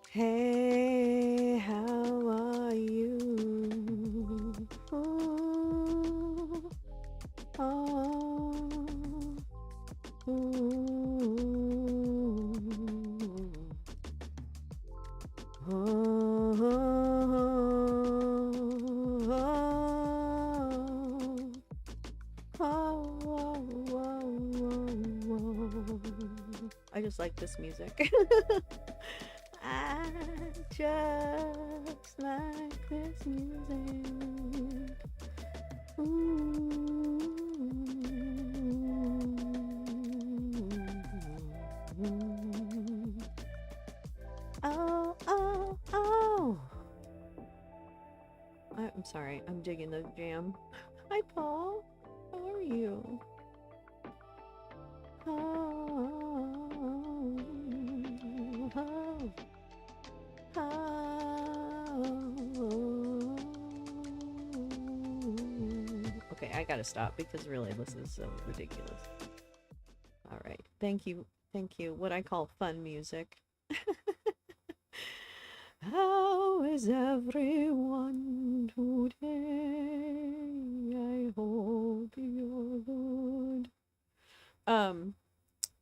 Hey, how are you? Ooh, oh, ooh, oh, I just like this music. I just like this music. Ooh. Oh, oh, oh. I'm sorry, I'm digging the jam. Hi, Paul. How are you? Oh, oh, oh. Okay, I gotta stop because really this is so ridiculous. All right, thank you, what I call fun music. How is everyone today? I hope you're good.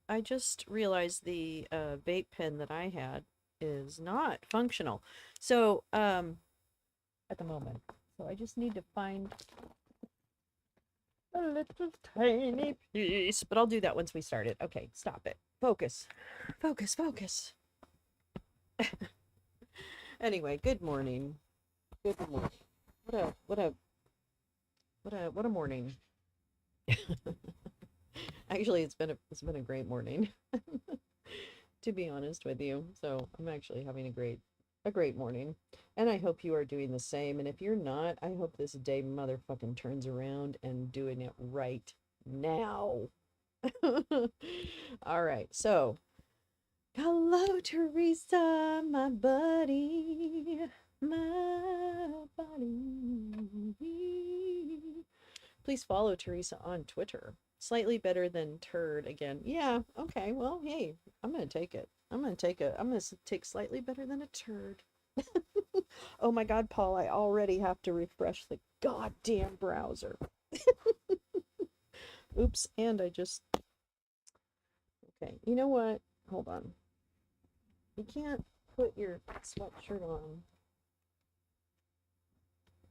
I just realized the vape pen that I had is not functional. So, at the moment. So I just need to find a little tiny piece, but I'll do that once we start it. Okay, stop it. Focus. Focus, focus. Anyway, good morning. Good morning. What a morning. Actually, it's been a great morning. To be honest with you. So, I'm actually having a great morning. And I hope you are doing the same. And if you're not, I hope this day motherfucking turns around and doing it right now. All right. So, hello, Teresa, my buddy, my buddy. Please follow Teresa on Twitter. Slightly better than turd again. Yeah, okay. Well, hey, I'm gonna take it. I'm gonna take slightly better than a turd. Oh my God, Paul, I already have to refresh the goddamn browser. Oops, and I just... Okay, you know what? Hold on. You can't put your sweatshirt on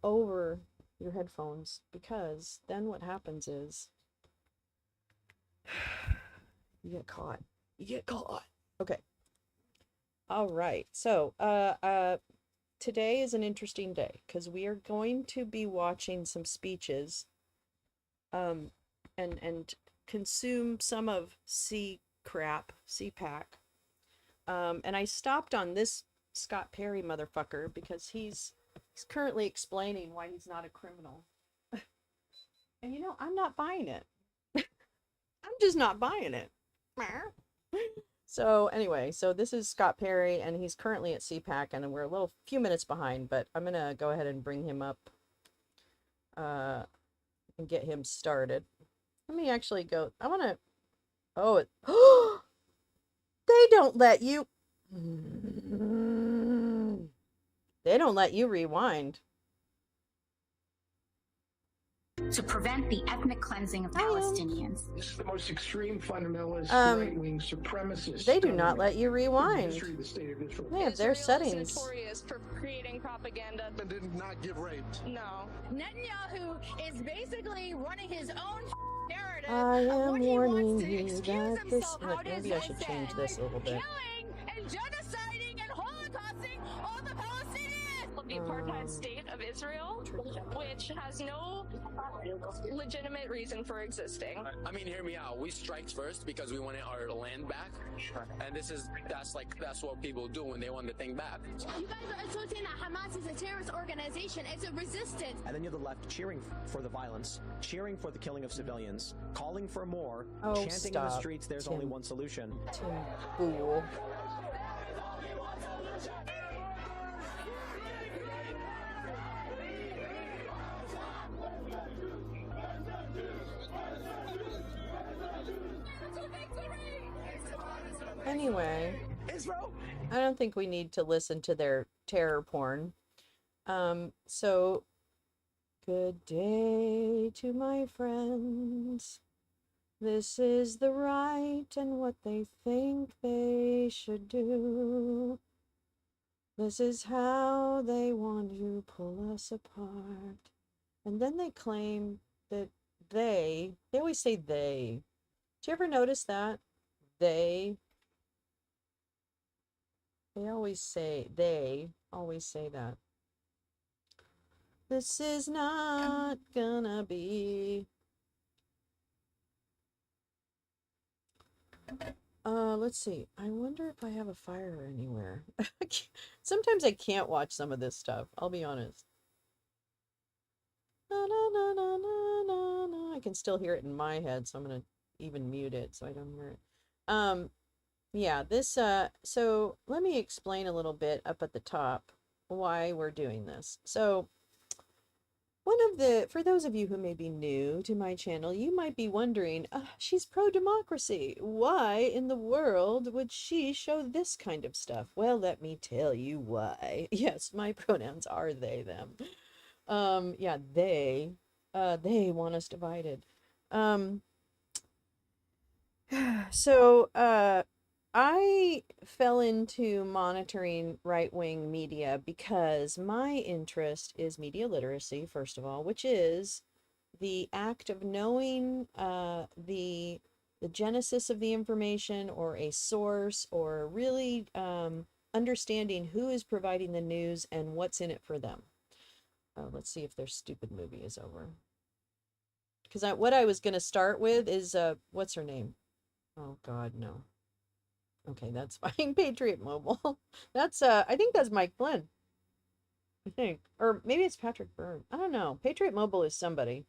over your headphones, because then what happens is you get caught. You get caught. Okay. All right. So, today is an interesting day because we are going to be watching some speeches, and consume some of CCRAP. And I stopped on this Scott Perry motherfucker because he's currently explaining why he's not a criminal. And I'm not buying it. I'm just not buying it. So anyway, this is Scott Perry, and he's currently at CPAC, and we're a few minutes behind, but I'm gonna go ahead and bring him up, and get him started. Let me actually go. I want to. Oh, they don't let you. They don't let you rewind. To prevent the ethnic cleansing of Palestinians. This is the most extreme fundamentalist, right-wing supremacist. They do not let you rewind. They have their settings. Is notorious for creating propaganda. And did not get raped. No. Netanyahu is basically running his own narrative. I am warning you excuse that this... himself out Maybe I as should I change said, this a little bit. killing and genociding and holocausting all the Palestinians. Of the apartheid state of Israel, which has no legitimate reason for existing. I mean, hear me out. We striked first because we wanted our land back, and that's what people do when they want the thing back. You guys are associating that Hamas is a terrorist organization. It's a resistance. And then you have the left cheering for the violence, cheering for the killing of civilians, calling for more, chanting in the streets, there's only one solution. Tim Fool. Anyway, I don't think we need to listen to their terror porn. So, good day to my friends. This is the right and what they think they should do. This is how they want to pull us apart. And then they claim that they always say they. Did you ever notice that? They always say that. This is not gonna be. Let's see. I wonder if I have a fire anywhere. Sometimes I can't watch some of this stuff. I'll be honest. Na, na, na, na, na, na, na. I can still hear it in my head, so I'm gonna even mute it so I don't hear it. Yeah, this, so let me explain a little bit up at the top why we're doing this. So, for those of you who may be new to my channel, you might be wondering, she's pro-democracy. Why in the world would she show this kind of stuff? Well, let me tell you why. Yes, my pronouns are they, them. Yeah, they want us divided. So, I fell into monitoring right-wing media because my interest is media literacy, first of all, which is the act of knowing the genesis of the information or a source, or really understanding who is providing the news and what's in it for them. Let's see if their stupid movie is over. Because what I was going to start with is, what's her name? Oh, God, no. Okay, that's fine. Patriot Mobile. That's, I think that's Mike Flynn. I think. Or maybe it's Patrick Byrne. I don't know. Patriot Mobile is somebody.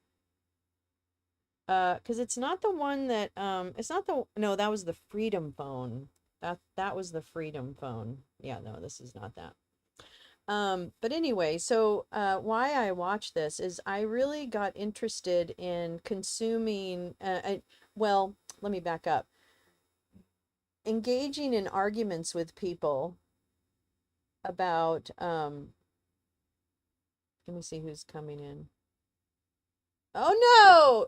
Because it's not the one that, it's not the, no, that was the Freedom Phone. That was the Freedom Phone. Yeah, no, this is not that. But anyway, so why I watch this is I really got interested in consuming, well, let me back up. Engaging in arguments with people about, let me see who's coming in. Oh no!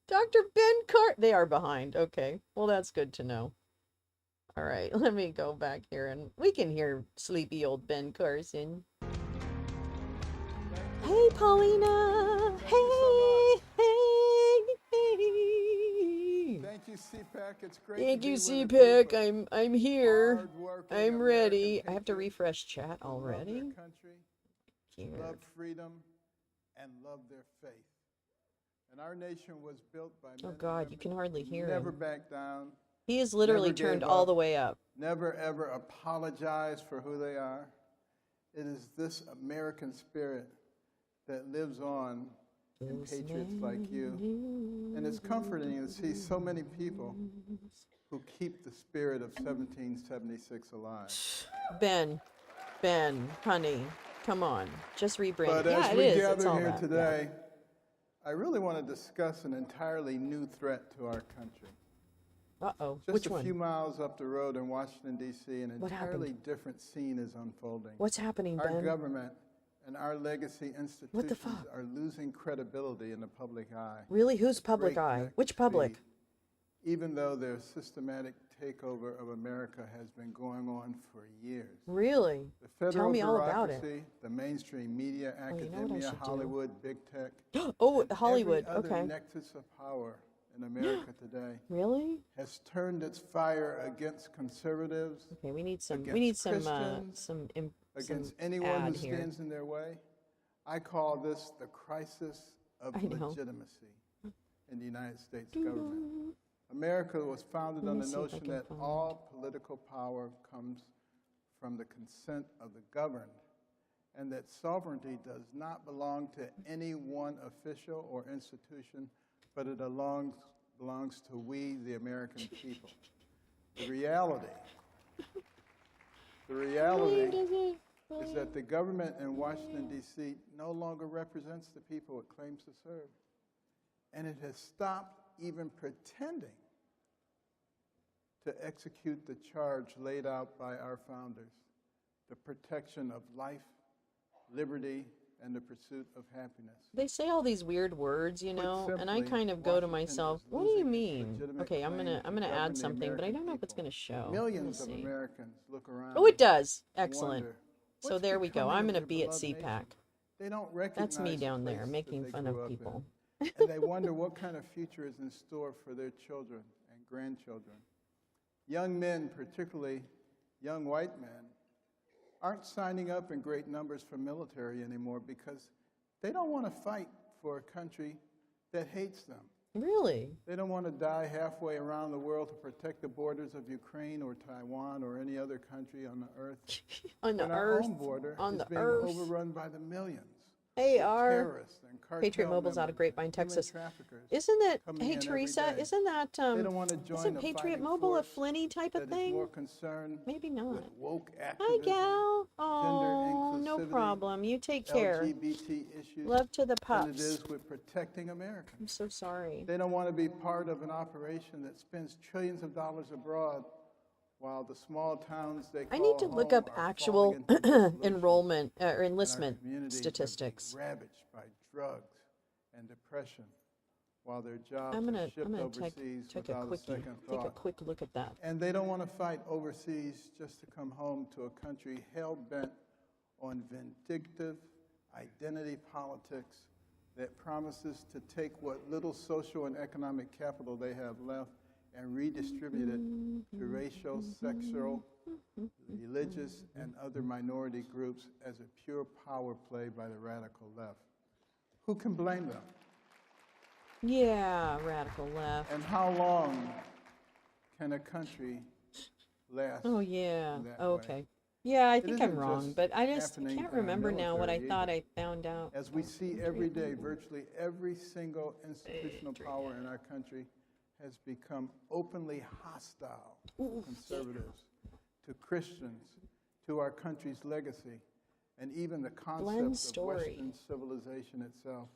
Dr. Ben they are behind. Okay. Well, that's good to know. All right, let me go back here and we can hear sleepy old Ben Carson. Hey, Paulina. Hey, hey, hey. Thank you, CPAC. It's great. Thank you, CPAC. I'm here. I'm ready. I have to refresh chat already. Love their country, love freedom, and love their faith. And our nation was built by men. Oh God, you can hardly hear never him. Back down. He is literally turned all the way up. Never ever apologize for who they are. It is this American spirit that lives on in patriots like you. And it's comforting to see so many people who keep the spirit of 1776 alive. Ben, honey, come on. Just rebrand. But yeah, as it we is. gather here that. today, I really want to discuss an entirely new threat to our country. Uh-oh. Just Which a one? few miles up the road in Washington, D.C., an What entirely happened? different scene is unfolding. What's happening, Our Ben? government and our legacy institutions What the fuck? are losing credibility in the public eye. Really? Who's public eye? breakneck Which public? speed, even though their systematic takeover of America has been going on for years. Really? The federal Tell me all about it. bureaucracy, the mainstream media, Oh, you know what I academia, should do? Hollywood, big tech, Oh, and Hollywood. every other Okay. nexus of power in America today Really? has turned its fire against conservatives, Okay, we need some. We against need some. Christians, against some anyone who ad here. stands in their way. I call this the crisis of I know. legitimacy in the United States government. America was founded Let on me the see if I notion can that find- all political power comes from the consent of the governed, and that sovereignty does not belong to any one official or institution, but it belongs to we, the American people. The reality is that the government in Washington, D.C. no longer represents the people it claims to serve. And it has stopped even pretending to execute the charge laid out by our founders, the protection of life, liberty, and the pursuit of happiness. They say all these weird words, you Put know, and I simply, kind of go to Washington myself, is what do you losing its mean? legitimate Okay, I'm claim gonna to govern add the something, but I American don't know if it's people. gonna show. Millions of Let me see. Americans look around. Oh, it does. and Excellent. wonder, So what's there we go. becoming I'm of gonna their be at beloved CPAC. nation? They don't recognize That's me the down there place making that they fun of grew up in. people. And they wonder what kind of future is in store for their children and grandchildren. Young men, particularly young white men, aren't signing up in great numbers for military anymore because they don't want to fight for a country that hates them. Really? They don't want to die halfway around the world to protect the borders of Ukraine or Taiwan or any other country on the earth. On the when our earth. own border On is the being earth. overrun by the millions. Hey, of our terrorists and cartel Patriot Mobile's out of members Grapevine, and human Texas. traffickers Isn't that, coming hey in every Teresa, day. isn't that, They don't want to join isn't a Patriot fighting Mobile a force Flinny type of that is thing? more concerned Maybe with not. woke Hi, activism, gal. Oh, no inclusivity, problem. You take care. LGBT issues, Love to the than it pups. is with protecting Americans. I'm so sorry. They don't want to be part of an operation that spends trillions of dollars abroad while the small towns they call I need to look home up are actual falling into dissolution, enrollment or and our enlistment communities are statistics. being ravaged by drugs and depression while their jobs I'm are gonna shipped overseas take a without quick a second take a thought. quick look at that. And they don't want to fight overseas just to come home to a country hell-bent on vindictive identity politics that promises to take what little social and economic capital they have left and redistribute it to racial, sexual, religious, and other minority groups as a pure power play by the radical left. Who can blame them? Yeah, radical left. And how long can a country last? Oh yeah. that Okay. way? Yeah, I It think I'm isn't wrong, just but I just happening can't in our remember now what I military thought either. I found out. As we see every day, virtually every single institutional power in our country has become openly hostile to conservatives, to Christians, to our country's legacy. and even the Blend concept of story. Western civilization itself.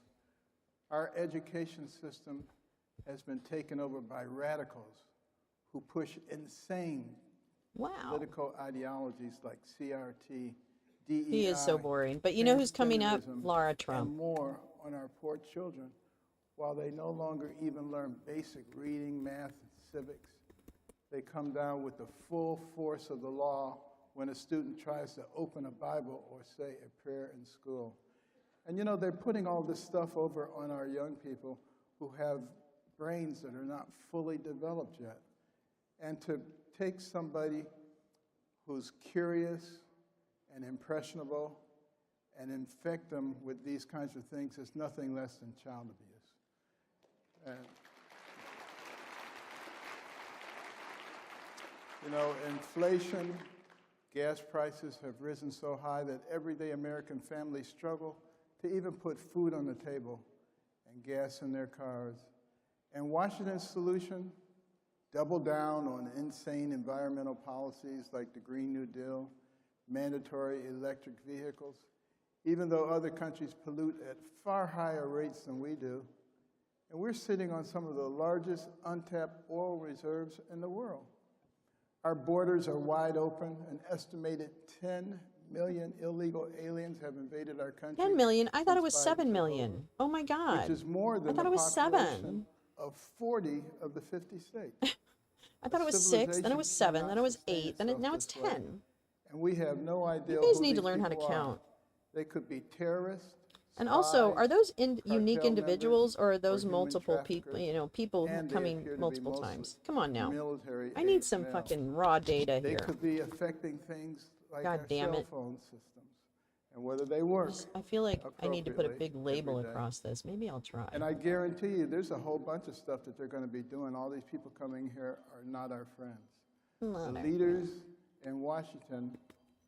Our education system has been taken over by radicals who push insane political ideologies like CRT, DEI. He is so boring. But you know who's coming up? Laura Trump. And more on our poor children, while they no longer even learn basic reading, math, and civics. They come down with the full force of the law when a student tries to open a Bible or say a prayer in school. And you know, they're putting all this stuff over on our young people who have brains that are not fully developed yet. And to take somebody who's curious and impressionable and infect them with these kinds of things is nothing less than child abuse. And, you know, inflation, gas prices have risen so high that everyday American families struggle to even put food on the table and gas in their cars. And Washington's solution, double down on insane environmental policies like the Green New Deal, mandatory electric vehicles, even though other countries pollute at far higher rates than we do. And we're sitting on some of the largest untapped oil reserves in the world. Our borders are wide open. An estimated 10 million illegal aliens have invaded our country. 10 million? I thought it was 7 million. Oh my God. Which is more than I thought it was 7. Of 40 of the 50 states. I thought it was 6, then it was 7, then it was 8, now it's 10. And we have no idea. You guys need to learn how to count. They could be terrorists. And also, are those unique individuals, or are those multiple people, you know, people coming multiple times? Come on now. I need some fucking raw data here. They could be affecting things like God our damn cell it. phone systems and whether they work. I feel like I need to put a big appropriately label every day. across this. Maybe I'll try. And I guarantee you there's a whole bunch of stuff that they're going to be doing. All these people coming here are not our friends. Not The our leaders in Washington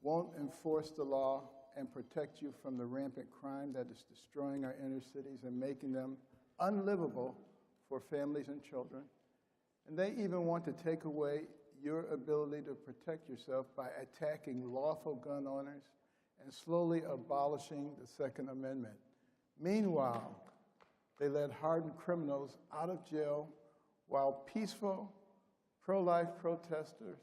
won't enforce the law and protect you from the rampant crime that is destroying our inner cities and making them unlivable for families and children. And they even want to take away your ability to protect yourself by attacking lawful gun owners and slowly abolishing the Second Amendment. Meanwhile, they let hardened criminals out of jail while peaceful pro-life protesters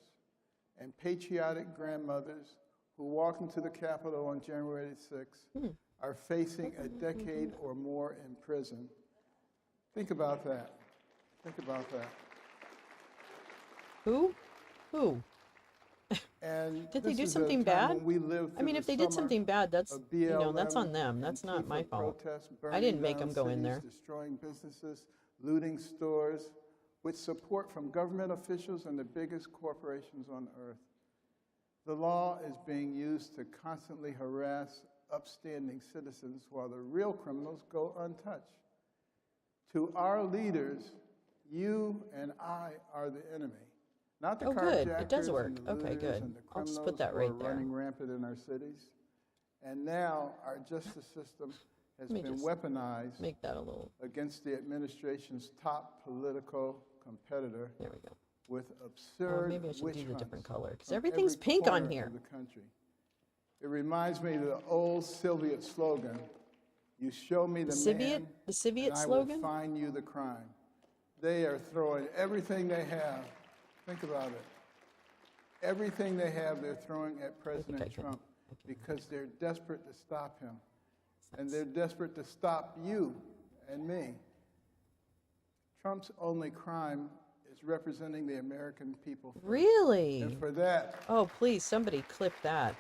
and patriotic grandmothers who walked into the Capitol on January 6th are facing a decade or more in prison. Think about that. Think about that. Who? Who? And did they this do is a something time bad? when we lived I mean, through if the they did summer something bad, that's of you know, that's on BLM them. That's and not my Antifa fault. protests, I didn't burning make down them go in cities, there. destroying businesses, looting stores, with support from government officials and the biggest corporations on earth. The law is being used to constantly harass upstanding citizens while the real criminals go untouched. To our leaders, you and I are the enemy. Not the Oh, good. carjackers It does work. and the Okay, looters good. and the I'll just criminals put that who right are there. running rampant in our cities. And now our justice system has Let me been just weaponized Make that a little. against the administration's top political competitor There we go. with absurd maybe I should witch do the different hunts color, 'cause from everything's every pink on corner here. of the country. It reminds me of the old Soviet slogan, "You show me the Soviet- man, the Soviet and I slogan? will find you the crime." They are throwing everything they have. Think about it. Everything they have, they're throwing at President Trump because they're desperate to stop him. And they're desperate to stop you and me. Trump's only crime is representing the American people. First. Really? And for that, Oh, please, somebody clip that.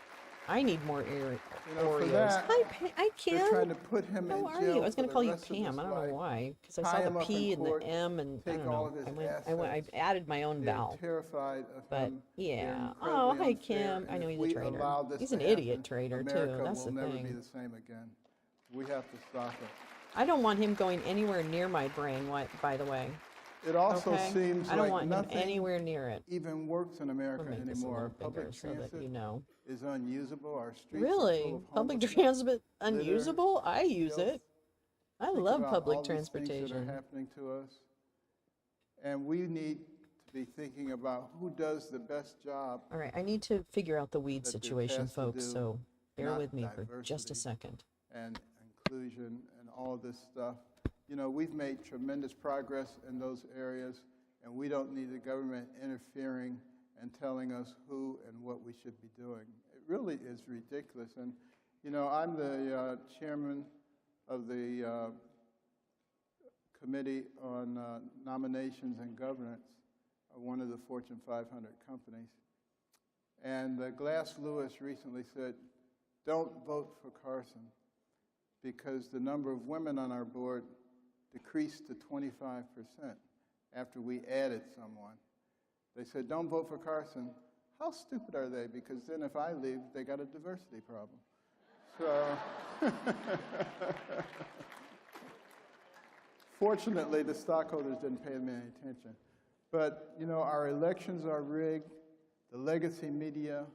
I need more for Oreos. that, Hi, Kim. they're trying to put him How in are jail you? I was going to call you Pam. I don't know why, because I saw Tie the him up P in and court, the M, and I take don't all know. of his I added my own They're vowel. terrified of But him. yeah. They're Oh, incredibly hi, unfair, Kim. I and know if he's a we traitor. allow this He's to an idiot happen, traitor, too. America That's will the never be thing. the same again. We have to stop it. I don't want him going anywhere near my brain, by the way. It also Okay? seems I don't like want him nothing anywhere near it. even works in America We'll make this a anymore. little Public bigger so that transit you know. is unusable. Our streets are Really? full of Public homelessness, transit litter, unusable? I use filth. it. I Think love about public all these things transportation. that are happening to us. And we need to be thinking about who does the best job. All right, I need to figure out the weed that they're situation, tasked to folks, do so Bear not with me for just a diversity second. and inclusion and all of this stuff. You know, we've made tremendous progress in those areas, and we don't need the government interfering and telling us who and what we should be doing. It really is ridiculous. And, you know, I'm the chairman of the Committee on Nominations and Governance of one of the Fortune 500 companies. And Glass Lewis recently said, don't vote for Carson because the number of women on our board decreased to 25% after we added someone. They said, don't vote for Carson. How stupid are they? Because then if I leave, they got a diversity problem. So, fortunately, the stockholders didn't pay them any attention. But, you know, our elections are rigged. The legacy media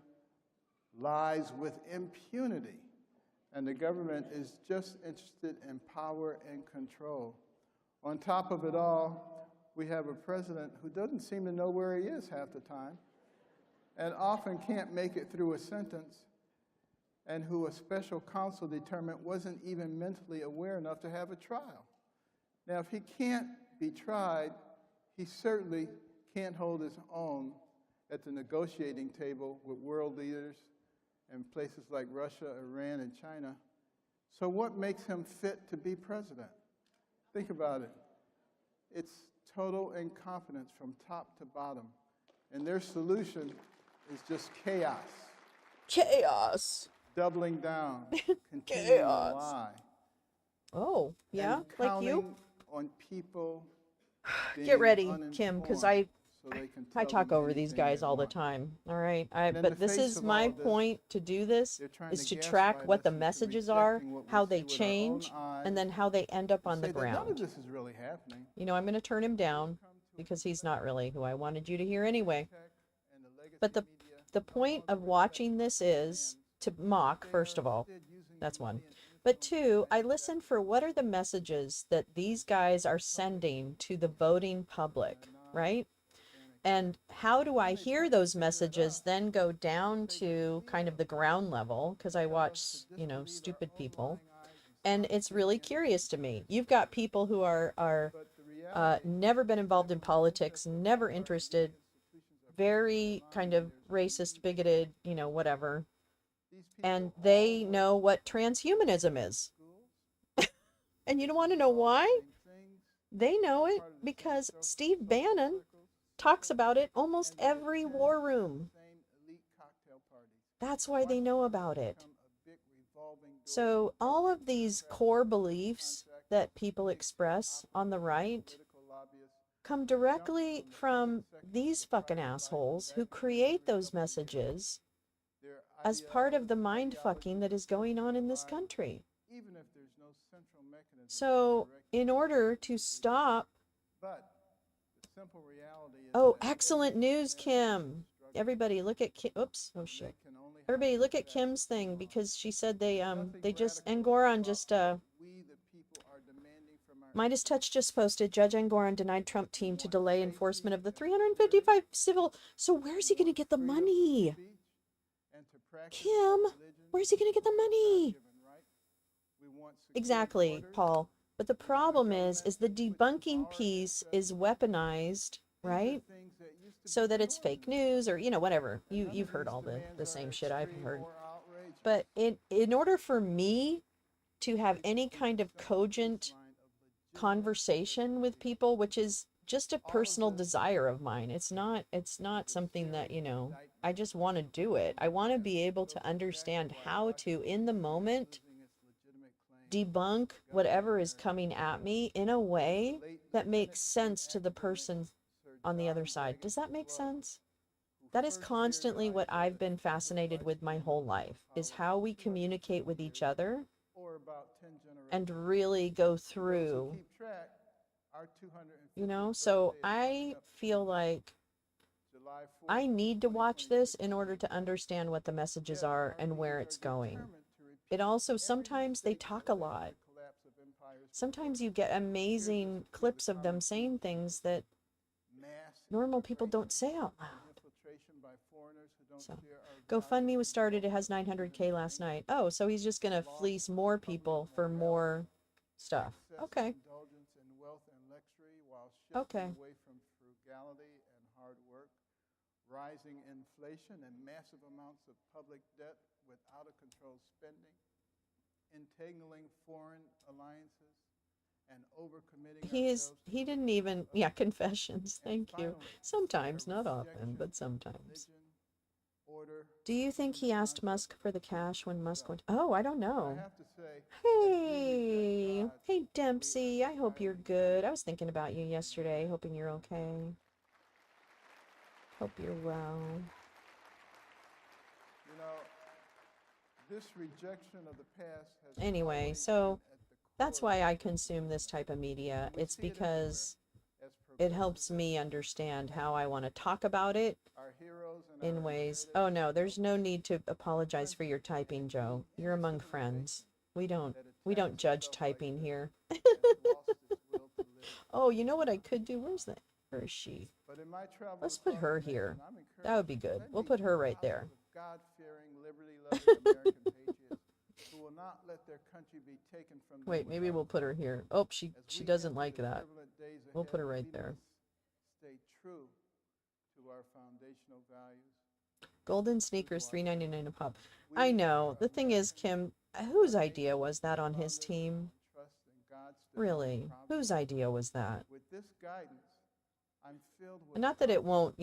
lies with impunity. And the government is just interested in power and control. On top of it all, we have a president who doesn't seem to know where he is half the time, and often can't make it through a sentence, and who a special counsel determined wasn't even mentally aware enough to have a trial. Now, if he can't be tried, he certainly can't hold his own at the negotiating table with world leaders in places like Russia, Iran, and China. So what makes him fit to be president? Think about it. It's total incompetence from top to bottom. And their solution is just chaos. Chaos. Doubling down, continuing to lie. Oh, yeah, and like you? counting on people Get ready, being Kim, because uninformed I so they can I tell talk them over these anything guys they all the want. time. All right, And in but the this face is of my all this, point to do this they're trying is to to track gaslight what the us into messages are, rejecting what we how see they with our own change, eyes and then how they end up and on the say that none of ground. this is really happening. You know, I'm going to turn him down because he's not really who I wanted you to hear anyway. And the legacy But the media point no of longer watching respects this is to mock, they first are of all. instead using That's the one. media and But influence two, I to listen for what are the messages that these guys are sending to the voting public, right? And how do I hear those messages then go down to kind of the ground level? Because I watch, you know, stupid people. And it's really curious to me. You've got people who are never been involved in politics, never interested, very kind of racist, bigoted, you know, whatever. And they know what transhumanism is. And you don't want to know why? They know it because Steve Bannon talks about it almost every war room. That's why they know about it. So all of these core beliefs that people express on the right come directly from these fucking assholes who create those messages as part of the mind fucking that is going on in this country. So in order to stop... Oh, excellent news, Kim. Everybody look at Kim. Oops. Oh shit. Everybody look at Kim's thing because she said they just Angoran just Midas Touch just posted Judge Angoran denied Trump team to delay enforcement of the 355 civil. So where's he going to get the money? Kim, where's he going to get the money? Exactly, Paul. But the problem is the debunking piece is weaponized, right? So that it's fake news or, you know, whatever. You've heard all the same shit I've heard. But in order for me to have any kind of cogent conversation with people, which is just a personal desire of mine, it's not something that, you know, I just want to do it. I want to be able to understand how to, in the moment, debunk whatever is coming at me in a way that makes sense to the person on the other side. Does that make sense? That is constantly what I've been fascinated with my whole life, is how we communicate with each other and really go through, you know? So I feel like I need to watch this in order to understand what the messages are and where it's going. It also, sometimes they talk a lot. Sometimes you get amazing clips of them saying things that normal people don't say out loud. So, GoFundMe was started. It has 900K last night. Oh, so he's just gonna fleece more people for more stuff. Okay. Okay. Away from frugality and hard work, rising inflation and massive amounts of public debt with out-of-control spending, entangling foreign alliances, and overcommitting he didn't even, yeah, confessions. Thank you. Sometimes, not often, but sometimes. Do you think he asked Musk for the cash when Musk went? Oh, I don't know. Hey, hey Dempsey, I hope you're good. I was thinking about you yesterday, hoping you're okay. Hope you're well. You know, this rejection of the past has anyway, so that's why I consume this type of media. It's because it helps me understand how I want to talk about it in ways. Oh no, there's no need to apologize for your typing, Joe. You're among friends. We don't judge typing here. Oh, you know what I could do? Where is she? Let's put her here. That would be good. We'll put her right there. Wait, maybe we'll put her here. Oh, she doesn't like that. We'll put her right there. Stay true to our foundational values. Golden sneakers, $3.99 a pop. I know. The thing is, Kim, whose idea was that on his team? Really? Whose idea was that? With this guidance, I'm filled with not that it won't,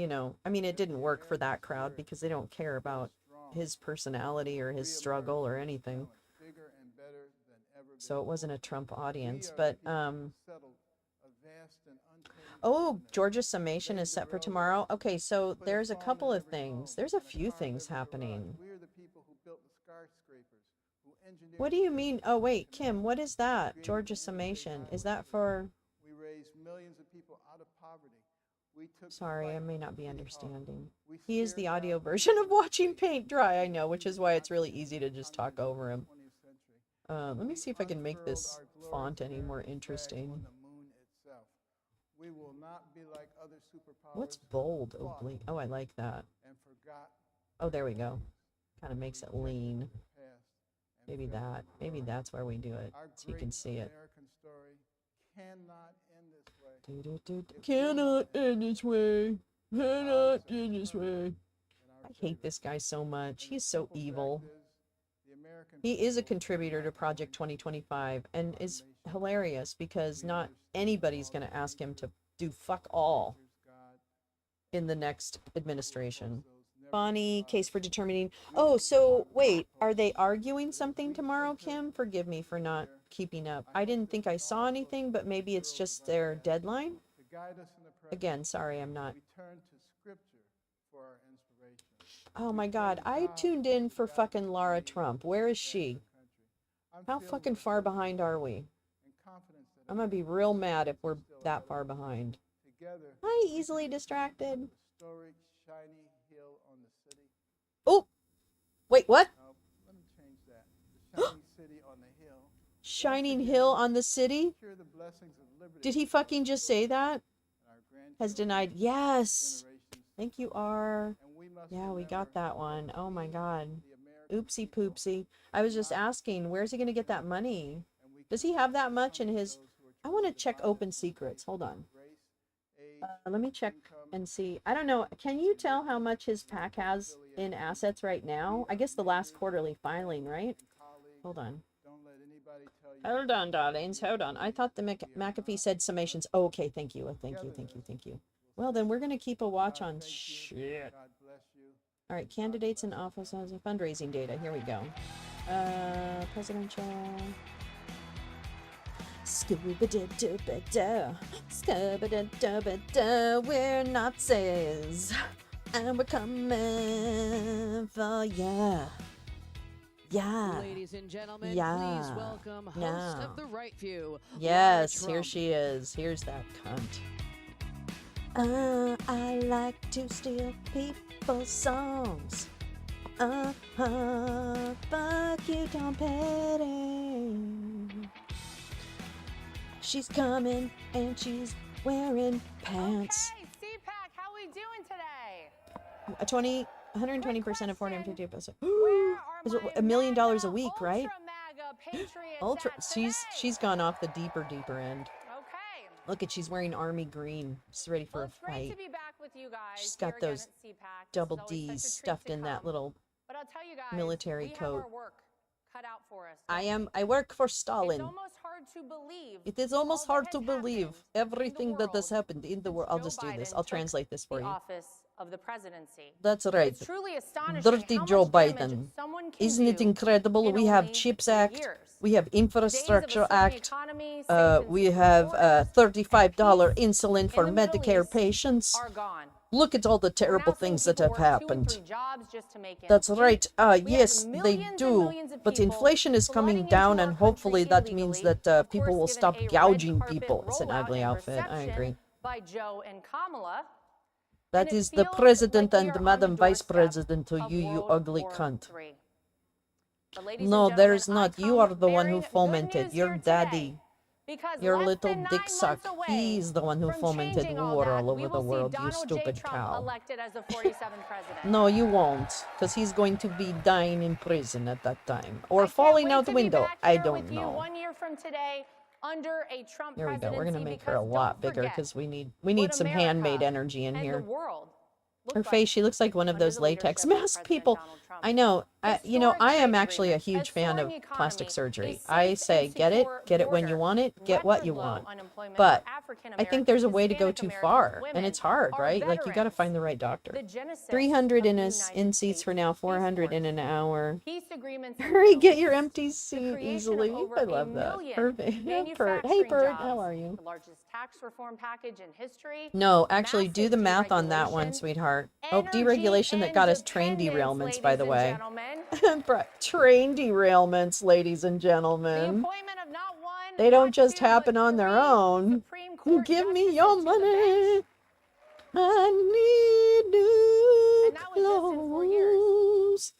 I mean, it didn't work for that crowd because they don't care about his personality or his struggle or anything. So it wasn't a Trump audience, but oh, Georgia's summation is set for tomorrow. Okay, so there's a couple of things. There's a few things happening. What do you mean? Oh, wait, Kim, what is that? Georgia summation. Is that for... We raised millions of people out of poverty. Sorry, I may not be understanding. He is the audio version of watching paint dry, I know, which is why it's really easy to just talk over him. Let me see if I can make this font any more interesting. What's bold? Oh, I like that. Oh, there we go. Kind of makes it lean. Maybe that's where we do it, so you can see it. Cannot end this way. Cannot end this way. I hate this guy so much. He's so evil. He is a contributor to Project 2025 and is hilarious because not anybody's going to ask him to do fuck all in the next administration. Bonnie, case for determining. Oh, so wait, are they arguing something tomorrow, Kim? Forgive me for not keeping up. I didn't think I saw anything, but maybe it's just their deadline. Again, sorry, I'm not. Oh my God, I tuned in for fucking Lara Trump. Where is she? How fucking far behind are we? I'm gonna be real mad if we're that far behind. Hi, easily distracted. Oh, wait, what? Let me change that. The shining city on the hill. Shining hill on the city? Did he fucking just say that? Has denied. Yes. Thank you, R. Yeah, we got that one. Oh my God. Oopsie poopsie. I was just asking, where's he going to get that money? Does he have that much in his... I want to check open secrets. Hold on. Let me check and see. I don't know. Can you tell how much his PAC has in assets right now? I guess the last quarterly filing, right? Hold on. Hold on, darlings. Hold on. I thought the McAfee said summations. Oh, okay. Thank you. Thank you. Well, then we're going to keep a watch on shit. All right. Candidates in office as a fundraising data. Here we go. Presidential. Scooba-da-dooba-da. Scooba-da-dooba-da. We're Nazis. And we're coming for ya. Yeah. Ladies and gentlemen, yeah. Please welcome host of The Right View. Yes, here she is. Here's that cunt. I like to steal people's songs. Fuck you, Tom Petty. She's coming and she's wearing pants. Okay, CPAC, how we doing today? 120% of 450 episodes. Is it $1 million a week, right? Ultra. She's gone off the deeper end. Okay. Look at, she's wearing army green. She's ready for a fight. Great to be back with you guys. She's got those double D's stuffed in that little but I'll tell you guys, military we coat. Have our work cut out for us. I work for Stalin. It's almost hard to believe. It is almost hard to believe everything that has happened in the world. I'll just do this. I'll translate this for you. Office of the presidency. That's right. It's truly astonishing. Dirty Joe Biden. Isn't it incredible? We have CHIPS Act. We have Infrastructure Act. We have $35 insulin for Medicare patients. Look at all the terrible things that have happened. That's right. Yes, they do. But inflation is coming down, and hopefully that means that people will stop gouging people. It's an ugly outfit. I agree. By Joe and Kamala. That is the president and Madam Vice President to you, you ugly cunt. No, there's not. You are the one who fomented. Your daddy. Your little dick suck. He's the one who fomented war all over the world, you stupid cow. No, you won't, because he's going to be dying in prison at that time. Or falling out the window. I don't know. 1 year from today, under a Trump There we go. We're going to make her a lot bigger because we need some handmade energy in here. Her face, she looks like one of those latex mask people. I know. You know, I am actually a huge fan of plastic surgery. I say, get it when you want it, get what you want. But I think there's a way to go too far, and it's hard, right? Like, you got to find the right doctor. 300 in seats for now, 400 in an hour. Hurry, get your empty seat easily. I love that. Perfect. Pert. Hey, Pert, how are you? The largest tax reform package in history. No, actually, do the math on that one, sweetheart. Oh, deregulation that got us train derailments, by the way. Train derailments, ladies and gentlemen. They don't just happen on their own. Give me your money. I need new clothes.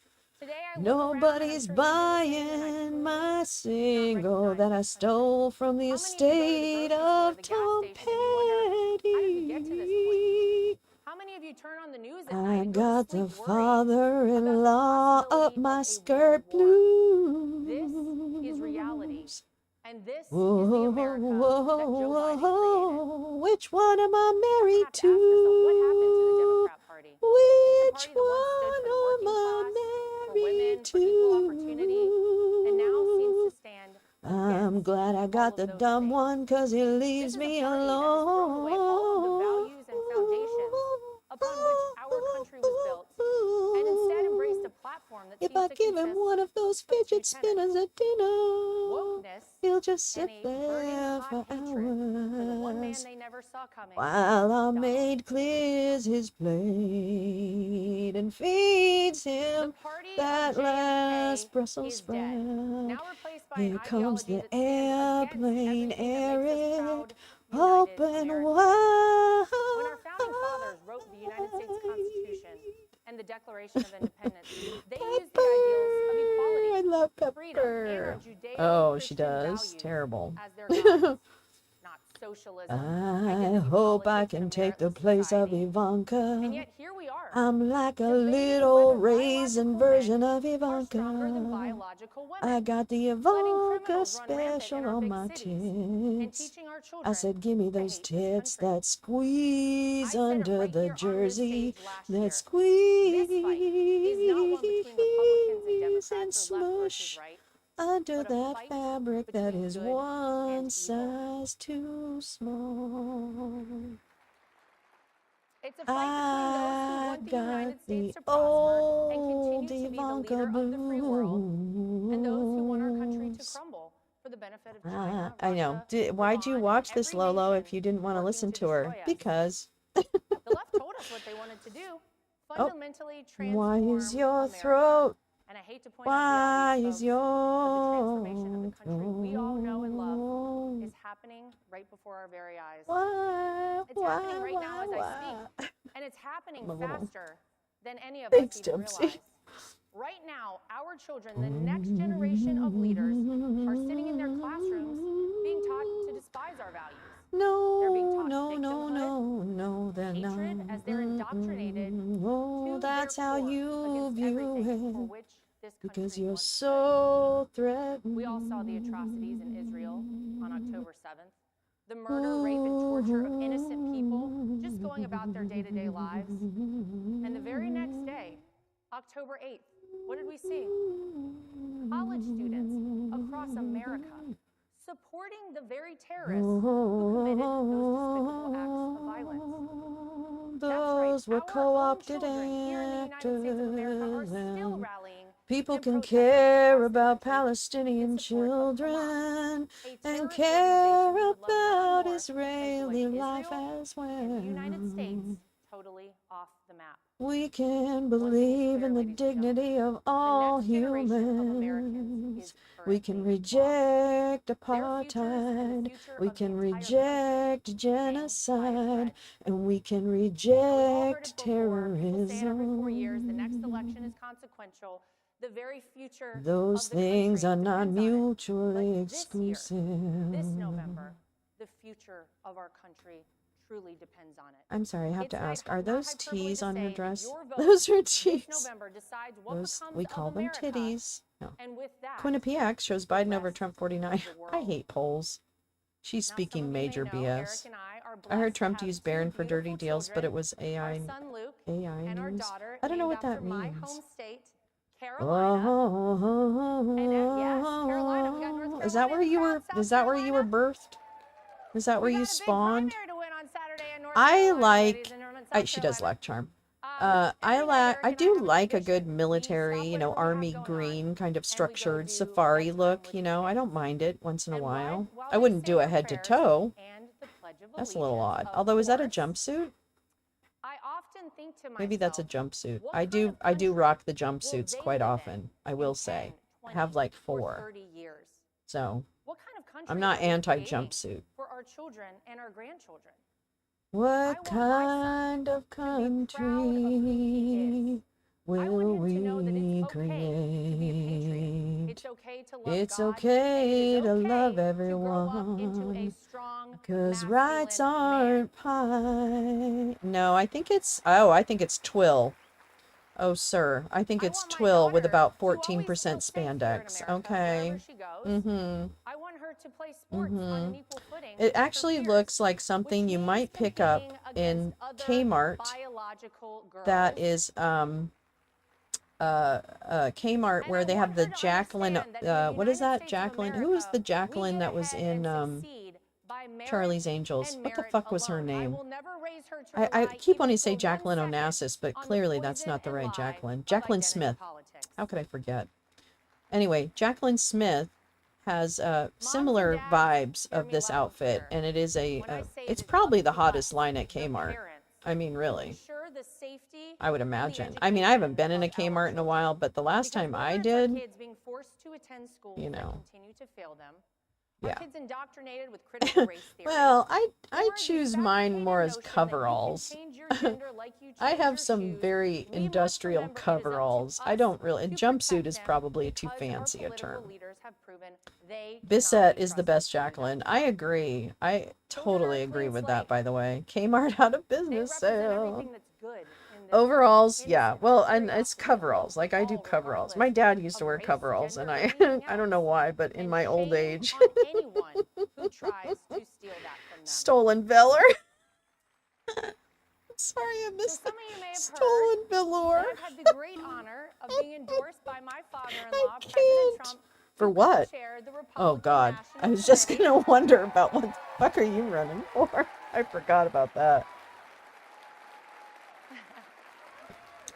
Nobody's buying my single that I stole from the estate of Tom Petty. How many of you turn on the news at I night? got the father-in-law up my skirt blues. This is reality. And this is the America that Joe Biden created. Which one am I married to? What happened to the Democrat Party? Which one am I married to? And now seems to stand. I'm glad I got the dumb one, 'cause he leaves me alone. Upon which our country was built, and instead embraced a platform that if I give him one of those fidget spinners at dinner, he'll just sit there for hours while our maid clears his plate and feeds him that last Brussels sprout. Here comes the airplane, air it open wide. When our founding fathers wrote the United States Constitution and the Declaration of Independence, they used the ideals of equality, I love Pepper. freedom, and Oh, she does. Terrible. as their guides, not socialism. I hope I can take the place of Ivanka. And yet here we are. I'm like a little raisin version of Ivanka. Biological women, I got the Ivanka special on my and tits. teaching our I children said, give me those tits that squeeze under the jersey, that squeeze and smush under that fabric that is one size too small. It's a fight I between those who want the United got States the to prosper and old continue to be the Ivanka leader of the free world, and those who want our country to blues. crumble for the benefit of China, I know. Russia, Why'd you Iran, watch this, every Lolo, nation if you didn't want to listen working to her? destroy us. Because. The left told us what they wanted to do. Fundamentally transform Why is your America. throat? And I hate to point Why out the obvious, is folks, your but the transformation of the country we all know and love is happening right before our very eyes. Why? It's happening right now as I speak. And it's happening faster than any of Thanks, us even Dempsey. realize. Right now, our children, the next generation of leaders, are sitting in their classrooms being taught to despise our values. No, They're being taught no, no, victimhood, no, they're not. hatred, as they're indoctrinated Oh, to that's their how core you against view everything for it. which this Because country you're once stood. so threatened. We all saw the atrocities in Israel on October 7th. The murder, rape, and torture of innocent people just going about their day-to-day lives. And the very next day, October 8th, what did we see? College students across America supporting the very terrorists who committed those despicable acts of violence. Those were co-opted actors. People can care about Palestinian children and care about Israeli life as well. The United States totally off the map. We can believe in the dignity of all humans. We can reject apartheid. We can reject genocide. And we can reject terrorism. Every 4 years, the next election is consequential. The very future Those of the things are country not depends on it. mutually But this year, exclusive. this November, the future of our country truly depends on it. I'm sorry, I have to ask, are those T's on your dress? your vote Those are this T's. November decides what Those, becomes we call of them America. titties. No. And with that, Quinnipiac shows Biden over rest Trump 49. of the I world. hate polls. She's Now, speaking some of you may major know, BS. Eric and I are I heard blessed to Trump have used two Barron for dirty beautiful deals, but children, it was AI. our son Luke AI and our news. daughter, I don't know named what that after my means. home state, Carolina. Yes, Carolina. We got North Carolina Is that where you were? South Is that where you were Carolina. birthed? Is that where We you got a big spawned? primary to win on Saturday in North I Carolina, like. ladies and gentlemen, South She does Carolina. lack charm. Every I day, like. Eric I and do have a like a good tradition. We military, stop you know, whatever we have army going green on, kind of and we go structured do safari bedtime look. with You the know, I kids. don't mind it once in a And while. while I they wouldn't say do a their head to prayers toe. and the Pledge of That's a little Allegiance, odd. of Although, is that a course, jumpsuit? I often think to myself, Maybe that's a jumpsuit. what I kind of do country rock the will jumpsuits they quite live often. I in will 10, say. I 20, have like or 4. 30 years? So What kind of country I'm not are we anti creating jumpsuit. for our children and our grandchildren? What want my son kind of to be proud of who he country I will want him to know that we it's okay to be a patriot. create? It's okay to love It's God. okay and it to is love okay to grow up into a everyone. strong, Because rights masculine man. aren't pie. No, I think it's, oh, I think it's twill. Oh, sir. I think it's twill with about 14% spandex. Okay. Mm-hmm. I want her to play sports on an equal footing. It actually looks like something you might pick up in Kmart. That is Kmart, where they have the Jacqueline, what is that? Jacqueline, who is the Jacqueline that was in Charlie's Angels? What the fuck was her name? I keep wanting to say Jacqueline Onassis, but clearly that's not the right Jacqueline. Jacqueline Smith. How could I forget? Anyway, Jacqueline Smith has similar vibes of this outfit, and it is it's probably the hottest line at Kmart. I mean, really. I would imagine. I mean, I haven't been in a Kmart in a while, but the last time I did, you know, yeah. Well, I choose mine more as coveralls. I have some very industrial coveralls. I don't really, jumpsuit is probably too fancy a term. Bissett is the best Jacqueline. I agree. I totally agree with that, by the way. Kmart out of business sale. Overalls, yeah. Well, and it's coveralls. Like, I do coveralls. My dad used to wear coveralls, and I don't know why, but in my old age. Stolen velour. Sorry, I missed the stolen velour. I've had the great honor of being endorsed by my father-in-law, President Trump. For what? Oh, God. I was just going to wonder about what the fuck are you running for? I forgot about that.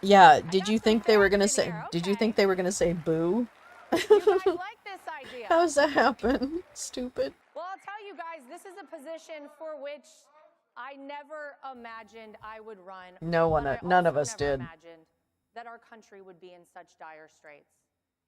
Yeah, did you think they were going to say, did you think they were going to say boo? You guys like this idea? How's that happen? Stupid. Well, I'll tell you guys, this is a position for which I never imagined I would run. None of us did. Imagined that our country would be in such dire straits.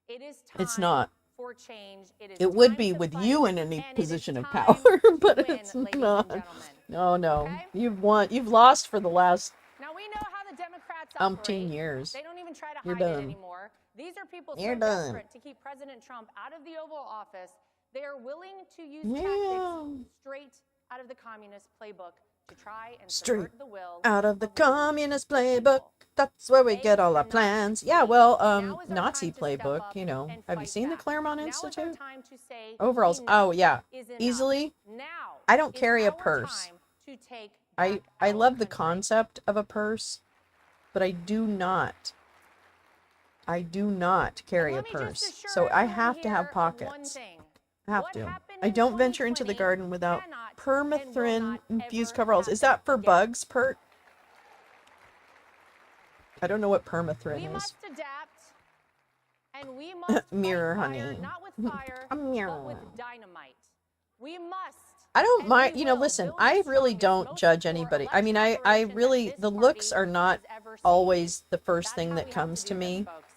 It is time It's not. For change. It would be with you in any position of power, but it's not. No, okay? You've won. You've lost for the last now we know how the Democrats umpteen years. They don't even try to You're hide done. it anymore. These are people You're so done. desperate to keep President Trump out of the Oval Office. They are willing to use tactics straight out of the communist playbook to try and Straight subvert the will out of the of millions communist of playbook. people. That's where we They get all our cannot plans. succeed. Yeah, well, Now is our Nazi time to step playbook, up you know. and Have you fight seen the back. Claremont Now is our Institute? time to say Overalls. enough Oh, yeah. is enough. Easily. Now I don't is carry a our purse. time to take I back I our love the country. concept of a purse, but I do not carry a Let me just purse. assure So I everyone have to here have of one pockets. thing. I have What to. happened I in don't venture into the 2020 garden without cannot and will permethrin not infused ever coveralls. Is happen that for again. bugs, Pert? I don't know what permethrin We is. must adapt, and we must Mirror, fight fire, honey. not with fire, A mirror. but with dynamite. We must. I don't and mind, we you know, will listen, build I the really strongest, don't most judge secure anybody. I mean, election I operation really, that the this looks party are not has ever seen. always the first That's thing how that we have comes to to do this, me. folks.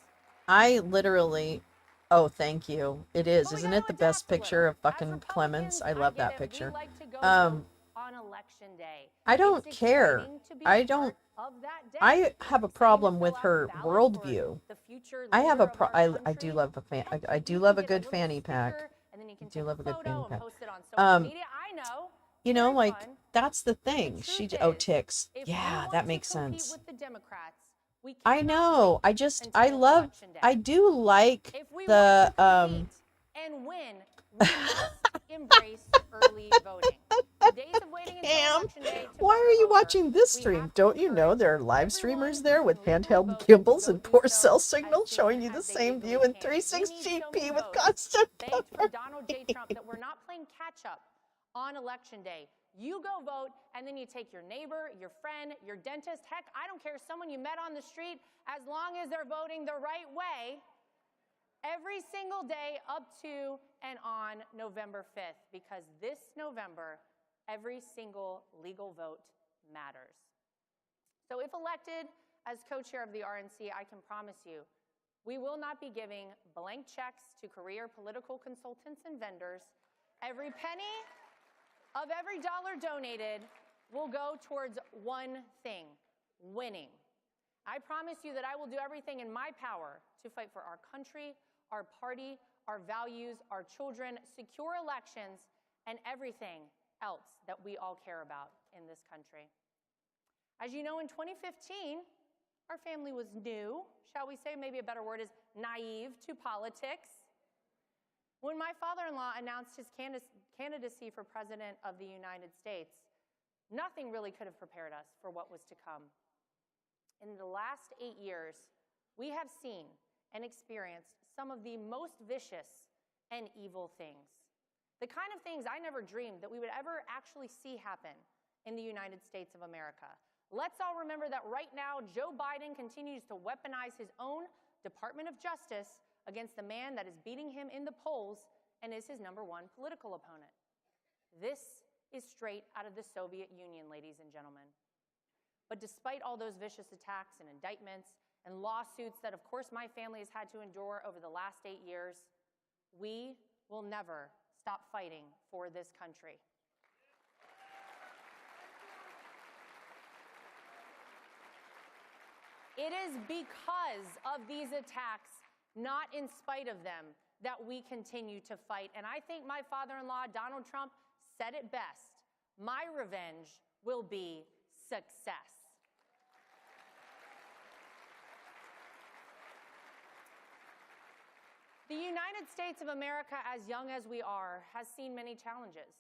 I literally, oh, thank you. It is. But we Isn't gotta it the adapt best a little. picture of As fucking Clements? Republicans, I love get that it. picture. We like to go vote on election day. I don't It's care. exciting to be I a don't, part of that day. I have a It's problem exciting to with fill out her the ballot for worldview. the future I have leader a of pro, our I do country. love a fan, Heck, I you do can love a get good little fanny pack. sticker, and then you can I do take love a good photo fanny and pack. post it on social Um, media. I know. You know, Very like, fun. that's the But the thing. She, truth oh, is, ticks. if we Yeah, want that to makes compete sense. with the Democrats, we I cannot know. wait I just, until I love, election day. I do like If we the, want to compete and win, we must embrace early voting. The days of waiting until Cam, election day to why vote are you over. watching this We stream? have to Don't you know encourage there are live everyone streamers who there can with legally handheld vote to gimbals go and do poor so cell as signals soon showing you the as they same legally view in can. We need so 36GP many with votes, constant thanks for cover. Donald J. Trump, that we're not playing catch up on election day. You go vote, and then you take your neighbor, your friend, your dentist, heck, I don't care, someone you met on the street, as long as they're voting the right way, every single day up to and on November 5th, because this November, every single legal vote matters. So if elected as co-chair of the RNC, I can promise you, we will not be giving blank checks to career political consultants and vendors. Every penny of every dollar donated will go towards one thing: winning. I promise you that I will do everything in my power to fight for our country, our party, our values, our children, secure elections, and everything else that we all care about in this country. As you know, in 2015, our family was new, shall we say, maybe a better word is naive to politics. When my father-in-law announced his candidacy for President of the United States, nothing really could have prepared us for what was to come. In the last 8 years, we have seen and experienced some of the most vicious and evil things. The kind of things I never dreamed that we would ever actually see happen in the United States of America. Let's all remember that right now, Joe Biden continues to weaponize his own Department of Justice against the man that is beating him in the polls and is his #1 political opponent. This is straight out of the Soviet Union, ladies and gentlemen. But despite all those vicious attacks and indictments and lawsuits that, of course, my family has had to endure over the last 8 years, we will never stop fighting for this country. It is because of these attacks, not in spite of them, that we continue to fight. And I think my father-in-law, Donald Trump, said it best: my revenge will be success. The United States of America, as young as we are, has seen many challenges,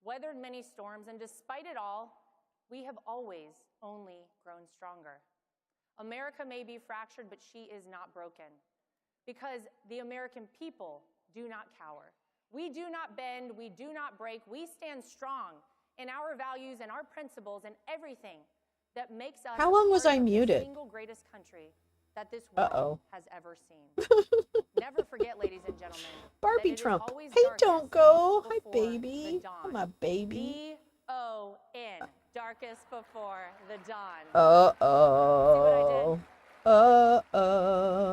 weathered many storms, and despite it all, we have always only grown stronger. America may be fractured, but she is not broken, because the American people do not cower. We do not bend, we do not break, we stand strong in our values and our principles and everything that makes us How long was part I of muted? the single greatest country that this world has ever seen. Never forget, ladies and gentlemen, Barbie that it Trump. is always Hey, darkest don't go. Hi, before baby. the dawn. I'm a baby. D-O-N. Darkest before the dawn. Uh-oh. Uh-oh.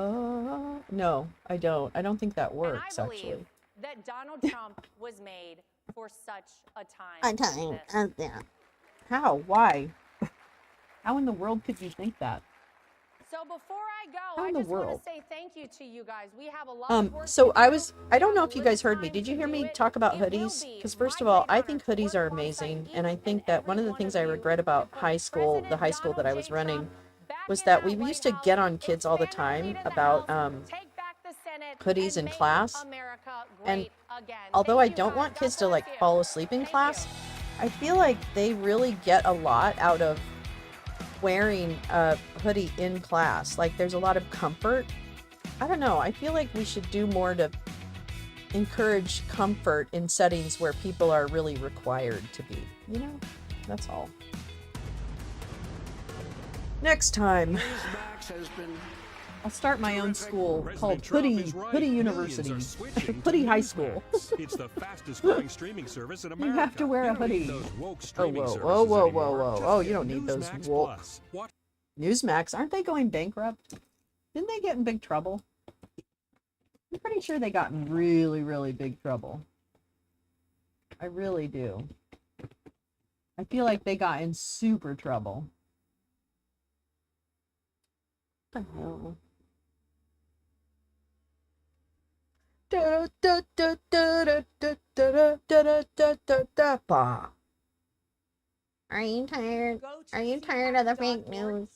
No, I don't. I don't think that works, and I believe actually. that Donald Trump was made for such a time as this. How? Why? How in the world could you think that? So before I go, How I in the just want world? to say thank you to you guys. We have a lot of work So to I do. was, I don't We know have if you little guys heard me. time Did you to hear do me it. talk about It will hoodies? be Because first my of all, great I honor think to hoodies work are alongside amazing. each And I think that one of the things I regret about high school, the high school that I was running, was that we used to get on kids all the time about hoodies in class. And although I don't want kids to like fall asleep in class, I feel like they really get a lot out of wearing a hoodie in class. Like there's a lot of comfort. I don't know. I feel like we should do more to encourage comfort in settings where people are really required to be. You know, that's all. Next time, I'll start my own school called Hoodie University, Hoodie High School. It's the fastest growing streaming service in America. You have to wear a hoodie. Oh, whoa. Oh, you don't need those woke. Newsmax, aren't they going bankrupt? Didn't they get in big trouble? I'm pretty sure they got in really, really big trouble. I really do. I feel like they got in super trouble. What the hell? Are you tired? Are you tired of the fake news?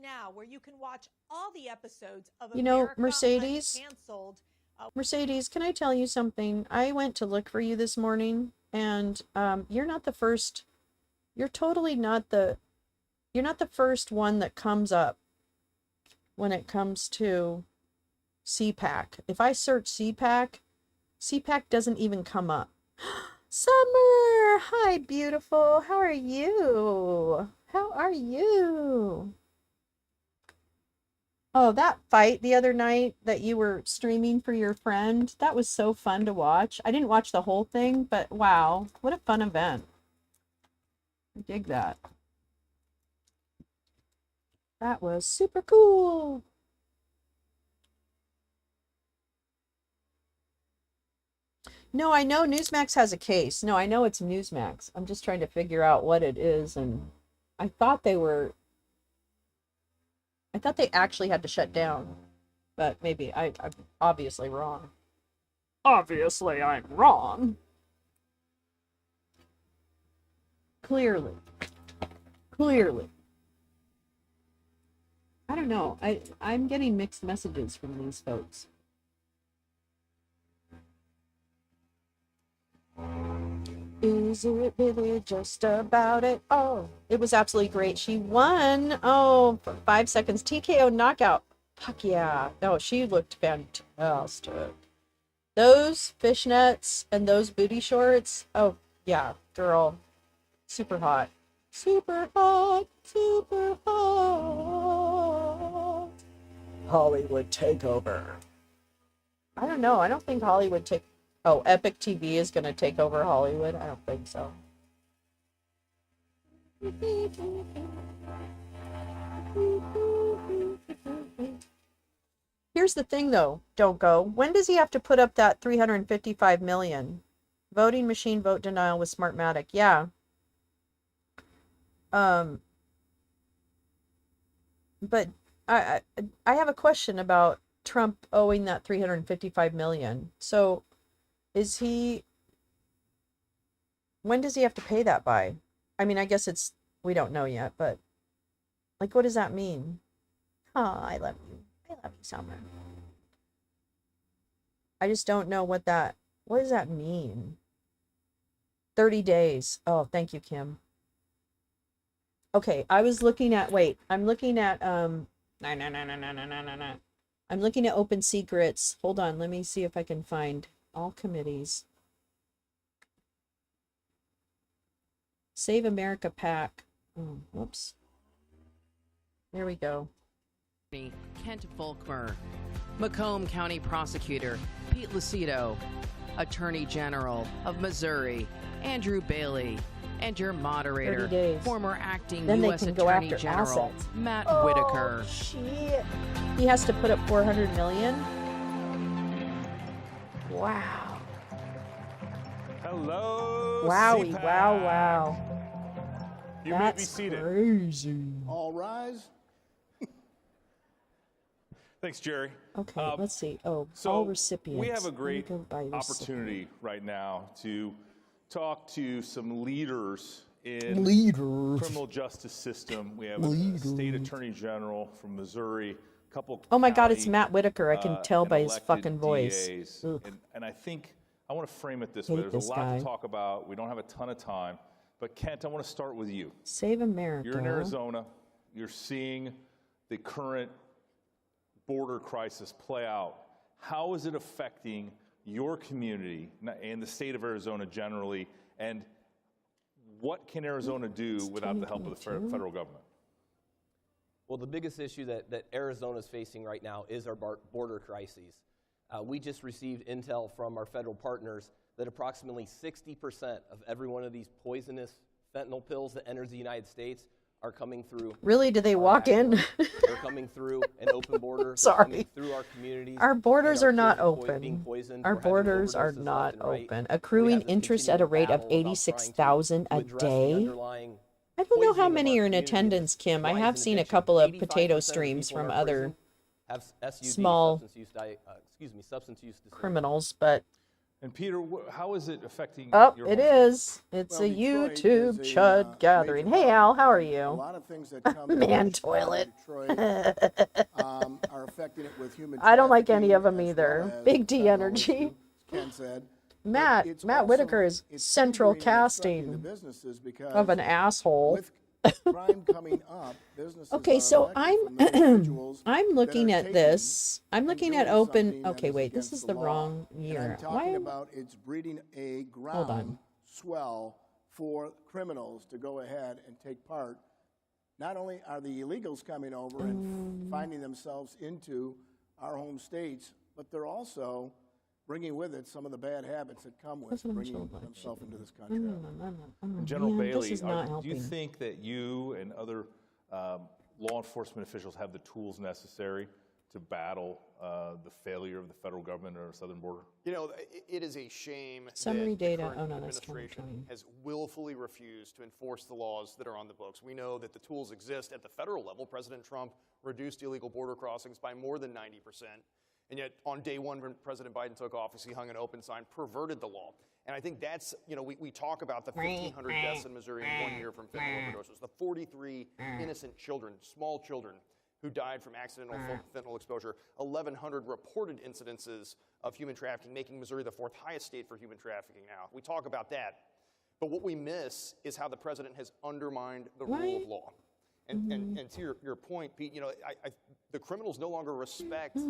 /now, where you can watch all the episodes of You know, America Mercedes, Uncanceled. Mercedes, can I tell you something? I went to look for you this morning, and you're not the first. You're totally not the. You're not the first one that comes up when it comes to CPAC. If I search CPAC, CPAC doesn't even come up. Summer! Hi, beautiful. How are you? How are you? Oh, that fight the other night that you were streaming for your friend, that was so fun to watch. I didn't watch the whole thing, but wow, what a fun event. I dig that. That was super cool. No, I know Newsmax has a case. No, I know it's Newsmax. I'm just trying to figure out what it is, and I thought they actually had to shut down, but maybe I'm obviously wrong. Obviously, I'm wrong. Clearly. I don't know. I'm getting mixed messages from these folks. Is it really just about it? Oh, it was absolutely great. She won. Oh, for 5 seconds. TKO knockout. Fuck yeah. No, she looked fantastic. Those fishnets and those booty shorts. Oh, yeah, girl. Super hot. Super hot. Super hot. Hollywood takeover. I don't know. I don't think Hollywood take. Oh, Epic TV is going to take over Hollywood? I don't think so. Here's the thing, though. Don't go. When does he have to put up that $355 million? Voting machine vote denial with Smartmatic. Yeah. But I have a question about Trump owing that $355 million. So is he, when does he have to pay that by? I mean, I guess we don't know yet, but like, what does that mean? Oh, I love you. I love you, Summer. I just don't know what does that mean? 30 days. Oh, thank you, Kim. Okay, I'm looking at, I'm looking at Open Secrets. Hold on, let me see if I can find all committees. Save America PAC. Oh, whoops. There we go. Kent Volkmer, Macomb County Prosecutor Pete Lucido, Attorney General of Missouri Andrew Bailey, and your moderator, former acting U.S. Attorney General assets. Matt Whitaker. Shit. He has to put up $400 million? Wow. Hello. Wowie, CPAC. wow. You may be seated. Crazy. All rise. Thanks, Jerry. Okay, let's see. Oh, so all recipients. we have a great Let me go by opportunity right now to talk to some leaders in criminal justice system. We have a state attorney general from Missouri, a couple Oh my God, county, it's Matt Whitaker. I can tell and by his elected fucking voice. DAs. Ugh. And I think I want to frame it this Hate way. There's this a lot guy. to talk about. We don't have a ton of time. But Kent, I want to start with you. Save America. You're in Arizona. You're seeing the current border crisis play out. How is it affecting your community and the state of Arizona generally? And what can Arizona do without the help of the federal government? Well, the biggest issue that Arizona is facing right now is our border crises. We just received intel from our federal partners that approximately 60% of every one of these poisonous fentanyl pills that enters the United States are coming through. Really? Do they walk in? They're coming through an open border. Sorry. Through our communities. Our borders are not being open. poisoned. Our We're having borders are overdoses not left and right. open. We have Accruing this interest at a continuing rate of battle about trying to 86,000 a address the day. underlying I don't know how poisoning of many our are in communities. attendance, Kim. I Why is have an seen a addiction? couple of 85% potato of the streams people in from our other prison have SUD, small substance use disorder. criminals, but And Peter, how is it affecting oh, your it home is. It's Well, a Detroit YouTube is a, chud gathering. major Hey hub. Al, how are A you? lot of things that come Man to toilet. Detroit are affecting it with human I don't like any trafficking of them as either. well as Big D fentanyl, energy. as Ken said. But Matt it's Matt also- Whitaker is it's central hindering and obstructing the casting businesses because of an asshole. with crime coming up, businesses Okay, are so affected from the individuals I'm that looking are at taking this. I'm and looking at doing open. something that Okay, is wait, this against is the the law. wrong And year. I'm talking Why? about it's breeding a Hold on. ground swell for criminals to go ahead and take part. Not only are the illegals coming over and finding themselves into our home states, but they're also bringing with it some of the bad habits that come with bringing themselves into this country. General Man, this Bailey, is not do you helping. think that you and other law enforcement officials have the tools necessary to battle the failure of the federal government at our southern border? You know, it is a shame Summary that data. the current Oh, no, that's administration 2020. has willfully refused to enforce the laws that are on the books. We know that the tools exist at the federal level. President Trump reduced illegal border crossings by more than 90%. And yet, on day one, when President Biden took office, he hung an open sign, perverted the law. And I think that's, you know, we talk about the 1,500 deaths in Missouri in 1 year from fentanyl overdoses, the 43 innocent children, small children, who died from accidental fentanyl exposure, 1,100 reported incidences of human trafficking, making Missouri the 4th highest state for human trafficking now. We talk about that. But what we miss is how the president has undermined the rule of law. And to your point, Pete, you know, the criminals no longer respect the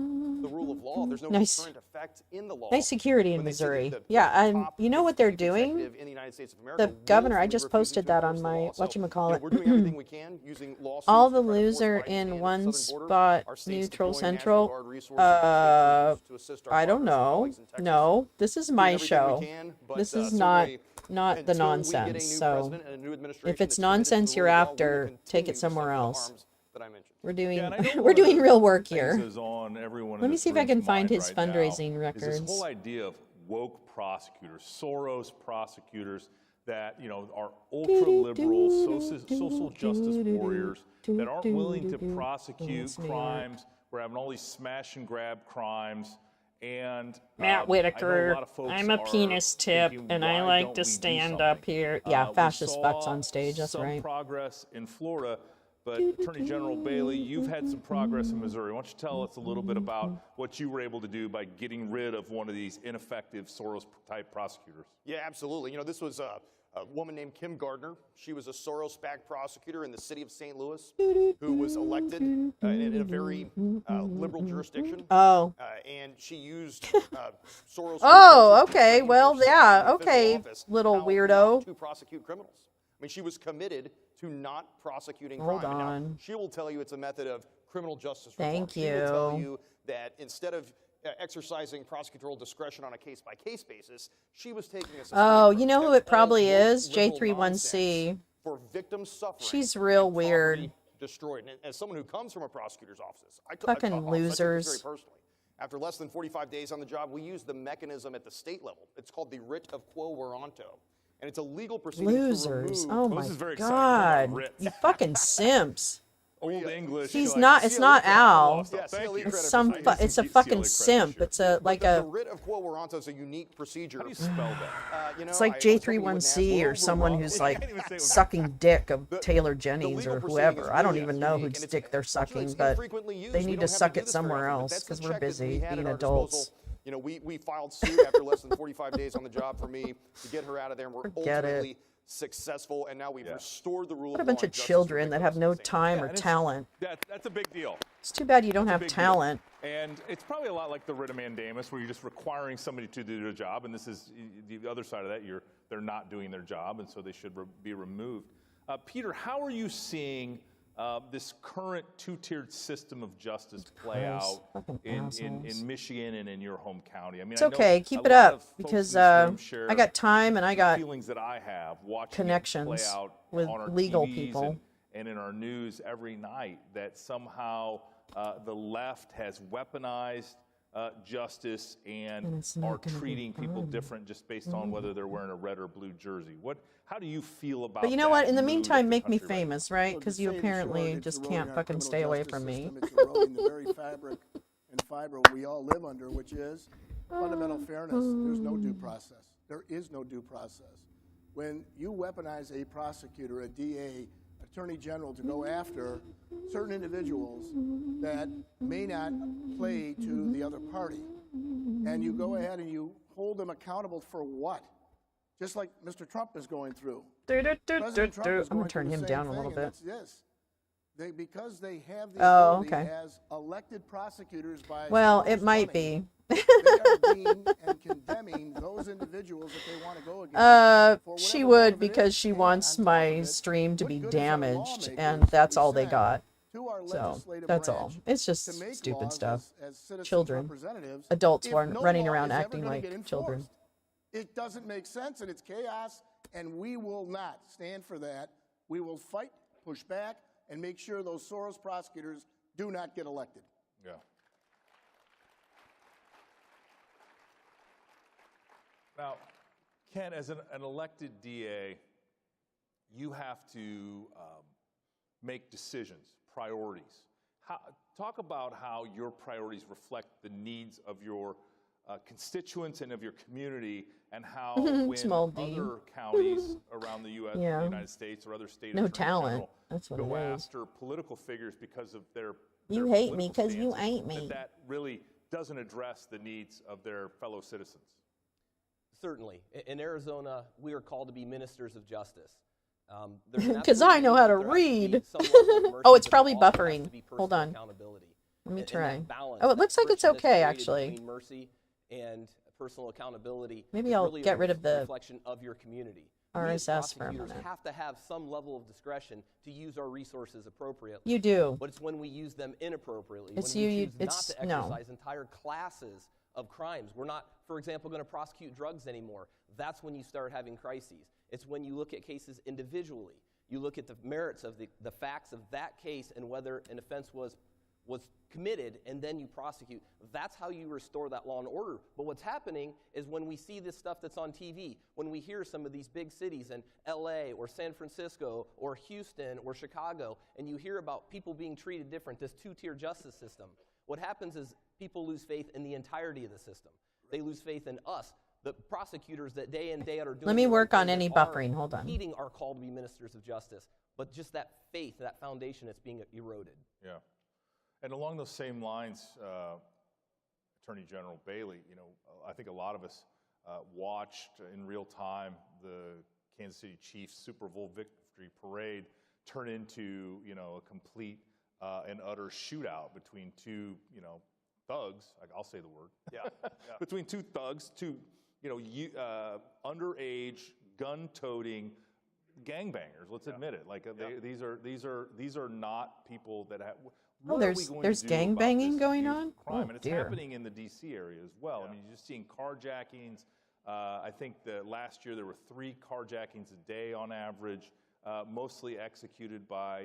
rule of law. There's no deterrent effect in the law. Nice security in When they see Missouri. the Yeah, and top you know what they're chief doing? executive in the United States of America The governor, I willfully just refuses posted to that on enforce the my law. So, you know, whatchamacallit. we're doing everything we can using lawsuits All to the try to force loser Biden's in hand one at the southern border. spot, Our state's neutral deploying National central. Guard resources and state troops to assist our I don't partners and know. colleagues in Texas. No, this is Doing my everything we show. can, but, This is certainly not the until we get a nonsense. new So president and a new administration if it's that's committed to nonsense the you're rule of law, we will after, take continue it to somewhere suffer the else. harms that I mentioned. We're doing Yeah, and I know we're one of doing the real work things here. is on everyone in Let me this see if I room's can find mind his right now fundraising is records. this whole idea of woke prosecutors, Soros prosecutors that, you know, are ultra-liberal social justice warriors that aren't willing to prosecute crimes. We're having all these smash and grab crimes. And Matt I know a Whitaker, lot of folks I'm a are penis tip, thinking, and I why like don't to we do stand up something? here. Yeah, We fascist saw fucks on stage, that's some right. progress in Florida, but Attorney General Bailey, you've had some progress in Missouri. Why don't you tell us a little bit about what you were able to do by getting rid of one of these ineffective Soros-type prosecutors? Yeah, absolutely. You know, this was a woman named Kim Gardner. She was a Soros-backed prosecutor in the city of St. Louis who was elected in a very liberal jurisdiction. Oh. And she used Soros. Oh, okay. Well, yeah. Okay, little weirdo. To prosecute criminals. I mean, she was committed to not prosecuting Hold crime. And now, on. she will tell you it's a method of criminal justice reform. Thank She will tell you. you that instead of exercising prosecutorial discretion on a case-by-case basis, she was taking a Oh, you know who it probably is? J31C. for victims suffering. She's real and weird. poverty destroyed. And as someone who comes from a prosecutor's office, I Fucking took this losers. very personally. After less than 45 days on the job, we use the mechanism at the state level. It's called the writ of quo warranto. And it's a legal proceeding Losers. to remove... Oh my God. You fucking simps. old English. He's like, not. It's not Al. Yeah, CLE credit It's for some. science. It's a fucking simp. It's a like the a. writ of quo warranto is a unique procedure. How do you spell that? It's like J31C or someone who's like sucking dick of Taylor Jennings or whoever. I don't even know whose dick they're sucking, but they need to suck it somewhere else because we're busy being adults. You know, we filed suit after less than 45 days on the job for me to get her out of there, and we're ultimately successful, and now we've restored the rule. What a bunch of children that have no time or talent. That's a big deal. It's too bad you don't have talent. And it's probably a lot like the writ of mandamus, where you're just requiring somebody to do their job, and this is the other side of that. They're not doing their job, and so they should be removed. Peter, how are you seeing this current two-tiered system of justice play out in Michigan and in your home county? I mean, it's okay. Keep it up because I got time and I got feelings that I have watching connections it play out with on our legal TVs people and in our news every night, that somehow the left has weaponized justice and are treating people different just based on whether they're wearing a red or blue jersey. How do you feel about that? But you know what? In the meantime, make me famous, right? Because you apparently just can't fucking stay away from me. It's eroding the very fabric and fiber we all live under, which is fundamental fairness. There's no due process. There is no due process. When you weaponize a prosecutor, a DA, attorney general to go after certain individuals that may not play to the other party, and you go ahead and you hold them accountable for what? Just like Mr. Trump is going through. I'm going to turn him down a little bit. Because they have the ability as elected prosecutors by it might be. They are being and condemning those individuals that they want to go against. She would, because she wants my stream to be damaged, and that's all they got. So that's all. It's just stupid stuff. Children, adults running around acting like children. It doesn't make sense, and it's chaos, and we will not stand for that. We will fight, push back, and make sure those Soros prosecutors do not get elected. Yeah. Now, Ken, as an elected DA, you have to make decisions, priorities. Talk about how your priorities reflect the needs of your constituents and of your community, and how when other counties around the U.S., the United States, or other state no talent. That's what go it is. after political figures because of their you hate me because you ain't me. That really doesn't address the needs of their fellow citizens. Certainly. In Arizona, we are called to be ministers of justice. Because I know how to read. Oh, it's probably buffering. Hold on. Let me try. Oh, it looks like it's okay, actually. Mercy and personal accountability. Maybe I'll really get rid of the reflection of your community. RSS for a minute. We have to have some level of discretion to use our resources appropriately. You do. But it's when we use them inappropriately. It's when we you. choose It's not to exercise entire classes of crimes. We're not, for example, going to prosecute drugs anymore. That's when you start having crises. It's when you look at cases individually. You look at the merits of the facts of that case and whether an offense was committed, and then you prosecute. That's how you restore that law and order. But what's happening is when we see this stuff that's on TV, when we hear some of these big cities in LA or San Francisco or Houston or Chicago, and you hear about people being treated different, this two-tier justice system, what happens is people lose faith in the entirety of the system. They lose faith in us, the prosecutors that day in, day out are doing. Let me work on any buffering. Hold on. Repeating our call to be ministers of justice, but just that faith, that foundation, it's being eroded. Yeah. And along those same lines, Attorney General Bailey, I think a lot of us watched in real time the Kansas City Chiefs Super Bowl victory parade turn into, a complete and utter shootout between two, thugs. I'll say the word. Yeah. Between two thugs, two, underage, gun-toting gangbangers. Let's admit it. These are not people that have. Oh, there's gang banging going on? Crime, oh, and it's dear. happening in the D.C. area as well. I mean, you're just seeing carjackings. I think that last year there were 3 carjackings a day on average, mostly executed by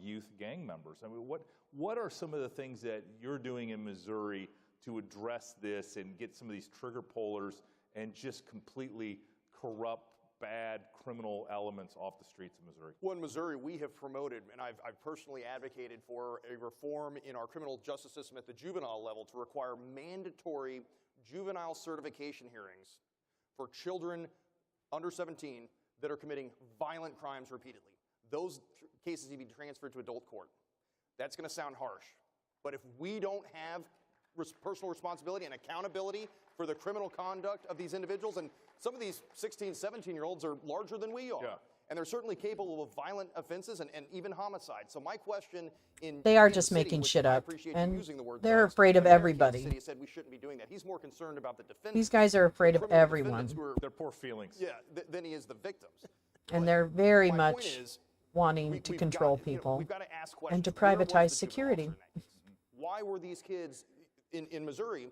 youth gang members. I mean, what are some of the things that you're doing in Missouri to address this and get some of these trigger pullers and just completely corrupt bad criminal elements off the streets of Missouri? Well, in Missouri, we have promoted, and I've personally advocated for a reform in our criminal justice system at the juvenile level to require mandatory juvenile certification hearings for children under 17 that are committing violent crimes repeatedly. Those cases need to be transferred to adult court. That's going to sound harsh, but if we don't have personal responsibility and accountability for the criminal conduct of these individuals, and some of these 16, 17-year-olds are larger than we are, and they're certainly capable of violent offenses and even homicide. So my question they are just making shit up, and they're afraid of everybody. City said we shouldn't be doing that. He's more concerned about the defendants. These guys are afraid of everyone. Their poor feelings. Yeah, than he is the victims. And they're very much wanting to control people and to privatize security. Why were these kids in Missouri?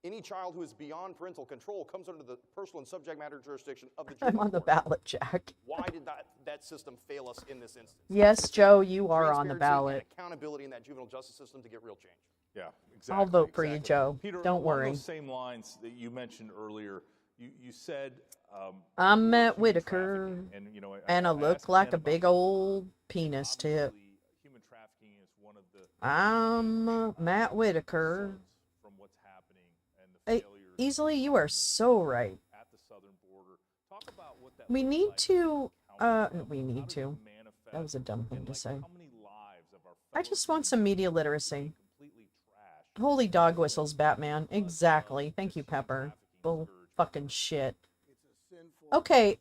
Any child who is beyond parental control comes under the personal and subject matter jurisdiction of the juvenile I'm on the ballot, Jack. Why did that system fail us in this instance? Yes, Joe, you are on the ballot. And accountability in that juvenile justice system to get real change. Yeah, exactly. I'll vote for you, Joe. Peter, don't worry. Along those same lines that you mentioned earlier, you said I'm Matt Whitaker, and you know, I look like a big old penis tip. Human trafficking is one of the I'm Matt Whitaker. From what's happening and the failures easily, you are so right. At the southern border. Talk about what that We need to. That was a dumb thing to say. I just want some media literacy. Holy dog whistles, Batman. Exactly. Thank you, Pepper. Bull fucking shit. Okay.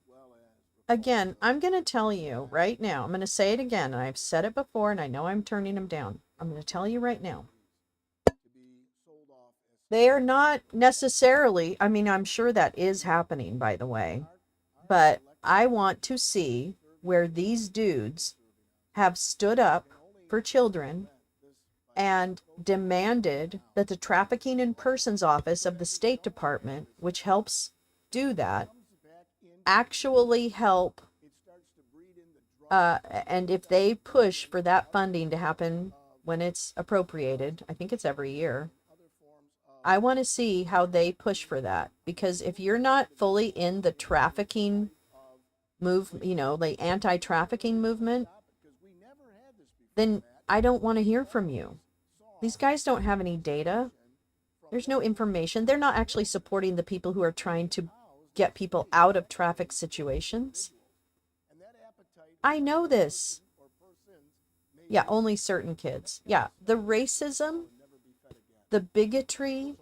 Again, I'm going to tell you right now. I'm going to say it again. And I've said it before, and I know I'm turning them down. I'm going to tell you right now. They are not necessarily, I mean, I'm sure that is happening, by the way. But I want to see where these dudes have stood up for children and demanded that the Trafficking in Persons Office of the State Department, which helps do that, actually help. And if they push for that funding to happen when it's appropriated, I think it's every year, I want to see how they push for that. Because if you're not fully in the trafficking the anti-trafficking movement, then I don't want to hear from you. These guys don't have any data. There's no information. They're not actually supporting the people who are trying to get people out of traffic situations. I know this. Yeah, only certain kids. Yeah, the racism, the bigotry,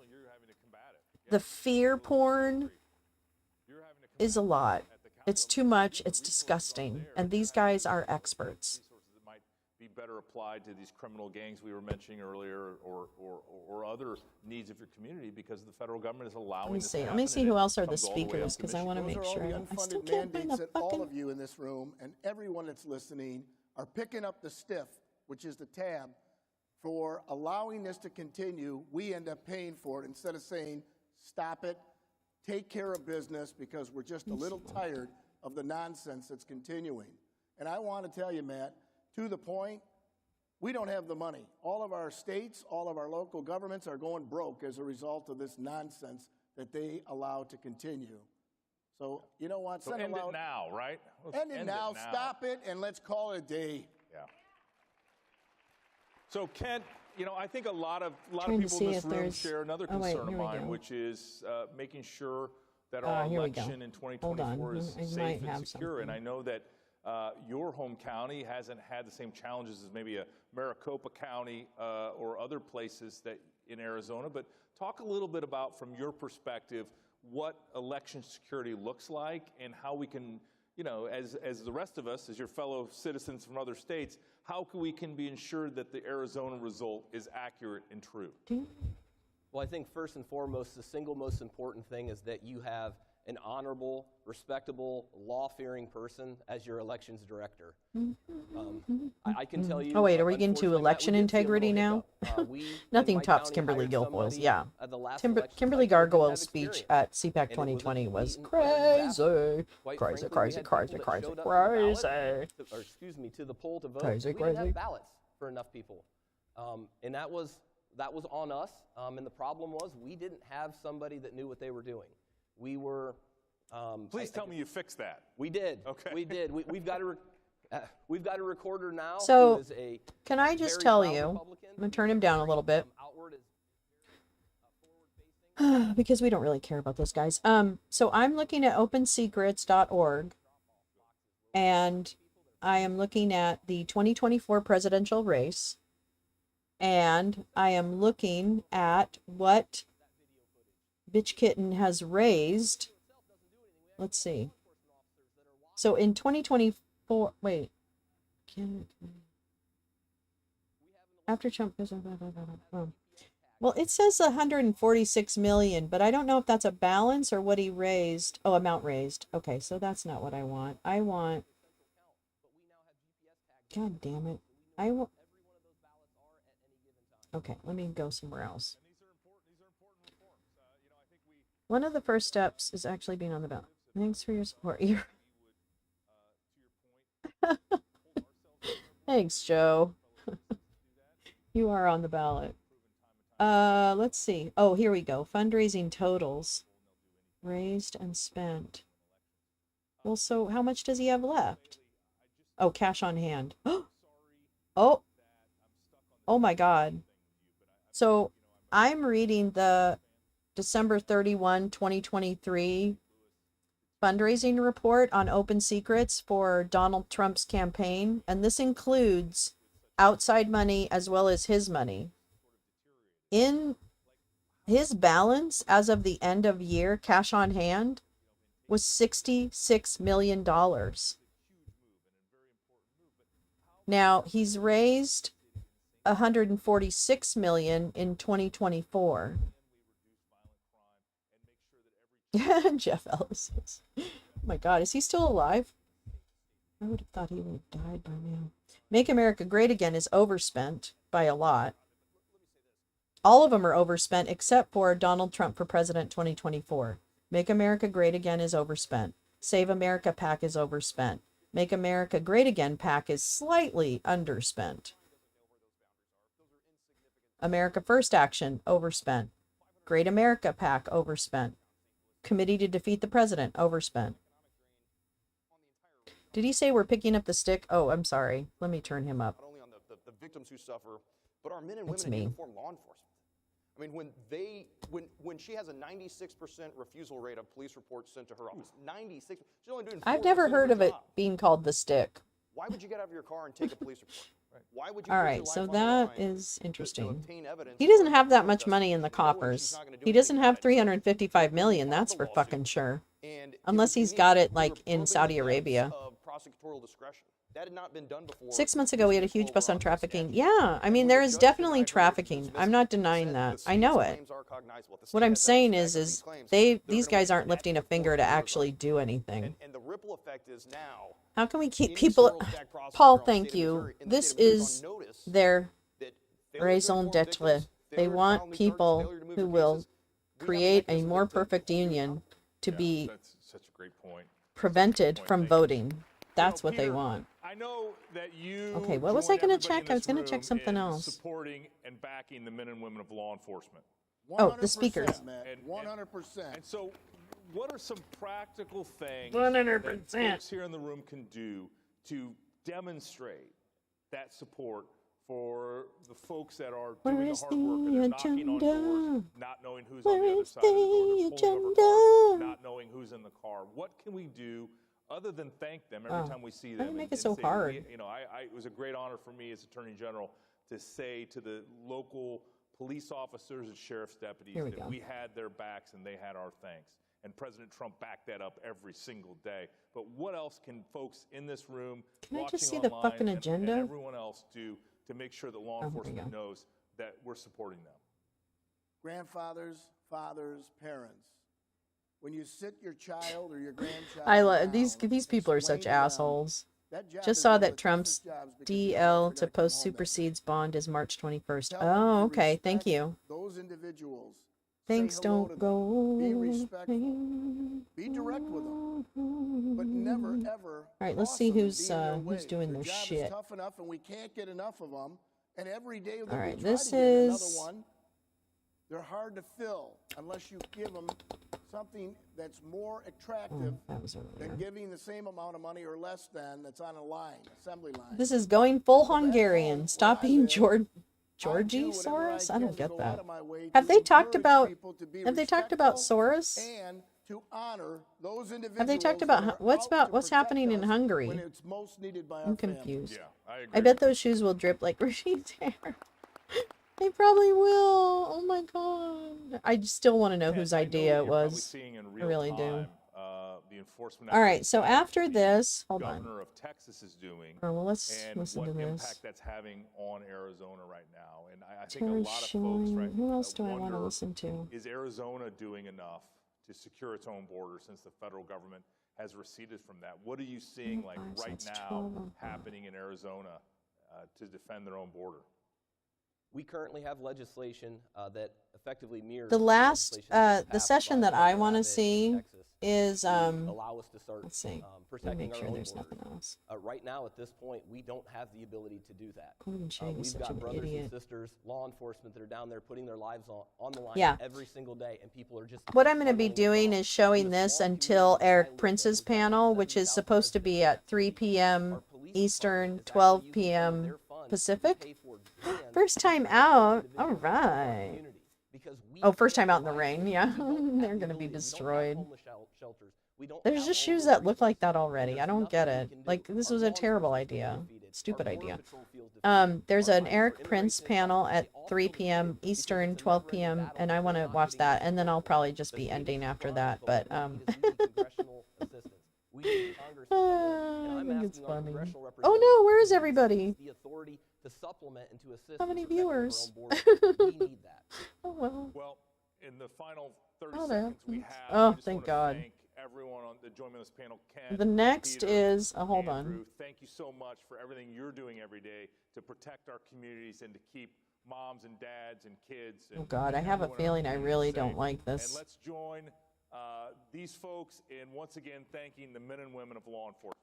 the fear porn is a lot. It's too much. It's disgusting. And these guys are experts. That might be better applied to these criminal gangs we were mentioning earlier, or other needs of your community, because the federal government is allowing. Let me see who else are the speakers, because I want to make sure. I still can't find the that all of you in this room and everyone that's listening are picking up the stiff, which is the tab, for allowing this to continue. We end up paying for it instead of saying, stop it, take care of business, because we're just a little tired of the nonsense that's continuing. And I want to tell you, Matt, to the point, we don't have the money. All of our states, all of our local governments are going broke as a result of this nonsense that they allow to continue. So, you know what? So end it now, right? End it now, stop it, and let's call it a day. Yeah. So, Kent, I think a lot of people in this room share another concern of mine, which is making sure that our election in 2024 is safe and secure. And I know that your home county hasn't had the same challenges as maybe a Maricopa County or other places that in Arizona. But talk a little bit about, from your perspective, what election security looks like and how we can, as the rest of us, as your fellow citizens from other states, how we can be ensured that the Arizona result is accurate and true? Well, I think first and foremost, the single most important thing is that you have an honorable, respectable, law-fearing person as your elections director. I can tell you... Oh, wait, are we getting to election integrity now? Nothing tops Kimberly Guilfoyle's. Yeah. Kimberly Gargoyle's speech at CPAC 2020 was crazy. Crazy. To the poll to vote. Crazy. We didn't have ballots for enough people. And that was on us. And the problem was we didn't have somebody that knew what they were doing. We were Please tell me you fixed that. We did. Okay. We did. We've got a recorder now. So, who is a can I just very tell proud you, Republican. I'm going to turn him down a little bit. Because we don't really care about those guys. So I'm looking at opensecrets.org, and I am looking at the 2024 presidential race, and I am looking at what Bitch Kitten has raised. Let's see. So in 2024, wait. After Trump goes, well, it says 146 million, but I don't know if that's a balance or what he raised. Oh, amount raised. Okay, so that's not what I want. I want, God damn it. I want, okay, let me go somewhere else. One of the first steps is actually being on the ballot. Thanks for your support. Thanks, Joe. You are on the ballot. Let's see. Oh, here we go. Fundraising totals. Raised and spent. Well, so how much does he have left? Oh, cash on hand. Oh. Oh my God. So I'm reading the December 31, 2023 fundraising report on Open Secrets for Donald Trump's campaign. And this includes outside money as well as his money. In his balance as of the end of year, cash on hand, was $66 million. Now, he's raised $146 million in 2024. Jeff Ellis is. Oh my God, is he still alive? I would have thought he would have died by now. Make America Great Again is overspent by a lot. All of them are overspent except for Donald Trump for President 2024. Make America Great Again is overspent. Save America PAC is overspent. Make America Great Again PAC is slightly underspent. America First Action, overspent. Great America PAC, overspent. Committee to Defeat the President, overspent. Did he say we're picking up the stick? Oh, I'm sorry. Let me turn him up. Not only on the victims who suffer, but our men and That's women in me. uniform law enforcement. I mean, when she has a 96% refusal rate of police reports sent to her office, 96. She's only doing 4% I've never heard her of it job. being called the stick. Why would you get out of your car and take a police report? Why would you All put right, your so life on the that line is interesting. obtain evidence He doesn't for have that an much money in the investigation, knowing coffers. she's not gonna do He anything doesn't about have it? 355 million, that's for fucking sure. Unless he's got it like in Saudi Arabia. Of prosecutorial discretion. That had not been done before. 6 months ago, we had a huge bust on trafficking. Yeah, I mean, there is definitely trafficking. I'm not denying that. I know it. What I'm saying is these guys aren't lifting a finger to actually do anything. And the ripple effect is now. How can we keep people... Paul, thank you. This is their raison d'etre. They want people who will create a more perfect union to be That's such a great point. prevented from voting. That's what they Peter, want. I know that you. Okay, what was I join going to everybody in check? I was this going to check room something in else. Supporting and backing the men and women of law enforcement. Oh, the speakers. 100%. And so, what are some practical things 100%. that folks here in the room can do to demonstrate that support for the folks that are doing the hard work, and they're knocking on doors, not knowing who's on the other side of the door, they're pulling over cars, not knowing who's in the car? What can we do other than thank them every time we see them? Why do you make it and so say, hard? You know, it was a great honor for me as Attorney General to say to the local police officers and sheriff's deputies that we had their backs and they had our thanks. And President Trump backed that up every single day. But what else can folks in this room, Can I watching just see the online, fucking and agenda? everyone else do to make sure that law enforcement knows that we're supporting them? Grandfathers, fathers, parents. When you sit your child or your grandchild I love down, these people are such explain to them assholes. that job Just is saw one of that the Trump's toughest jobs because you DL never to forget to come post home that supersedes bond is March 21st. Tell them Oh, to okay. Thank respect you. Those individuals. Things Say hello don't to them. go. Be respectful. Be direct with them. But never, ever. All right, let's cross see them and who's be in their way. doing their their job shit. is tough enough, and we can't get enough of them. And every day that All right, we try this to get another is- one, they're hard to fill unless you give them something that's more attractive than giving the same amount of money or less than that's on a line, assembly line. This is going full Hungarian. Stop being Georgie Soros? I don't get that. Have they talked about Soros? And to honor those individuals. Have they talked about what's happening in Hungary? When it's most needed by our I'm confused. Yeah, I agree. I bet those shoes will drip like Rashid's hair. They probably will. Oh my god. I still want to know whose idea it was. I really do. The enforcement All right, so after this, hold on. Governor of Texas is doing. Oh, well, let's and listen what to this. impact that's having on Arizona right now. And I think a lot of folks, right, Who else do I want to listen to? Is Arizona doing enough to secure its own border since the federal government has receded from that? What are you seeing like right now happening in Arizona to defend their own border? We currently have legislation that effectively mirrors The last, the session that I want to see is, allow us to start let's see, protecting make our sure own there's borders. nothing else. Right now, at this point, we don't have the ability to do that. Gordon Chang is We've such got an brothers idiot. and sisters, law enforcement that are down there putting their lives on the line Yeah. every single day, and people are just. What I'm going to be doing is showing this until Eric Prince's panel, which is supposed to be at 3 p.m. Eastern, 12 p.m. Pacific. First time out. All right. Oh, first time out in the rain. Yeah, they're going to be destroyed. There's just shoes that look like that already. I don't get it. Like, this was a terrible idea. Stupid idea. There's an Eric Prince panel at 3 p.m. Eastern, 12 p.m. and I want to watch that, and then I'll probably just be ending after that. But I think it's funny. Oh no, where is everybody? How many viewers? Oh well. Well, in the final 30 Oh, seconds we have, oh, I just thank wanna God. Thank everyone that joined me on this panel. Ken, The next Peter, is hold Andrew, on. thank you so much for everything you're doing every day to protect our communities and to keep moms and dads and kids. And Oh God, I have a everyone in our feeling I community really safe. don't like And this. let's join these folks in once again thanking the men and women of law enforcement.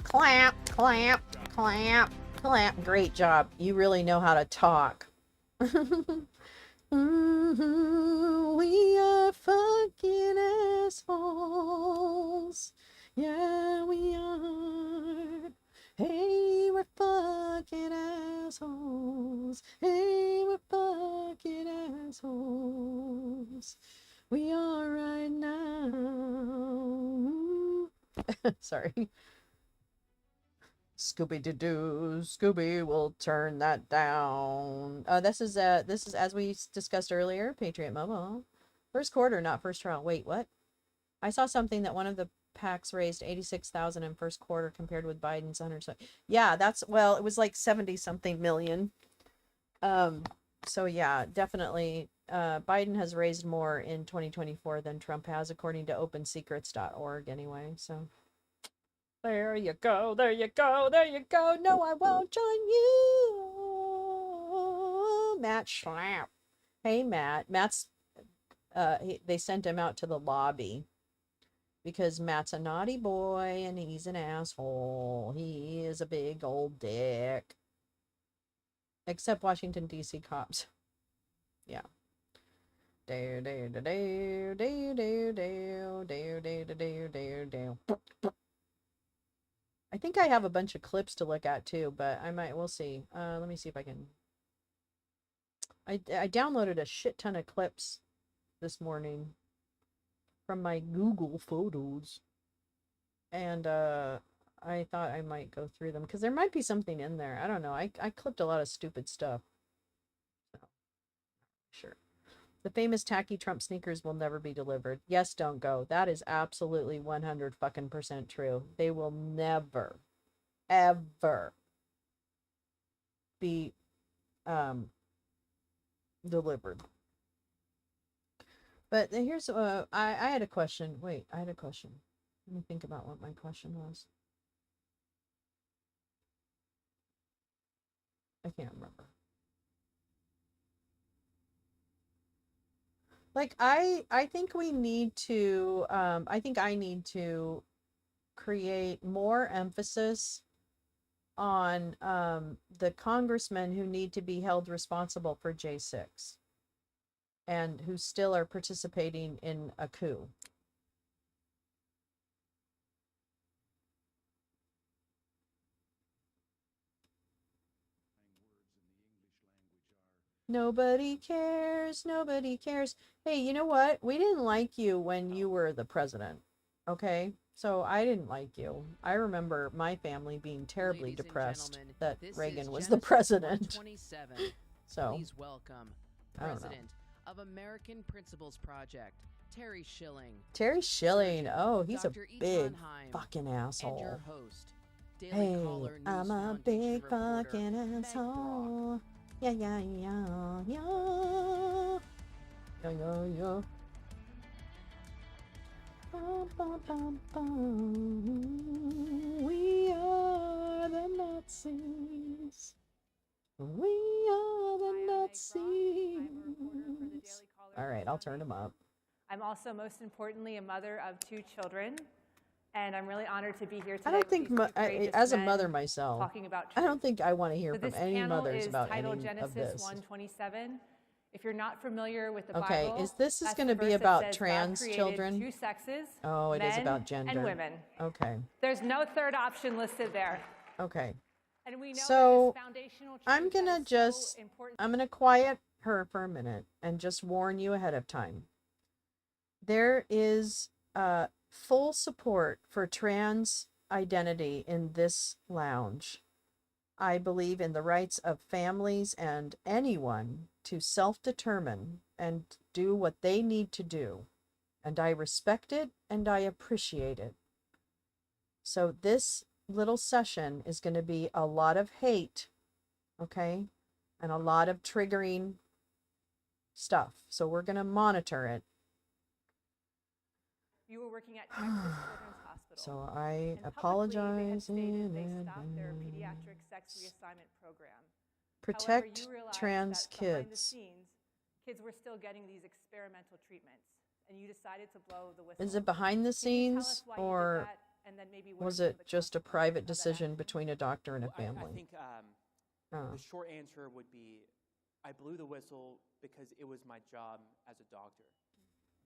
Clap, clap, clap, clap. Great job. You really know how to talk. We are fucking assholes. Yeah, we are. Hey, we're fucking assholes. Hey, we're fucking assholes. We are right now. Sorry. Scooby-Doo, Scooby will turn that down. This is as we discussed earlier, Patriot Mobile. First quarter, not first trial. Wait, what? I saw something that one of the PACs raised 86,000 in first quarter compared with Biden's 100. Yeah, well, it was like 70 something million. So yeah, definitely Biden has raised more in 2024 than Trump has, according to opensecrets.org anyway, so there you go, there you go, there you go. No, I won't join you. Matt Schlapp. Hey, Matt. Matt's, they sent him out to the lobby because Matt's a naughty boy and he's an asshole. He is a big old dick. Except Washington, D.C. cops. Yeah. Do, do, do, do, do, do, do, do, do, do, do, do. I think I have a bunch of clips to look at too, but we'll see. Let me see if I can. I downloaded a shit ton of clips this morning from my Google Photos. And I thought I might go through them because there might be something in there. I don't know. I clipped a lot of stupid stuff. So, sure. The famous tacky Trump sneakers will never be delivered. Yes, don't go. That is absolutely 100% true. They will never, ever be delivered. But here's I had a question. Wait, I had a question. Let me think about what my question was. I can't remember. Like, I think we need to, I think I need to create more emphasis on the congressmen who need to be held responsible for J6. and who still are participating in a coup. Nobody cares. Nobody cares. Hey, you know what? We didn't like you when you were the president. Okay? So I didn't like you. I remember my family being terribly depressed that Reagan was the president. So, please welcome President of American Principles Project, Terry Schilling. Terry Schilling. Oh, he's Dr. a big Etonheim, fucking and asshole. your host, Daily Hey, Caller News I'm a Foundation big reporter, fucking Meg asshole. Yeah, yeah, yeah, yeah. Yeah, yeah, yeah. Bum, bum, bum, bum. We are the Nazis. We are the Nazis. All right, I'll turn them up. I'm also, most importantly, a mother of 2 children, and I'm really honored to be here today. I don't with think, these two courageous as a men mother myself, talking about I don't truth. think I want to hear So from this any panel mothers is about titled any of Genesis this. 1:27. If you're not familiar with the Okay, Bible, this that's going the to be verse that about says God trans created children? 2 sexes, Oh, it is men about gender. and women. Okay. There's no third option listed there. Okay. And we know So that this foundational truth I'm that gonna is just so important. I'm gonna quiet her for a minute and just warn you ahead of time. There is full support for trans identity in this lounge. I believe in the rights of families and anyone to self-determine and do what they need to do. And I respect it and I appreciate it. So this little session is going to be a lot of hate, okay? And a lot of triggering stuff. So we're going to monitor it. You were working at Texas Children's Hospital. So I And publicly, apologize they had stated in they stopped their advance. pediatric sex reassignment program. Protect However, you realized trans that behind the kids. scenes, kids were still getting these experimental treatments, and you decided to blow the whistle. Is it behind the Can you tell us scenes why you did or that, and then maybe what are was some of it the just a private decision between a doctor and a I family? think Oh. the short answer would be I blew the whistle because it was my job as a doctor.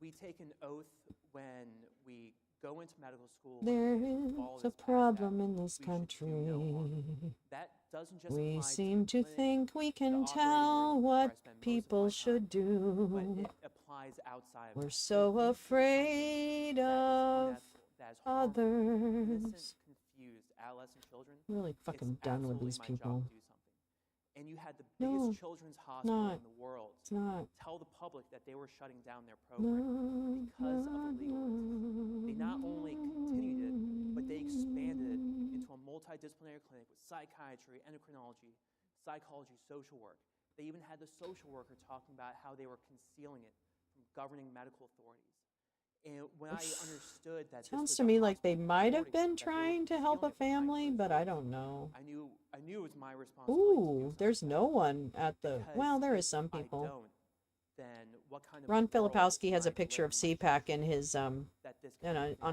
We take an oath when we go into medical school. There is a problem in this country. That doesn't just We apply seem to to think we can tell what people should but do. it applies outside of We're that. so afraid of that is harmful. others. Innocent, confused adolescent children. I'm really fucking it's done with absolutely these my people. job to do something. And you had the No, biggest children's hospital not. in the world It's not. tell the public that they were shutting down their program because of legalism. They not only continued it, but they expanded it into a multidisciplinary clinic with psychiatry, endocrinology, psychology, social work. They even had the social worker talking about how they were concealing it from governing medical authorities. And when I understood that Sounds to me like they might have been trying to help a family, but I don't know. I knew it was my responsibility. Ooh, there's no one at the. Well, there is some people. Then what kind of Ron Filipowski has a picture of CPAC in his on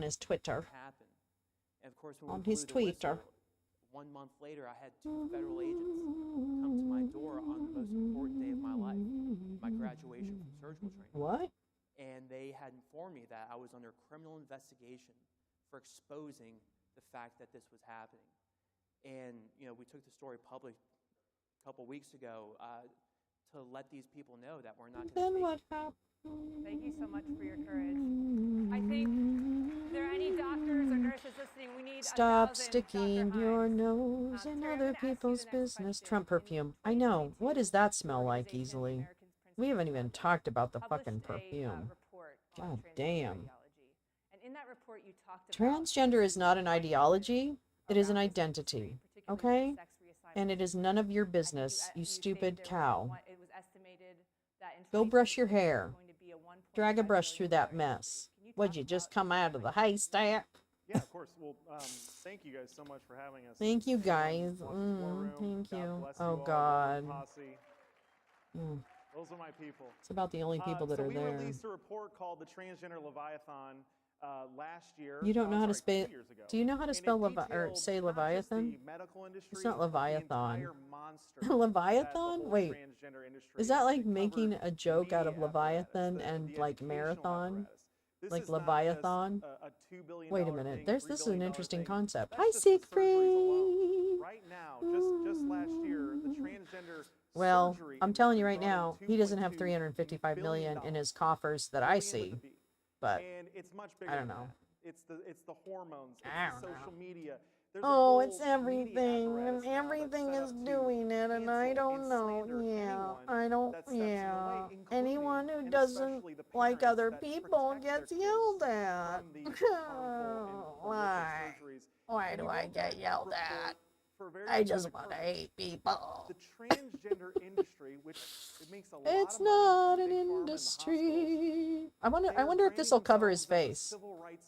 his Twitter. And of course, when On we blew his the Twitter. whistle, 1 month later, I had 2 federal agents come to my door on the most important day of my life, my graduation from surgical training. What? And they had informed me that I was under criminal investigation for exposing the fact that this was happening. And we took the story public a couple weeks ago to let these people know that we're not going to Then what happened? Thank you so much for your courage. I think if there are any doctors or nurses listening, we need Stop sticking your nose in other people's business. Trump perfume. I know. What does that smell like easily? We haven't even talked about the fucking perfume. God damn. And in that report, you talked about Transgender is not an ideology. It is an identity. Okay? And it is none of your business, you stupid cow. It was estimated that in Go brush your hair. Drag a brush through that mess. Would you just come out of the haystack? Yeah, of course. Well, thank you guys so much for having us. Thank you, guys. Thank you. Oh, God. Those are my people. It's about the only people that are we there. released a report called the Transgender Leviathan last year. You don't know how to spell. 2 years ago. Do you know how to spell or say Leviathan? It's not Leviathan. Leviathan? Wait, is that like making a joke out of Leviathan and like marathon? Like Leviathan? Wait a minute. This is an interesting concept. Hi, Siegfried. Right now, just last year, the transgender Well, I'm telling you right now, he doesn't have 355 million in his coffers that I see. But and it's much bigger I don't than know. that. It's the hormones, it's I the don't social know. media. There's a Oh, whole it's everything, media and apparatus now that's everything set is up to doing it, and I cancel don't and know. slander Yeah, anyone I don't. that steps in their Yeah, way, including anyone who and doesn't especially the like parents other that people protect their gets kids yelled at. from these harmful and horrific Why? surgeries. Why And do you I know get that yelled at? for a very I just specific want to purpose. hate people. The transgender industry, which it makes a lot It's of money not from an big pharma and the industry. I hospitals, wonder if this will cover his face.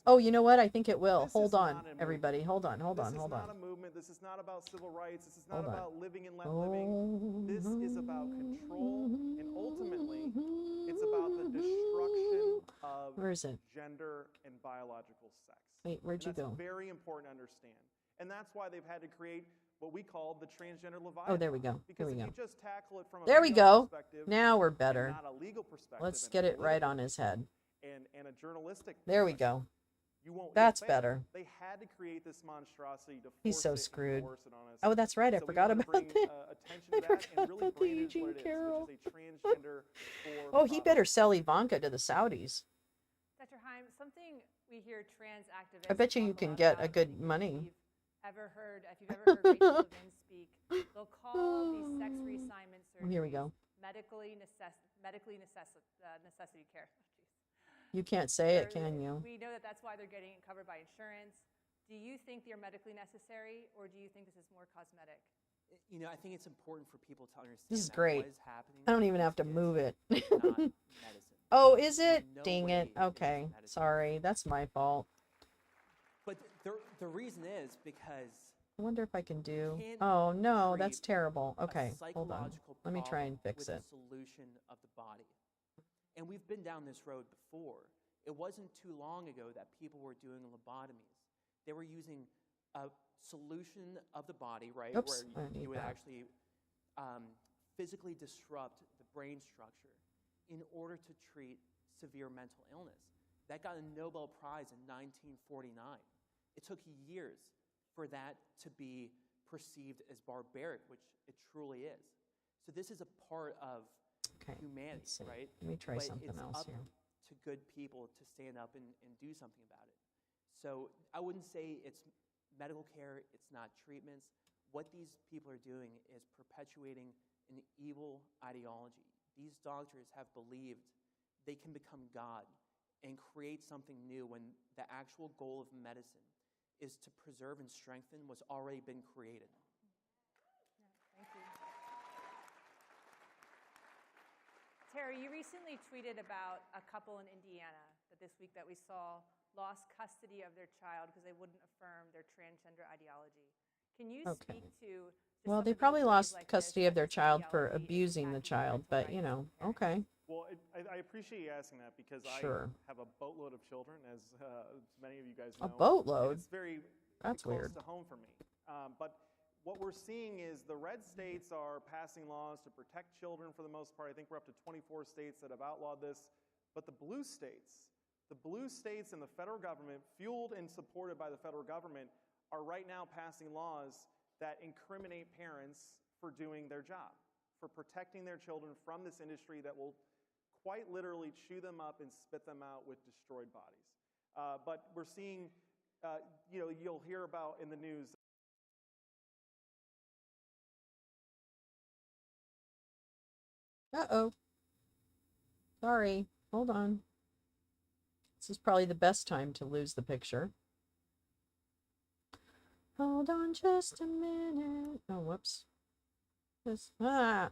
Oh, you know what? I think it will. Hold on, everybody. Hold on. This is not a movement. This is not about civil rights. This is not about living and let living. This is about control, and ultimately, it's about the destruction of Where is it? gender and biological sex. Wait, where'd you That's go? very important to understand. And that's why they've had to create what we call the transgender Leviathan. Oh, there we go. There Because we if go. you just tackle it from a There we female go. perspective Now we're and better. not a legal perspective Let's and get a it right political on his head. and a journalistic There we perspective, go. you won't. That's you'll fail. better. They had to create this monstrosity to He's force so it and screwed. force it on us. Oh, that's right. I So we forgot wanted to about bring, that. attention I to that and forgot really about the brand it as aging what it is, Carol. which is a transgender for Oh, he better sell Ivanka to the Saudis. Dr. Heim, something we hear trans activists. I bet you talk a can lot get about, a good money. if you've ever heard Rachel Levin speak, they'll call these sex reassignment surgeries Here we go. medically necessity care. You can't say it, can you? We know that that's why they're getting it covered by insurance. Do you think they're medically necessary, or do you think this is more cosmetic? You know, I think it's important for people to understand This is that great. what is happening I don't even have to move it. is not medicine. Oh, is it? No Dang way it. Okay. Sorry. That's my fault. But the reason is because I wonder if I can do. can't Oh, no. That's treat terrible. a Okay. Hold on. psychological Let me try and problem fix with it. a solution of the body. And we've been down this road before. It wasn't too long ago that people were doing lobotomies. They were using a solution of the body, right, Oops, where I need you would that. actually physically disrupt the brain structure in order to treat severe mental illness. That got a Nobel Prize in 1949. It took years for that to be perceived as barbaric, which it truly is. So this is a part of humanity, right? Let me try But something it's else up here. to good people to stand up and do something about it. So I wouldn't say it's medical care, it's not treatments. What these people are doing is perpetuating an evil ideology. These doctors have believed they can become God and create something new when the actual goal of medicine is to preserve and strengthen what's already been created. Thank you. Terry, you recently tweeted about a couple in Indiana that this week that we saw lost custody of their child because they wouldn't affirm their transgender ideology. Can you speak to Well, they probably lost custody of their child for abusing the child, but you know, okay. Well, I appreciate you asking that because Sure. I have a boatload of children, as many of you guys A know. boatload? And it's very That's close weird. to home for me. But what we're seeing is the red states are passing laws to protect children for the most part. I think we're up to 24 states that have outlawed this. But the blue states and the federal government, fueled and supported by the federal government, are right now passing laws that incriminate parents for doing their job, for protecting their children from this industry that will quite literally chew them up and spit them out with destroyed bodies. But we're seeing, you'll hear about in the news. Uh-oh. Sorry. Hold on. This is probably the best time to lose the picture. Hold on just a minute. Oh, whoops. This, ah.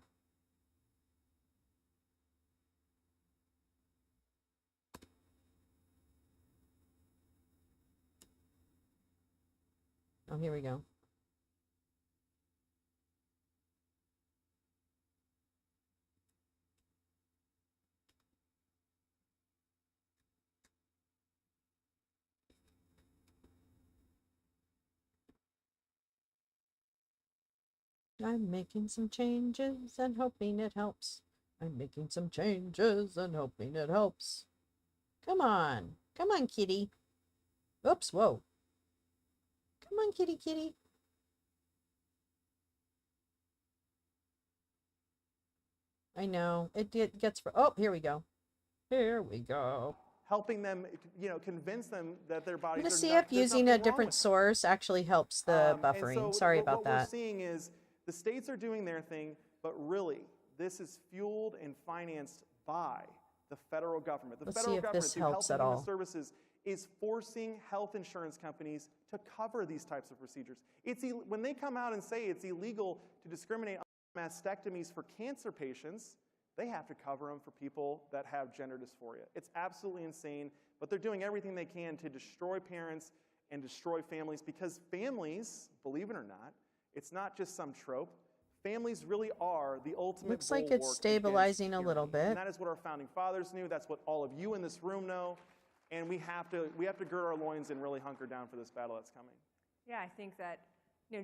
Oh, here we go. I'm making some changes and hoping it helps. I'm making some changes and hoping it helps. Come on. Come on, kitty. Oops, whoa. Come on, kitty, kitty. I know. It gets... Oh, here we go. Here we go. Helping them, convince them that their bodies I'm going to are see not, if there's using nothing a wrong different with them. source actually helps the And buffering. so Sorry what about that. we're seeing is the states are doing their thing, but really, this is fueled and financed by the federal government. The Let's federal see if government, this through helps Health and at Human all. Services, is forcing health insurance companies to cover these types of procedures. When they come out and say it's illegal to discriminate on mastectomies for cancer patients, they have to cover them for people that have gender dysphoria. It's absolutely insane, but they're doing everything they can to destroy parents and destroy families, because families, believe it or not, it's not just some trope. Families really are the ultimate Looks like it's bulwark stabilizing against a little tyranny. bit. And that is what our founding fathers knew. That's what all of you in this room know. And we have to gird our loins and really hunker down for this battle that's coming. Yeah, I think that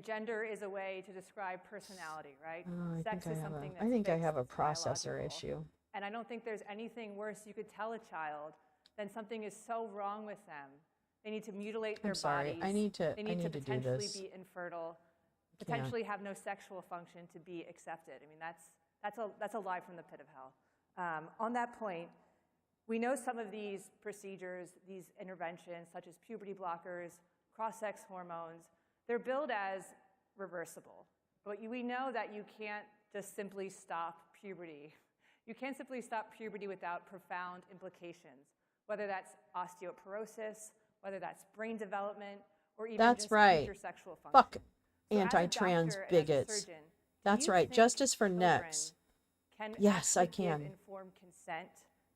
gender is a way to describe personality, right? Sex is something that's I think I have a fixed, it's processor biological. issue. And I don't think there's anything worse you could tell a child than something is so wrong with them. They need to mutilate their I'm sorry. bodies. I need to They need to do potentially this. be infertile, Can't. potentially have no sexual function to be accepted. I mean, that's a lie from the pit of hell. On that point, we know some of these procedures, these interventions, such as puberty blockers, cross-sex hormones, they're billed as reversible. But we know that you can't just simply stop puberty. You can't simply stop puberty without profound implications, whether that's osteoporosis, whether that's brain development, or even That's just right. future sexual function. Fuck So as a anti-trans doctor and as a bigots. surgeon, do That's you right. think Justice for children necks. can Yes, I actually give can. informed consent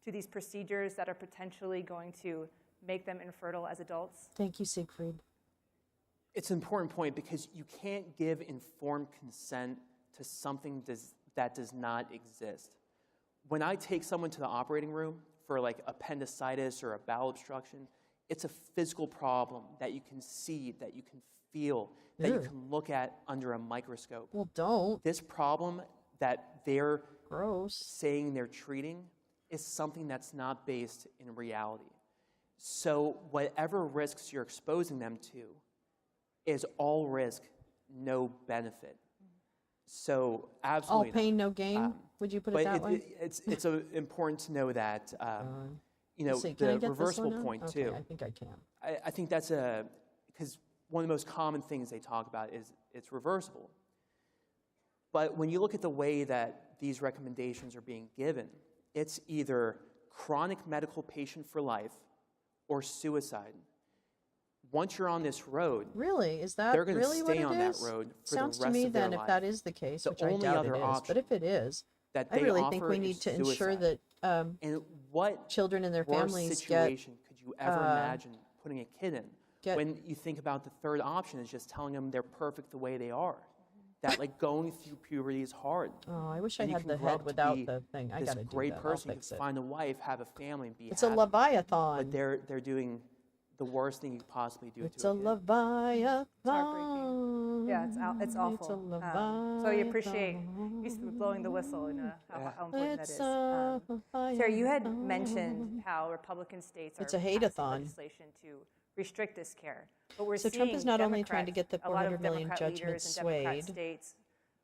to these procedures that are potentially going to make them infertile as adults? Thank you, Siegfried. It's an important point because you can't give informed consent to something that does not exist. When I take someone to the operating room for like appendicitis or a bowel obstruction, it's a physical problem that you can see, that you can feel, that you Ew. can look at under a microscope. Well, don't. This problem that they're Gross. saying they're treating is something that's not based in reality. So whatever risks you're exposing them to is all risk, no benefit. So absolutely All pain, not. no gain? Would you put it that way? It's important to know that Let's see, can I the get this reversible one now? point Okay, too. I think I can. I think that's because one of the most common things they talk about is it's reversible. But when you look at the way that these recommendations are being given, it's either chronic medical patient for life or suicide. Once you're on this road, Really? Is that they're going to really what stay it on that is? road for Sounds the to rest me of their then, if life. that is the case, The which I only doubt other it is, option but if it is, that I they really think offer we need is to ensure suicide. that And what children and their worse families get situation could you ever uh, imagine putting a kid in? When you think about the third option is just telling them they're perfect the way they are. That like going through puberty is hard. Oh, I wish I And you had can the grow head up to without be the thing. I this got to do great that. I'll person. You fix can it. find a wife, have a family, and be It's a happy. Leviathan. But they're doing the worst thing you could possibly do It's to a a kid. Leviathan. Yeah, it's awful. It's a Leviathan. So you appreciate you blowing the whistle and how important It's that is. a Sarah, you had mentioned how Republican states are It's a passing hate-a-thon. legislation to restrict this care. But we're So seeing Trump is not only trying to Democrats, get the a lot of 400 million Democrat judgments leaders in Democrat swayed. states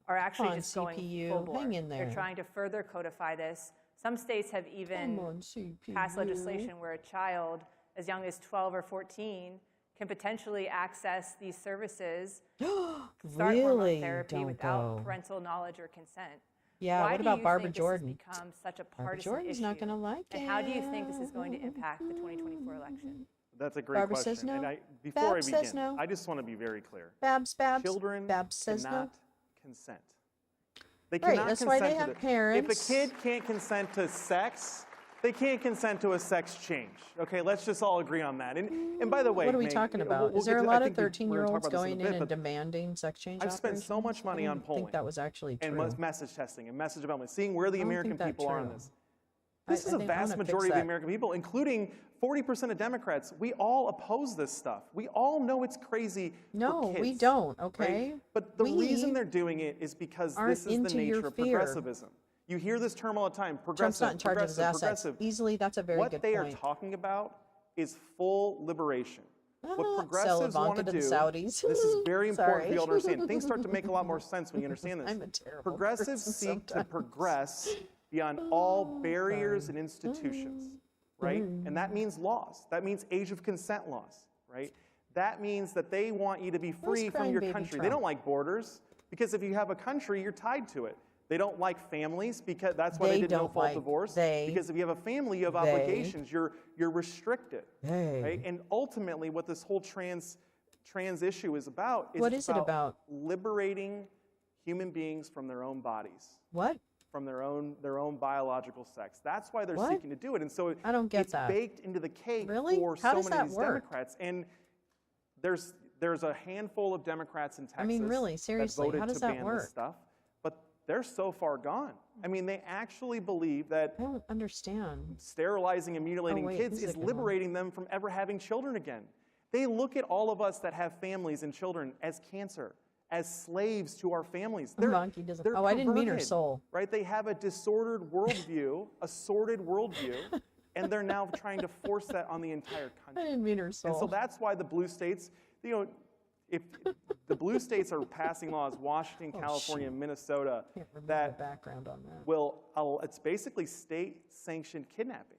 are actually Come on, just going CPU, full bore. hang in there. They're trying to further codify this. Some states have even Come on, CPU. passed legislation where a child as young as 12 or 14 can potentially access these services, start hormone Really? therapy Don't without go. parental knowledge or consent. Yeah, Why what do about you Barbara think Jordan? This has become such a Barbara partisan Jordan's issue? not going to like it. And how do you think this is going to impact the 2024 election? That's a great Barbara question. says no. And before Babs I says begin, no. I just want to be very clear. Babs. Children Babs says no. cannot consent. They Right, cannot that's why consent they to have this. parents. If a kid can't consent to sex, they can't consent to a sex change. Okay, let's just all agree on that. And by the way, What are we Meg, talking we'll about? Is there get a to- lot I of think we're gonna talk 13-year-olds about this going a in bit, and but demanding sex change I've spent so much money on I polling. think that was actually true. And message testing and message development, seeing where the I don't American think that's people are on true. this. This is a vast majority of the American people, including 40% of Democrats. We all oppose this stuff. We all know it's crazy No, for kids, we don't, okay? right? But the reason they're doing it is because this is the nature of progressivism. You hear this term all the time, progressive, Trump's not in charge of his assets. progressive. Easily, that's a very good point. What they are talking about is full liberation. What Sell progressives want Ivanka to to do, the Saudis. this is very important for you to Sorry. understand. Things start to make a lot more sense when you understand this. I'm a terrible Progressives person seek to sometimes. progress beyond all barriers and institutions, right? And that means laws. That means age of consent laws, right? That means that they want you to be free from your country. They don't like borders, because if you have a country, you're tied to it. They don't like families, because that's why they did no-fault divorce. Because if you have a family, you have obligations. You're restricted, right? And ultimately, what this whole trans issue is about is What is it about? Liberating human beings from their own bodies. What? From their own biological sex. That's why they're What? seeking to do it. And so I don't get it's that. baked into the cake Really? for How so does many that of these work? Democrats. And there's a handful of Democrats in Texas I mean, really, seriously, that voted how does to that ban work? this stuff. But they're so far gone. I mean, they actually believe that I don't understand. sterilizing and mutilating wait, kids this is is a good one. liberating them from ever having children again. They look at all of us that have families and children as cancer, as slaves to our families. Monkey doesn't. They're Oh, I didn't mean her perverted, soul. right? They have a disordered worldview, a sordid worldview, and they're now trying to force that on the entire country. I didn't mean her soul. And so that's why the blue states, if the blue states are passing laws, Washington, California, Minnesota, that background on that. it's basically state-sanctioned kidnapping.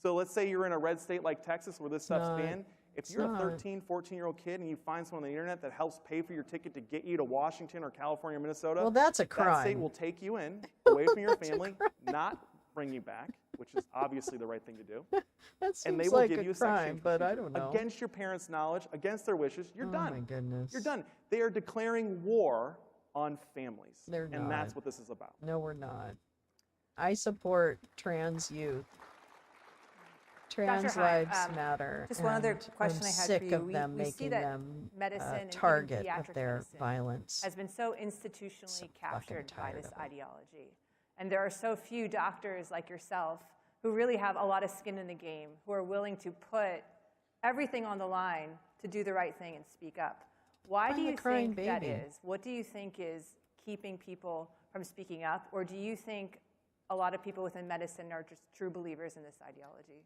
So let's say you're in a red state like Texas where this stuff's banned. If you're a 13, 14-year-old kid and you find someone on the internet that helps pay for your ticket to get you to Washington or California or Minnesota, Well, that's a that state crime. will take you in, away from your family, not bring you back, which is obviously the right thing to do. That And they seems will like give a you a crime, section but I procedure. don't know. Against your parents' knowledge, against their wishes, you're Oh, done. my goodness. You're done. They are declaring war on families. They're and not. that's what this is about. No, we're not. I support trans youth. Trans Dr. Hine, lives matter. just one other and question I'm I had sick for you. of them We see making that them medicine and even target of pediatric their medicine violence. has been so institutionally captured by tired this of it. ideology. And there are so few doctors like yourself who really have a lot of skin in the game, who are willing to put everything on the line to do the right thing and speak up. Why I'm do a you crying think that baby. is? What do you think is keeping people from speaking up? Or do you think a lot of people within medicine are just true believers in this ideology?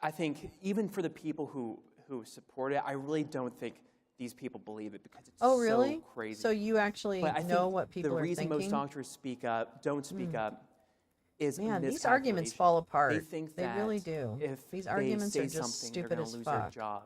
I think even for the people who support it, I really don't think these people believe it because it's really? so crazy. So you actually But I know think what people the are reason most thinking? doctors don't speak up is Man, these miscalculation. arguments fall apart. They think They that really do. if These they arguments say are just something, stupid they're as going to lose fuck. their job.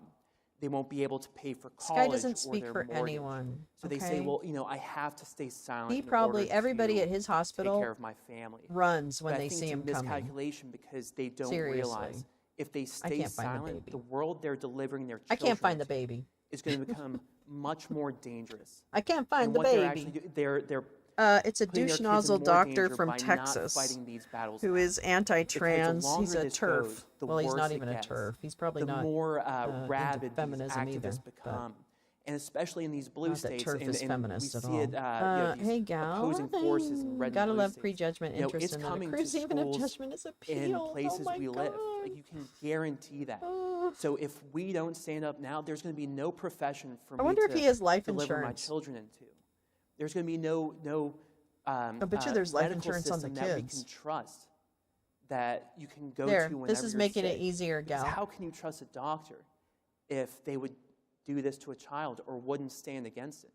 They won't be able to pay for This college guy doesn't or speak their for mortgage. anyone. So they say, well, I have to stay silent. He in order probably, everybody to at his hospital take care of my family. runs when But I they think see it's him a coming. miscalculation because they don't Seriously. realize if they I stay can't find the silent, baby. the world they're delivering their I children can't find the to baby. is going to become much more dangerous. I can't find And the what they're baby. actually they're It's a putting their douche kids in nozzle more doctor danger from by not Texas fighting these battles who now. is anti-trans. Because the He's longer a this TERF. goes, the Well, he's worse not it even a gets. TERF. He's probably the not more into rabid these feminism either, activists but- become. And especially in these blue Not that states, TERF and is we feminist at see all. it, these Hey, gal. opposing forces in red and Gotta blue love states. prejudgment, interest, it's and then coming accrues to even if schools judgment is in appealed. places Oh my we live. God. Like, you can guarantee that. So if we don't stand up now, there's going to be no profession for I me wonder if to he has life deliver my insurance. children into. There's going to be no I bet you there's life medical insurance on the system that we kids. can trust, that you can go There, to whenever this is you're making it sick. easier, Because gal. how can you trust a doctor if they would do this to a child or wouldn't stand against it?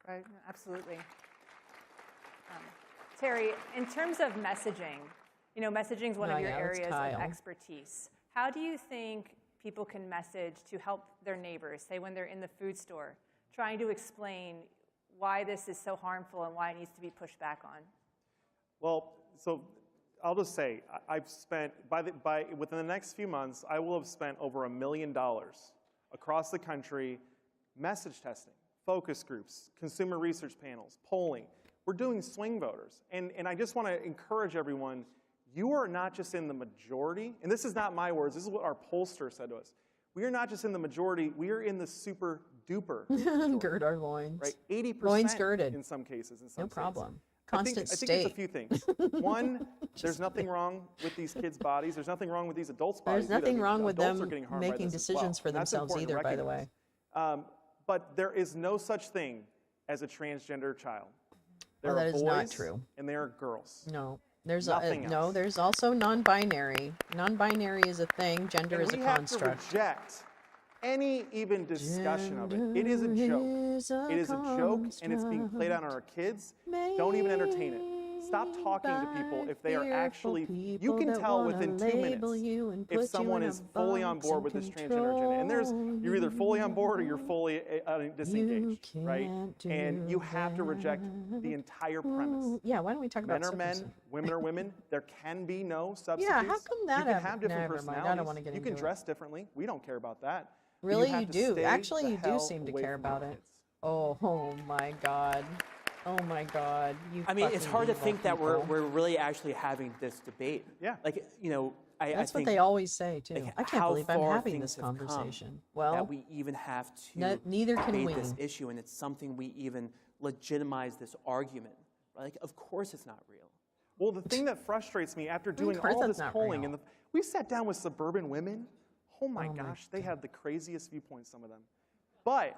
Right, absolutely. Terry, in terms of messaging, messaging is one of your yeah, let's areas Kyle. of expertise. How do you think people can message to help their neighbors, say when they're in the food store, trying to explain why this is so harmful and why it needs to be pushed back on? Well, so I'll just say, I've spent, within the next few months, I will have spent over $1 million across the country message testing, focus groups, consumer research panels, polling. We're doing swing voters. And I just want to encourage everyone, you are not just in the majority, and this is not my words, this is what our pollster said to us. We are not just in the majority, we are in the super duper majority. Gird our loins. Right, 80% Loins girded. in some cases. In some No states. problem. constant I think state. it's a few things. One, there's nothing wrong with these kids' bodies. There's nothing wrong with these adults' bodies. There's nothing wrong with adults them are getting harmed by making this as well. decisions for And that's themselves important to either, by the way. recognize. But there is no such thing as a transgender child. There that are is boys not true. and there are girls. No. There's Nothing no. else. There's also non-binary. Non-binary is a thing. Gender And is a we have construct. to reject any even discussion of it. It is a joke. It is a joke, and it's being played out on our kids. Don't even entertain it. Stop talking to people if they are actually. You can tell within 2 minutes if someone is fully on board with this transgender agenda. And you're either fully on board or you're fully disengaged, right? And you have to reject the entire premise. Yeah, why don't we talk about Men are men, women are women. There can be no substitutes. Yeah, how come that you can have different never mind, personalities. I don't want to get you into can it. dress differently. We don't care about that. But Really, have you to do. stay Actually, the you do hell seem to away care from our about it. kids. Oh my God. Oh my God. You I mean, it's fucking hard to evil think that people. we're really actually having this debate. Yeah. Like, I That's think, what they always say too. like, I can't how believe I'm far having things this have come conversation. Well, that we even have to neither can debate we. this issue, and it's something we even legitimize this argument. Like, of course it's not real. Well, the thing that frustrates me after doing course all that's this not polling, real. and we sat down with suburban women. Oh my gosh, they have the craziest viewpoints, some of them. But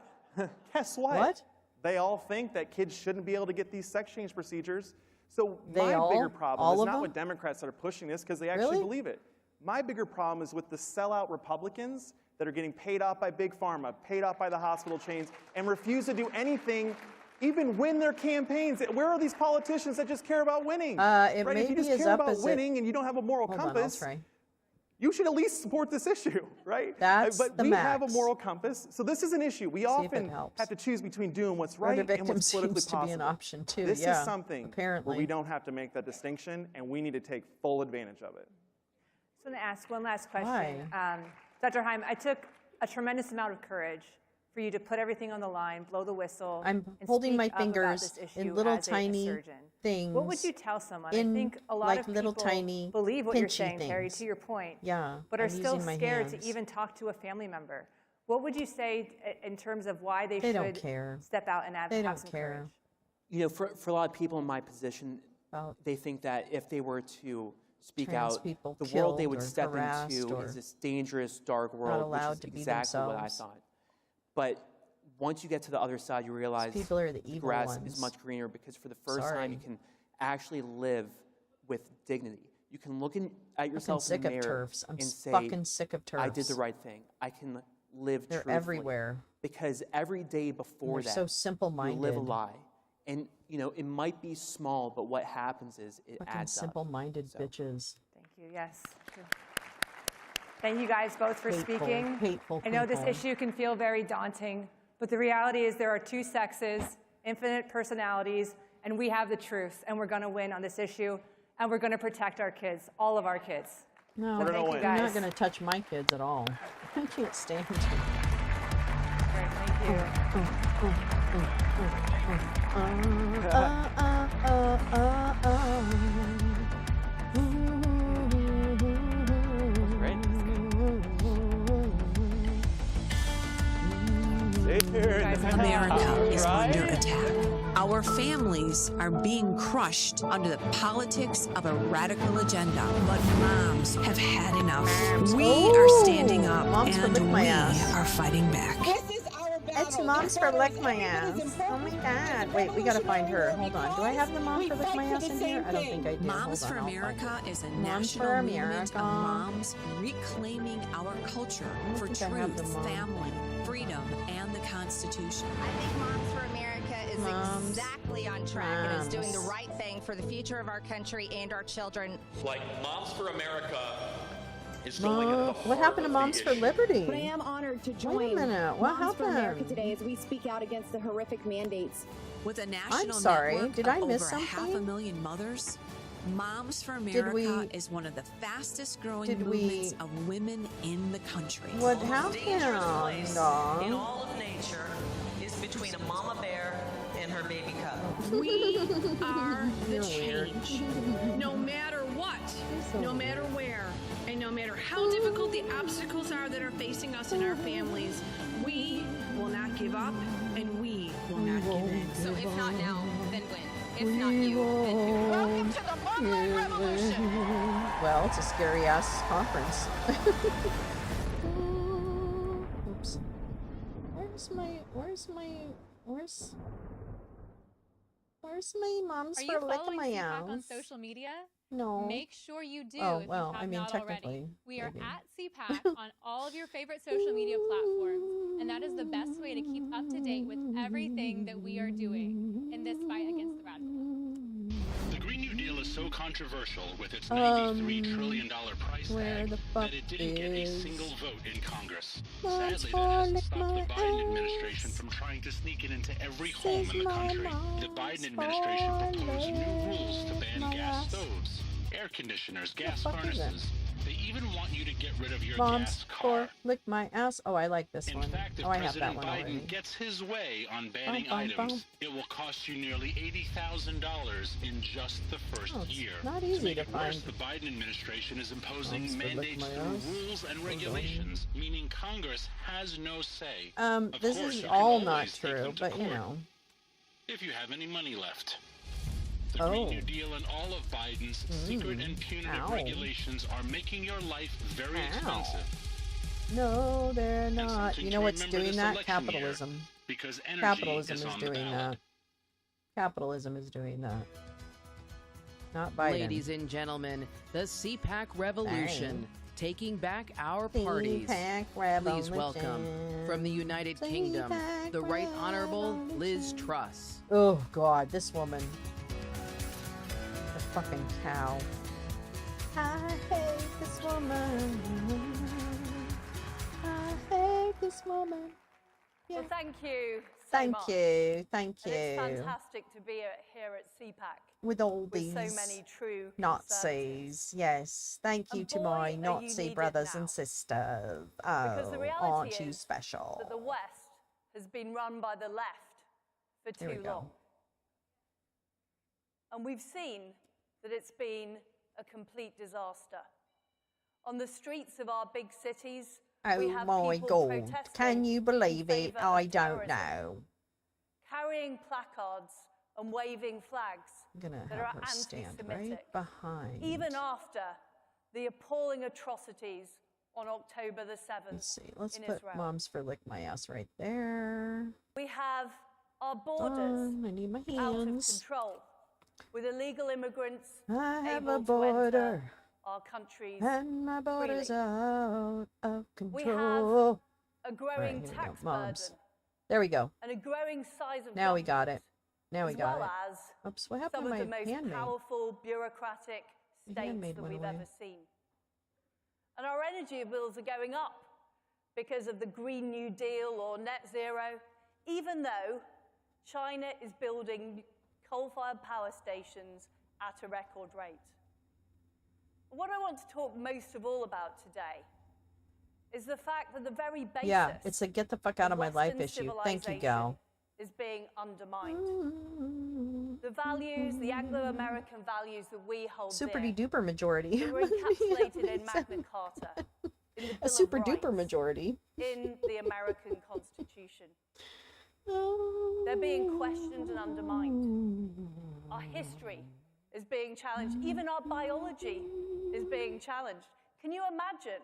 guess what? What? They all think that kids shouldn't be able to get these sex change procedures. So They my all? bigger problem All is of not them? with Democrats that are pushing this because they actually Really? believe it. My bigger problem is with the sellout Republicans that are getting paid off by Big Pharma, paid off by the hospital chains, and refuse to do anything, even win their campaigns. Where are these politicians that just care about winning? It right? may If you be just as care up about as it- winning and you don't have a moral Hold on, I'll compass, try. you should at least support this issue, right? That's but the we have a max. moral compass, so this is an issue. We See if it often helps. have to choose between doing what's Murder right and victim what's politically seems to be possible. an option too. This yeah, is something apparently. where we don't have to make that distinction, and we need to take full advantage of it. I just want to ask one last question. Dr. Heim, I took a tremendous amount of courage for you to put everything on the line, blow the whistle. I'm and holding my speak up about fingers this issue in little as a tiny surgeon. things. What would you tell someone? in I think a lot like of little people tiny believe what you're pinchy saying, Terry, things. to your point, Yeah, but are I'm still using my scared hands. to even talk to a family member. What would you say in terms of why they They should don't care. step out and have They don't some care. courage? For a lot of people in my position, they think that if they were to speak Trans out, people the world they killed would or step harassed into or is this dangerous, dark world, allowed which to is be exactly what I themselves. thought. But once you get to the other side, you realize people are the evil grass ones. is much greener because for the first Sorry. time, you can actually live with dignity. You can look at yourself sick in the of mirror turfs. I'm and say, fucking sick of I did the turfs. right thing. I can live They're truthfully. everywhere. Because every day before They're that, so simple-minded. you live a lie. And, it might be small, but what happens is it Fucking adds up. simple-minded bitches. Thank you. Yes. Thank you guys both for Hateful, speaking. hateful I know this people. issue can feel very daunting, but the reality is there are two sexes, infinite personalities, and we have the truth, and we're going to win on this issue, and we're going to protect our kids, all of our kids. No, So thank you you're guys. not going to touch my kids at all. I can't stand it. Great, thank you. America is under attack. Our families are being crushed under the politics of a radical agenda. But moms have had enough. We are standing up Moms for and lick my we ass. are fighting back. It's Moms for Lick My Ass. Oh my God. Wait, we gotta find her. Hold on. Do I have the Mom for Lick My Ass in here? I don't think I do. Moms Hold for on, I'll find America her. is a Moms national for movement America. of moms reclaiming our culture for think I have the truth, mom. family, freedom, and the Constitution. I think Moms for America is Moms. exactly on track and is doing the Moms. right thing for the future of our country and our children. Like Moms for America is going at the What heart happened to of Moms the for issue. Liberty? But I am honored to Wait a join minute, what Moms for America happened? today as we speak out against the horrific mandates. With a national sorry, network did of I miss over something? 500,000 mothers, Moms for Did America we- is one of the fastest growing did we- movements of women in the country. What Dangerous place happened? in all of nature is between a mama bear and her baby cub. We are the You're weird. change. No matter what, no matter where, and no matter how difficult the obstacles are that are facing us and our families, we will not give up and we will not give in. So if not now, then when? It's not you. Welcome to the Mudline Revolution. Well, it's a scary ass conference. Oops. Where's my mom's Are for you licking following my CPAC on ass? social media? No. Make sure you do Oh, if well, you have I mean, not technically, already. We are maybe. at CPAC on all of your favorite social media platforms, and that is the best way to keep up to date with everything that we are doing in this fight against the radical. The Green New Deal is so controversial with its $93 trillion price tag that it didn't get a single vote in Congress. Sadly, that hasn't stopped the Biden administration from trying to sneak it into every home in the country. The Biden administration proposed new rules to ban gas stoves, air conditioners, gas furnaces. They even want you to get rid of your Mom's gas car. for lick my ass. Oh, I like this one. In fact, if Oh, I have that President one Biden already. gets his way on banning Bum, bum, items, bum. it will cost you nearly $80,000 in just the first year. not to easy make to it worse, find. the Biden administration is imposing Moms for lick mandates my through ass. rules and Hold on. regulations, meaning Congress has no say. Of This course, is you can all not always take true, them to but you court know. if you have any money left. The Green New Deal and all of Biden's secret and punitive Ow. regulations are making your life very expensive. No, they're not. something You to know what's remember doing this that? election year, Capitalism. because energy Capitalism is is on the doing ballot. that. Capitalism is doing that. Not Biden. Ladies and gentlemen, the CPAC revolution, Bang. taking back our parties. CPAC Please welcome, revolution. from the United Kingdom, the Right Honorable Liz Truss. Oh, God, this woman. The fucking cow. I hate this woman. I hate this woman. Well, thank you so Thank much. you. Thank And it's you. fantastic to be here at CPAC With all with these so many true Nazis. Yes. Thank you And to boy, my are you Nazi needed brothers now. and sisters. Because the Oh, reality aren't you is special? that the West has been run by the left for There we too go. long. And we've seen that it's been a complete disaster. On the streets of our big cities, we Oh have my people God. protesting Can you believe in it? favour of I don't terrorism, know. carrying placards and waving flags I'm going to that have are her stand anti-Semitic, right behind. even after the appalling atrocities on October the 7th Let's see. Let's in put Israel. Moms for Lick My Ass right there. We have our borders I need my out of hands. control, with illegal immigrants I have able a to enter border. our countries And my border's freely. out of We control. have a growing Right, here we tax go. Moms. burden There we go. and a growing size of Now we got government, it. Now we as got well it. as Oops, what some happened of to the my most handmaid? powerful bureaucratic The states handmaid that went we've away. ever seen. And our energy bills are going up because of the Green New Deal or net zero, even though China is building coal-fired power stations at a record rate. What I want to talk most of all about today is the fact that the very basis Yeah, it's a get the fuck out of my life Western issue. Thank you, civilization gal. is being undermined. The values, the Anglo-American values that we hold Super dear, duper majority. that were encapsulated in Magna Carta, in the Bill A of super duper Rights, majority. in the American Constitution. They're being questioned and undermined. Our history is being challenged. Even our biology is being challenged. Can you imagine?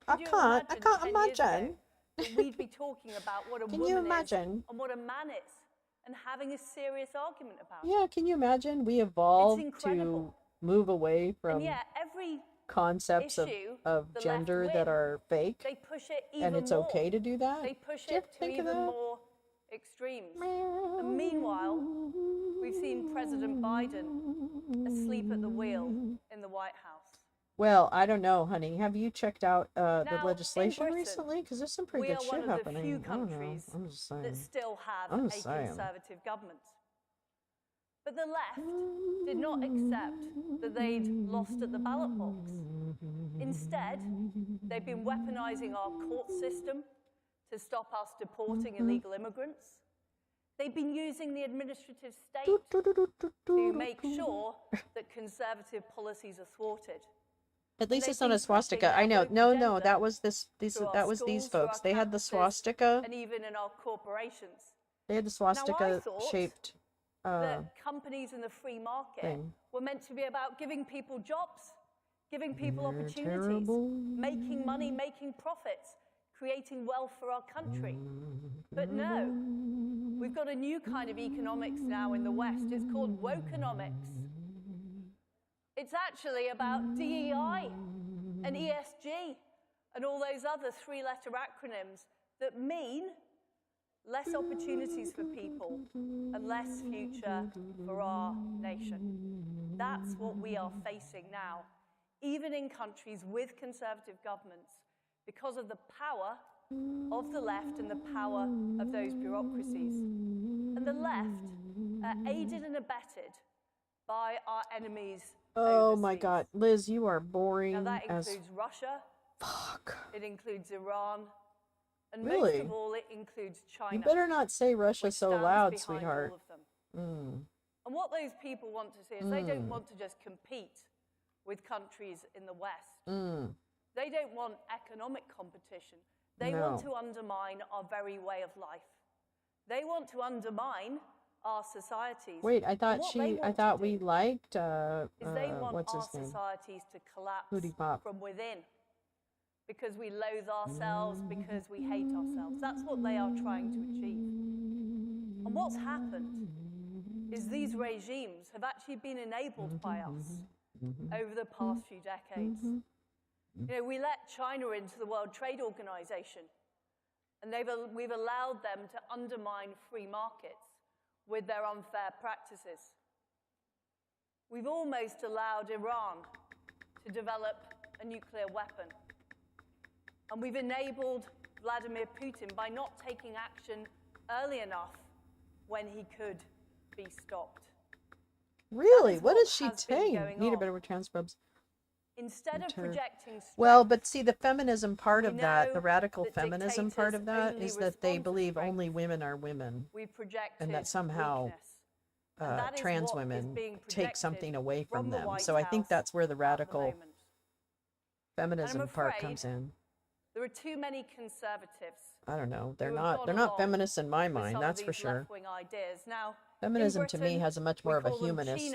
I Could you can't 10 years ago imagine. that we'd be talking about what a Can woman you is imagine? and what a man is, and having a serious argument about it. Yeah, can you imagine? We evolved to incredible. move away from And yet, every concepts issue of the gender left that win. are fake, They push it even and it's more. okay to do that. They push Do you it ever to think of even that? more extremes. And meanwhile, we've seen President Biden asleep at the wheel in the White House. Well, I don't know, honey. Have you checked out the Now, in legislation Britain, recently? Because there's some pretty we good are one shit of the happening. few I don't know. countries I'm just saying. that still have I'm a just saying. conservative government. But the left did not accept that they'd lost at the ballot box. Instead, they've been weaponizing our court system to stop us deporting illegal immigrants. They've been using the administrative state to make sure that conservative policies are thwarted. At least they've it's not been a swastika. pushing I know. our No, agenda no, that was this. These. through our That was these schools, through folks. our They had the campuses, swastika. and even in our corporations. They had the Now, I swastika thought shaped that companies in the free market were meant to be about giving people jobs, giving people opportunities, making money, making profits, creating wealth for our country. But no, we've got a new kind of economics now in the West. It's called wokenomics. It's actually about DEI and ESG and all those other three-letter acronyms that mean less opportunities for people and less future for our nation. That's what we are facing now, even in countries with conservative governments, because of the power of the left and the power of those bureaucracies. And the left are aided and abetted by our enemies. Oh my God, Liz, you are boring. Now that as includes Russia. Fuck. It includes Iran. And Really? most of all, it includes China. You better not say Russia so loud, sweetheart. All of them. And what those people want to see is they don't want to just compete with countries in the West. They don't want economic competition. They want to undermine our very way of life. They want to undermine our societies. Wait, I thought we liked they want what's our his name? societies to collapse Hootie Pop. from within, because we loathe ourselves, because we hate ourselves. That's what they are trying to achieve. And what's happened is these regimes have actually been enabled by us over the past few decades. You know, we let China into the World Trade Organization, and we've allowed them to undermine free markets with their unfair practices. We've almost allowed Iran to develop a nuclear weapon. And we've enabled Vladimir Putin by not taking action early enough when he could be stopped. Really? What is she saying? Need a better transcribes. Instead of projecting strength, well, but see, the feminism part of that, the radical feminism part of that, is that they believe only women are women, and that somehow trans women take something away from them. So I think that's where the radical feminism part comes in. There are too many conservatives. I don't know. They're not feminists in my mind, that's for sure. Now, feminism to me has a much more of a humanist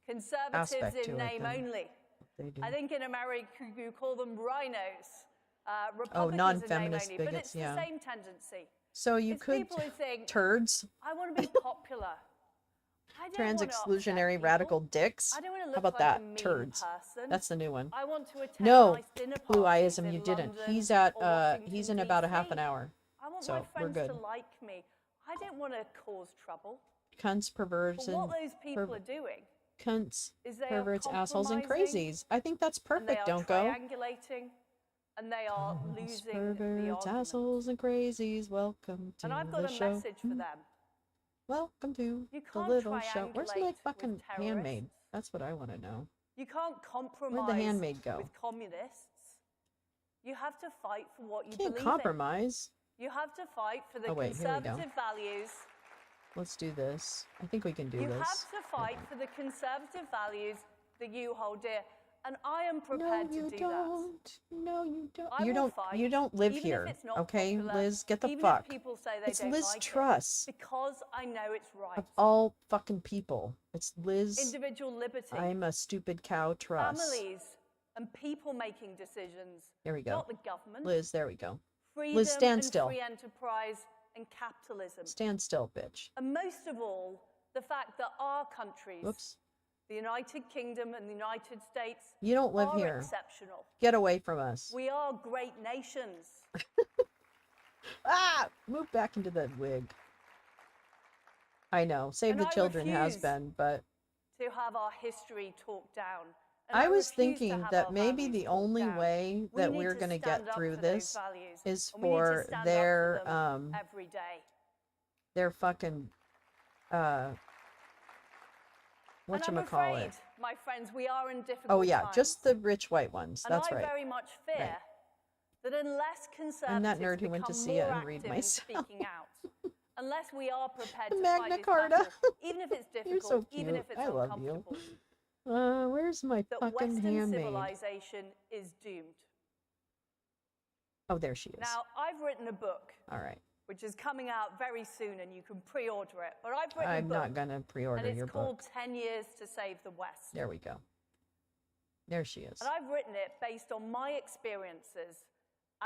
conservatives aspect to in name it. Only. I think in America you call them rhinos. Oh, Republicans non-feminist in name only, bigots, but it's the same tendency. So you It's could people who think, turds, I want to be popular. I don't trans want to exclusionary upset radical people. dicks. I don't want to How look about like that? a mean Turds. person. That's the new one. I want to attend No, nice dinner Blue parties Eyism, in you didn't. London He's at or Washington, he's in about a half DC. an hour. I want So my we're friends good. to like me. I don't want to cause trouble. Cunts, perverts, But what and those people are doing cunts, is they are perverts, assholes, and compromising, crazies. I think that's and they perfect. are Don't go. triangulating, and they are losing the Perverts, argument. assholes, and crazies. Welcome to And I've the got a show. message for them. Welcome to You the can't little show. Where's my triangulate fucking with handmaid? terrorists. That's what I want to know. You can't compromise Where'd the handmaid go? with communists. You have to fight for what you Can't believe compromise. in. You have to fight for the Oh, wait, here we go. conservative values. Let's do this. I think we can do You this. have to fight for the conservative values that you hold dear. And I am prepared to do that. No, you don't. I You will don't. fight, You don't live even here, if it's not okay, popular, Liz? Get the even fuck. If people say they It's don't Liz like Truss. it, because I know it's right. Of all fucking people, it's Liz. Individual liberty. I'm a stupid cow. Truss. Families and people making decisions. There we go. Not the government. Liz, there we go. Freedom Liz, stand and still. free enterprise and capitalism. Stand still, bitch. And most of all, the fact that our countries, Whoops. the United Kingdom and the United States, You don't live are here. exceptional. Get away from us. We are great nations. Ah! Move back into the wig. I know. Save And the I Children has refuse been, but to have our history talked down. And I was refuse to thinking have that our maybe values the talked only down. way We that need we're to going to stand get up through for those this values, is and we need to for stand up their them every day. their fucking And I'm whatchamacallit. afraid, my friends, we are in difficult Oh yeah, times. just the rich white ones. And That's I right. very much fear Right. that unless conservatives I'm that nerd who went to become see it more and read active in myself. speaking out, unless we are prepared The to Magna fight this Carta. battle, even if it's You're difficult, so cute. even if it's I love you. uncomfortable, Where's my that fucking Western handmaid? civilization is doomed. Oh, there she is. Now, I've written a book All right. which is coming out very soon, and you can pre-order it. But I've written a I'm book, not going to pre-order and your it's called book. 10 Years to Save the West. There we go. There she is. And I've written it based on my experiences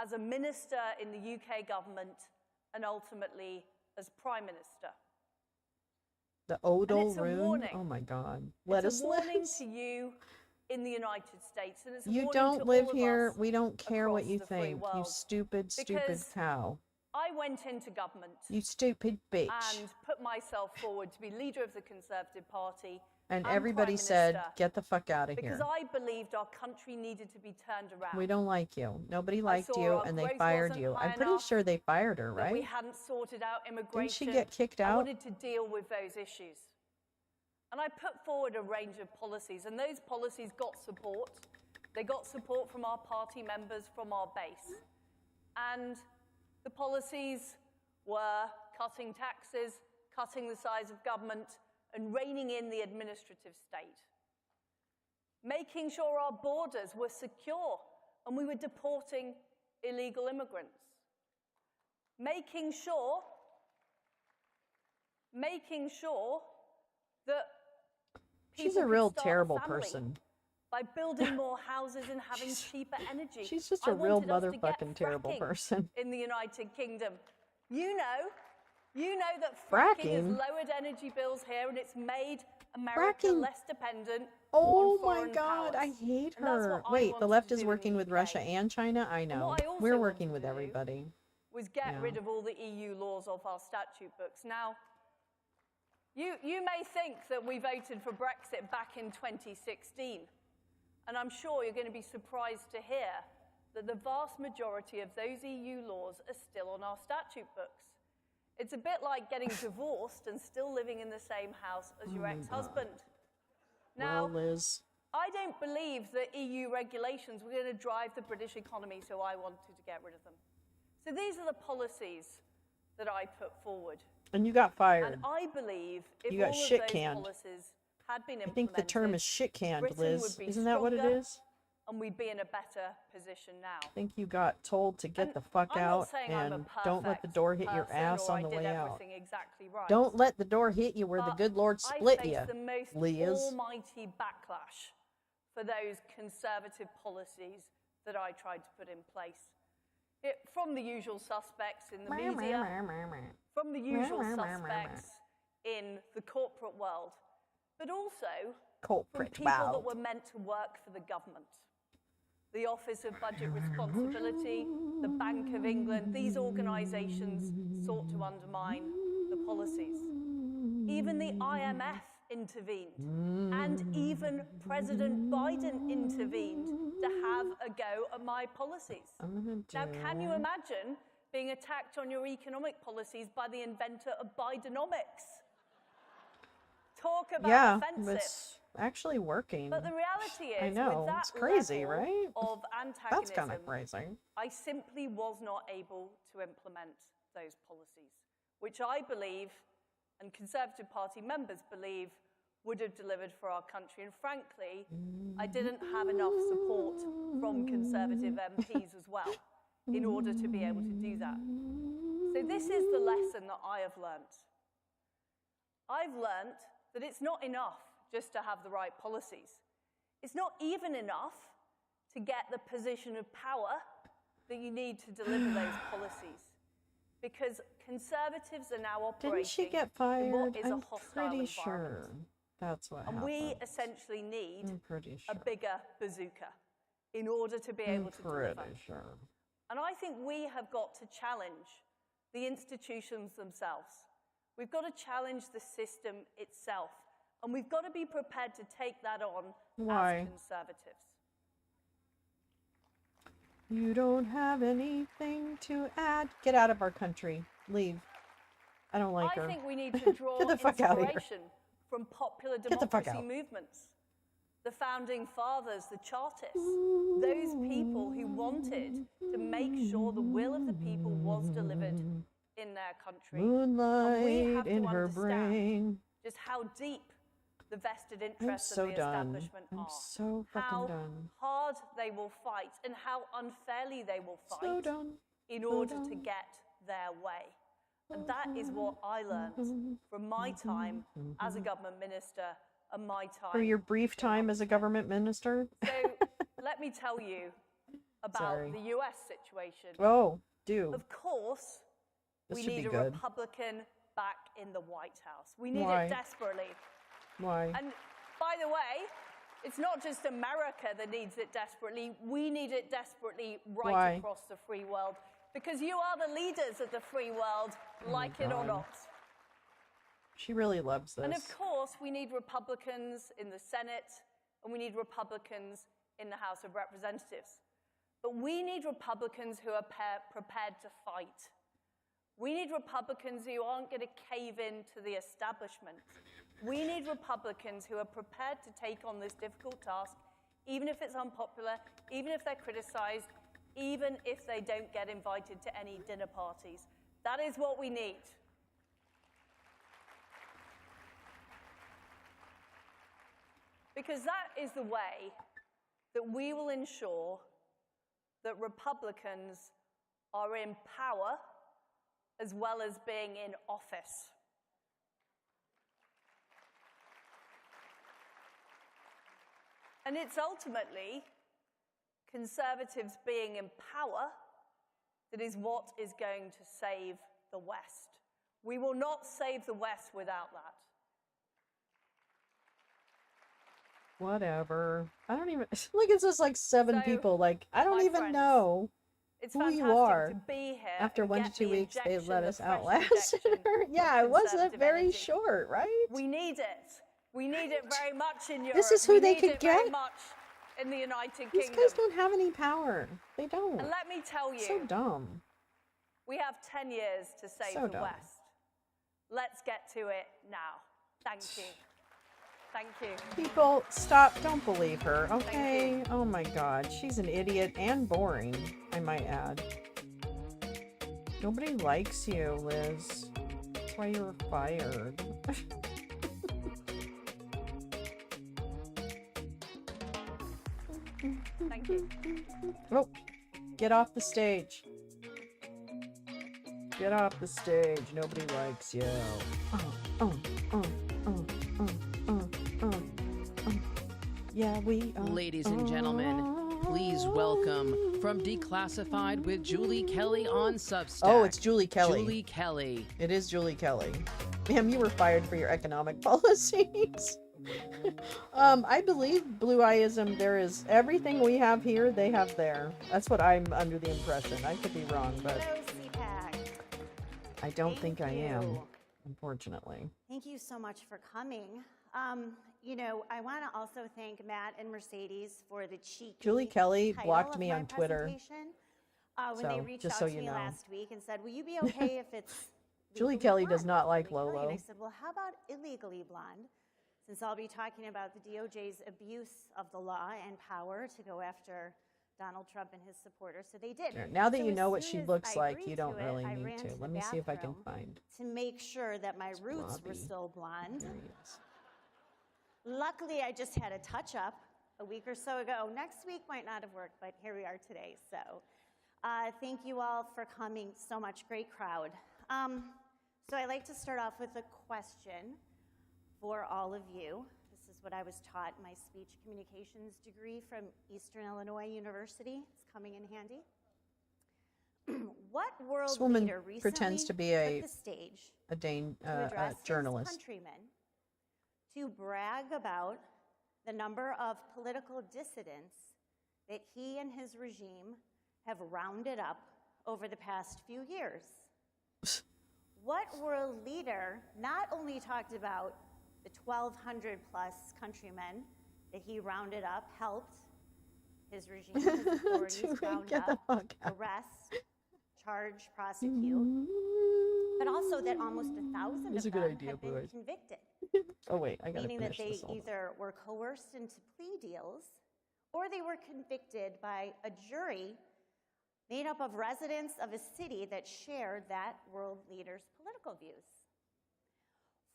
as a minister in the UK government and ultimately as Prime Minister. The Odal it's a Rune. warning. Oh my God. Let It's us a warning live. to you in the United States, and it's a You warning don't to live all of here. us We don't care what across you the free think. You world. stupid, stupid Because cow. I went into government You stupid bitch. and put myself forward to be leader of the Conservative Party And Prime everybody said, Minister, get the fuck out of because here. I believed our country needed to be turned around. We don't like you. Nobody liked saw you, our and they growth fired wasn't you. high I'm pretty enough, sure they fired her, that we right? hadn't sorted out immigration. Didn't she get kicked I out? wanted to deal with those issues. And I put forward a range of policies, and those policies got support. They got support from our party members, from our base. And the policies were cutting taxes, cutting the size of government, and reining in the administrative state. Making sure our borders were secure and we were deporting illegal immigrants. Making sure that people She's a could real start terrible family person. by building more houses and having cheaper energy. She's just I a real wanted us to get motherfucking terrible fracking person. in the United Kingdom. You know that fracking has Fracking? lowered energy bills here, and it's made America Fracking? less dependent Oh on my foreign God, powers. I hate And that's her. what I Wait, the wanted left to is do in working the with UK. Russia and China? I know. what I also We're wanted working to with do everybody. was get Yeah. rid of all the EU laws off our statute books. Now, you may think that we voted for Brexit back in 2016, and I'm sure you're going to be surprised to hear that the vast majority of those EU laws are still on our statute books. It's a bit like getting divorced and still living in the same house as your ex-husband. Now, Well, Liz. I don't believe that EU regulations were going to drive the British economy, so I wanted to get rid of them. So these are the policies that I put forward. And you got fired. And I believe if You got all of shit those canned. policies had been I implemented, think the term is shit canned, Britain Liz. would be Isn't that what it stronger, is? and we'd be in a better position now. I think you got told to get the fuck I'm not out saying I'm a and don't let the perfect door hit your person ass or on I the did way out. everything exactly right. Don't let the door hit you where the But good Lord I split face you, the most Liz. almighty backlash for those conservative policies that I tried to put in place. From the usual suspects in the media, from the usual suspects in the corporate world, but also from people that were meant to work for the government. The Office of Budget Responsibility, the Bank of England, these organisations sought to undermine the policies. Even the IMF intervened, and even President Biden intervened to have a go at my policies. Now, can you imagine being attacked on your economic policies by the inventor of Bidenomics? Talk about offensive. It's actually working. But the reality is, I know, with that it's crazy, level right? of antagonism, That's kind of crazy. I simply was not able to implement those policies, which I believe, and Conservative Party members believe, would have delivered for our country. And frankly, I didn't have enough support from Conservative MPs as well in order to be able to do that. So this is the lesson that I have learnt. I've learnt that it's not enough just to have the right policies. It's not even enough to get the position of power that you need to deliver those policies. Because Conservatives are now operating Didn't she get in fired? what is a I'm hostile pretty environment. sure that's what And happened. we essentially need I'm pretty a sure. bigger bazooka in order to be able to deliver. Pretty sure. And I think we have got to challenge the institutions themselves. We've got to challenge the system itself. And we've got to be prepared to take that on Why? as Conservatives. You don't have anything to add. Get out of our country. Leave. I don't like her. I think we need to draw Get the fuck out of here. inspiration from popular Get the fuck democracy out. movements. The founding fathers, the Chartists, those people who wanted to make sure the will of the people was delivered in their country. And we Moonlight have in to her understand brain. just how deep the vested I'm interests so of the done. establishment I'm are. so fucking how done. hard they will fight and how unfairly they will fight So done. in So order done. to get their way. And that is what I learned from my time as a government minister and my time. For your brief time as a government minister? So let me tell you about the US situation. Oh, do. Of course, This we should need be a good. Republican back in the White House. We need Why? it desperately. Why? And by the way, it's not just America that needs it desperately. We need it desperately right Why? across the free world. Because you are the leaders of the free world, Oh like my it or God. not. She really loves this. And of course, we need Republicans in the Senate, and we need Republicans in the House of Representatives. But we need Republicans who are prepared to fight. We need Republicans who aren't going to cave in to the establishment. We need Republicans who are prepared to take on this difficult task, even if it's unpopular, even if they're criticized, even if they don't get invited to any dinner parties. That is what we need. Because that is the way that we will ensure that Republicans are in power as well as being in office. And it's ultimately conservatives being in power that is what is going to save the West. We will not save the West without that. Whatever. I don't even like it's just like 7 people. Like I don't even know It's who fantastic you are. to be here. After and 1 to get 2 the weeks, they injection, let the us fresh outlast injection her. of Yeah, it wasn't conservative very energy. short, right? We need it. We need it very much in Europe. This is who we they need could it very get? much in the United These Kingdom. guys don't have any power. They don't. And let me tell you, So dumb. we have 10 years to save So the dumb. West. Let's get to it now. Thank you. Thank you. People, stop. Don't believe her, okay? Oh my God. She's an idiot and boring, I might add. Nobody likes you, Liz. That's why you were fired. Thank you. Oh, get off the stage. Get off the stage. Nobody likes you. Yeah, we are. Ladies and gentlemen, please welcome from Declassified with Julie Kelly on Substack. Oh, it's Julie Kelly. Julie Kelly. It is Julie Kelly. Ma'am, you were fired for your economic policies. I believe Blue-Eyeism, there is everything we have here, they have there. That's what I'm under the impression. I could be wrong, but Hello, CPAC. I don't think I am, you. unfortunately. Thank you so much for coming. You know, I want to also thank Matt and Mercedes for the cheeky Julie Kelly title blocked of me my on Twitter. presentation, when they So, reached just out so to you me know. last week and said, will you be okay if it's Julie legally Kelly does blonde, not like Julie Kelly? And I Lolo. said, well, how about illegally blonde? Since I'll be talking about the DOJ's abuse of the law and power to go after Donald Trump and his supporters. So they did. There, now that So you as know what soon she as looks I like, agreed you don't to it, really I need ran to. the Let me see if I can bathroom find. to make sure that my roots were Robbie. still blonde. There he is. Luckily, I just had a touch-up a week or so ago. Next week might not have worked, but here we are today. So thank you all for coming. So much. Great crowd. So I like to start off with a question for all of you. This is what I was taught in my speech communications degree from Eastern Illinois University. It's coming in handy. What world This woman leader recently pretends to be a took the stage a to address his journalist. countrymen to brag about the number of political dissidents that he and his regime have rounded up over the past few years? What world leader not only talked about the 1,200 plus countrymen that he rounded up, helped his regime, his authorities round up, arrest, charge, prosecute, but also that almost 1,000 It's of a good them idea, have been Blue Eyes. convicted. Oh wait, I gotta Meaning that finish they this. either were coerced into plea deals or they were convicted by a jury made up of residents of a city that shared that world leader's political views.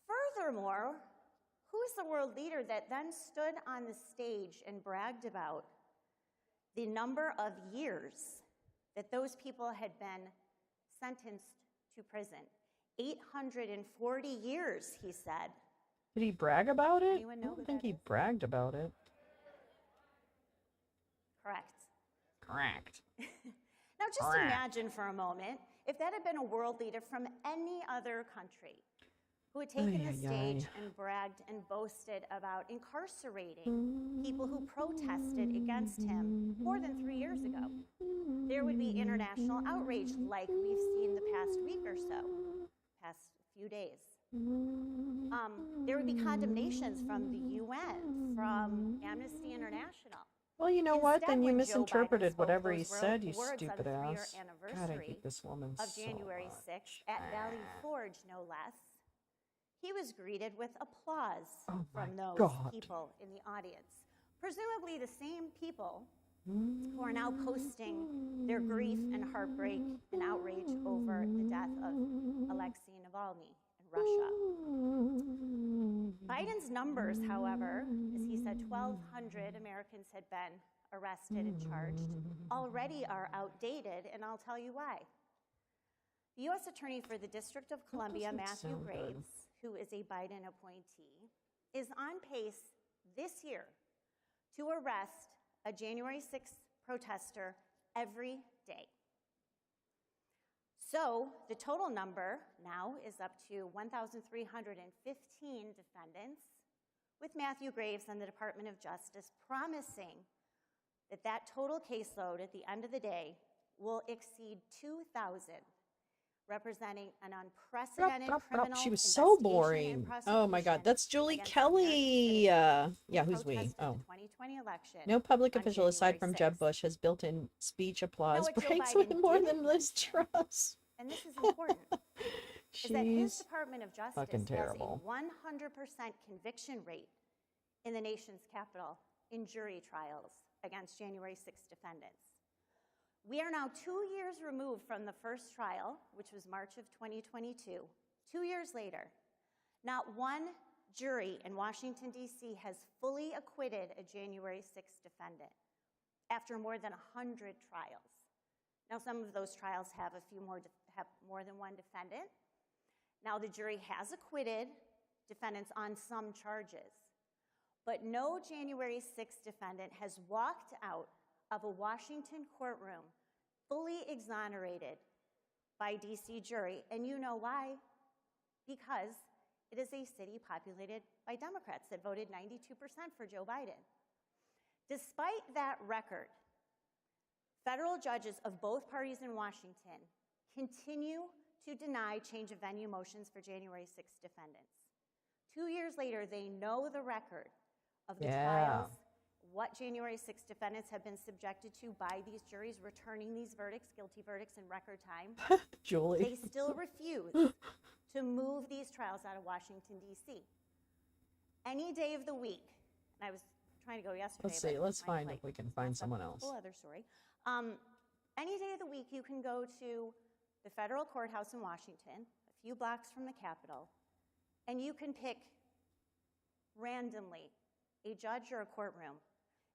Furthermore, who's the world leader that then stood on the stage and bragged about the number of years that those people had been sentenced to prison? 840 years, he said. Did he brag about it? Anyone know I who don't think that he is? bragged about it. Correct. Correct. Now just imagine for a moment if that had been a world leader from any other country who had taken the stage and bragged and boasted about incarcerating people who protested against him more than 3 years ago. There would be international outrage like we've seen the past week or so, past few days. There would be condemnations from the UN, from Amnesty International. Well, you know what? Then you when Joe Biden misinterpreted spoke whatever he those said, you words on stupid the 3-year ass. God, I anniversary hate this woman of so January much. 6th at Valley Forge, no less. He was greeted with applause from those people in the audience. Presumably the same people who are now posting their grief and heartbreak and outrage over the death of Alexei Navalny in Russia. Biden's numbers, however, as he said, 1,200 Americans had been arrested and charged, already are outdated, and I'll tell you why. The U.S. Attorney for the District of Columbia, Matthew Graves, who is a Biden appointee, is on pace this year to arrest a January 6th protester every day. So the total number now is up to 1,315 defendants, with Matthew Graves and the Department of Justice promising that that total caseload at the end of the day will exceed 2,000, representing an unprecedented criminal She was so investigation boring. and Oh my God, that's Julie Kelly. Yeah, who's we? Oh. 2020 election. No public on official aside January from Jeb 6th. Bush has built-in speech applause what Joe breaks Biden with more didn't than Liz Truss. And this is important, is that his She's Department of Justice fucking has terrible. a 100% conviction rate in the nation's capital in jury trials against January 6 defendants. We are now 2 years removed from the first trial, which was March of 2022. 2 years later, not one jury in Washington, D.C. has fully acquitted a January 6 defendant after more than 100 trials. Now, some of those trials have have more than one defendant. Now, the jury has acquitted defendants on some charges, but no January 6 defendant has walked out of a Washington courtroom fully exonerated by D.C. jury, and you know why? Because it is a city populated by Democrats that voted 92% for Joe Biden. Despite that record, federal judges of both parties in Washington continue to deny change of venue motions for January 6 defendants. 2 years later, they know the record of the trials, what January 6 defendants have been subjected to by these juries, returning these verdicts, guilty verdicts, in record time. Julie. They still refuse to move these trials out of Washington, D.C. Any day of the week, and I was trying to go yesterday. Let's see. but Let's my find flight if we can find someone a else. whole other story. Any day of the week, you can go to the federal courthouse in Washington, a few blocks from the Capitol, and you can pick randomly a judge or a courtroom,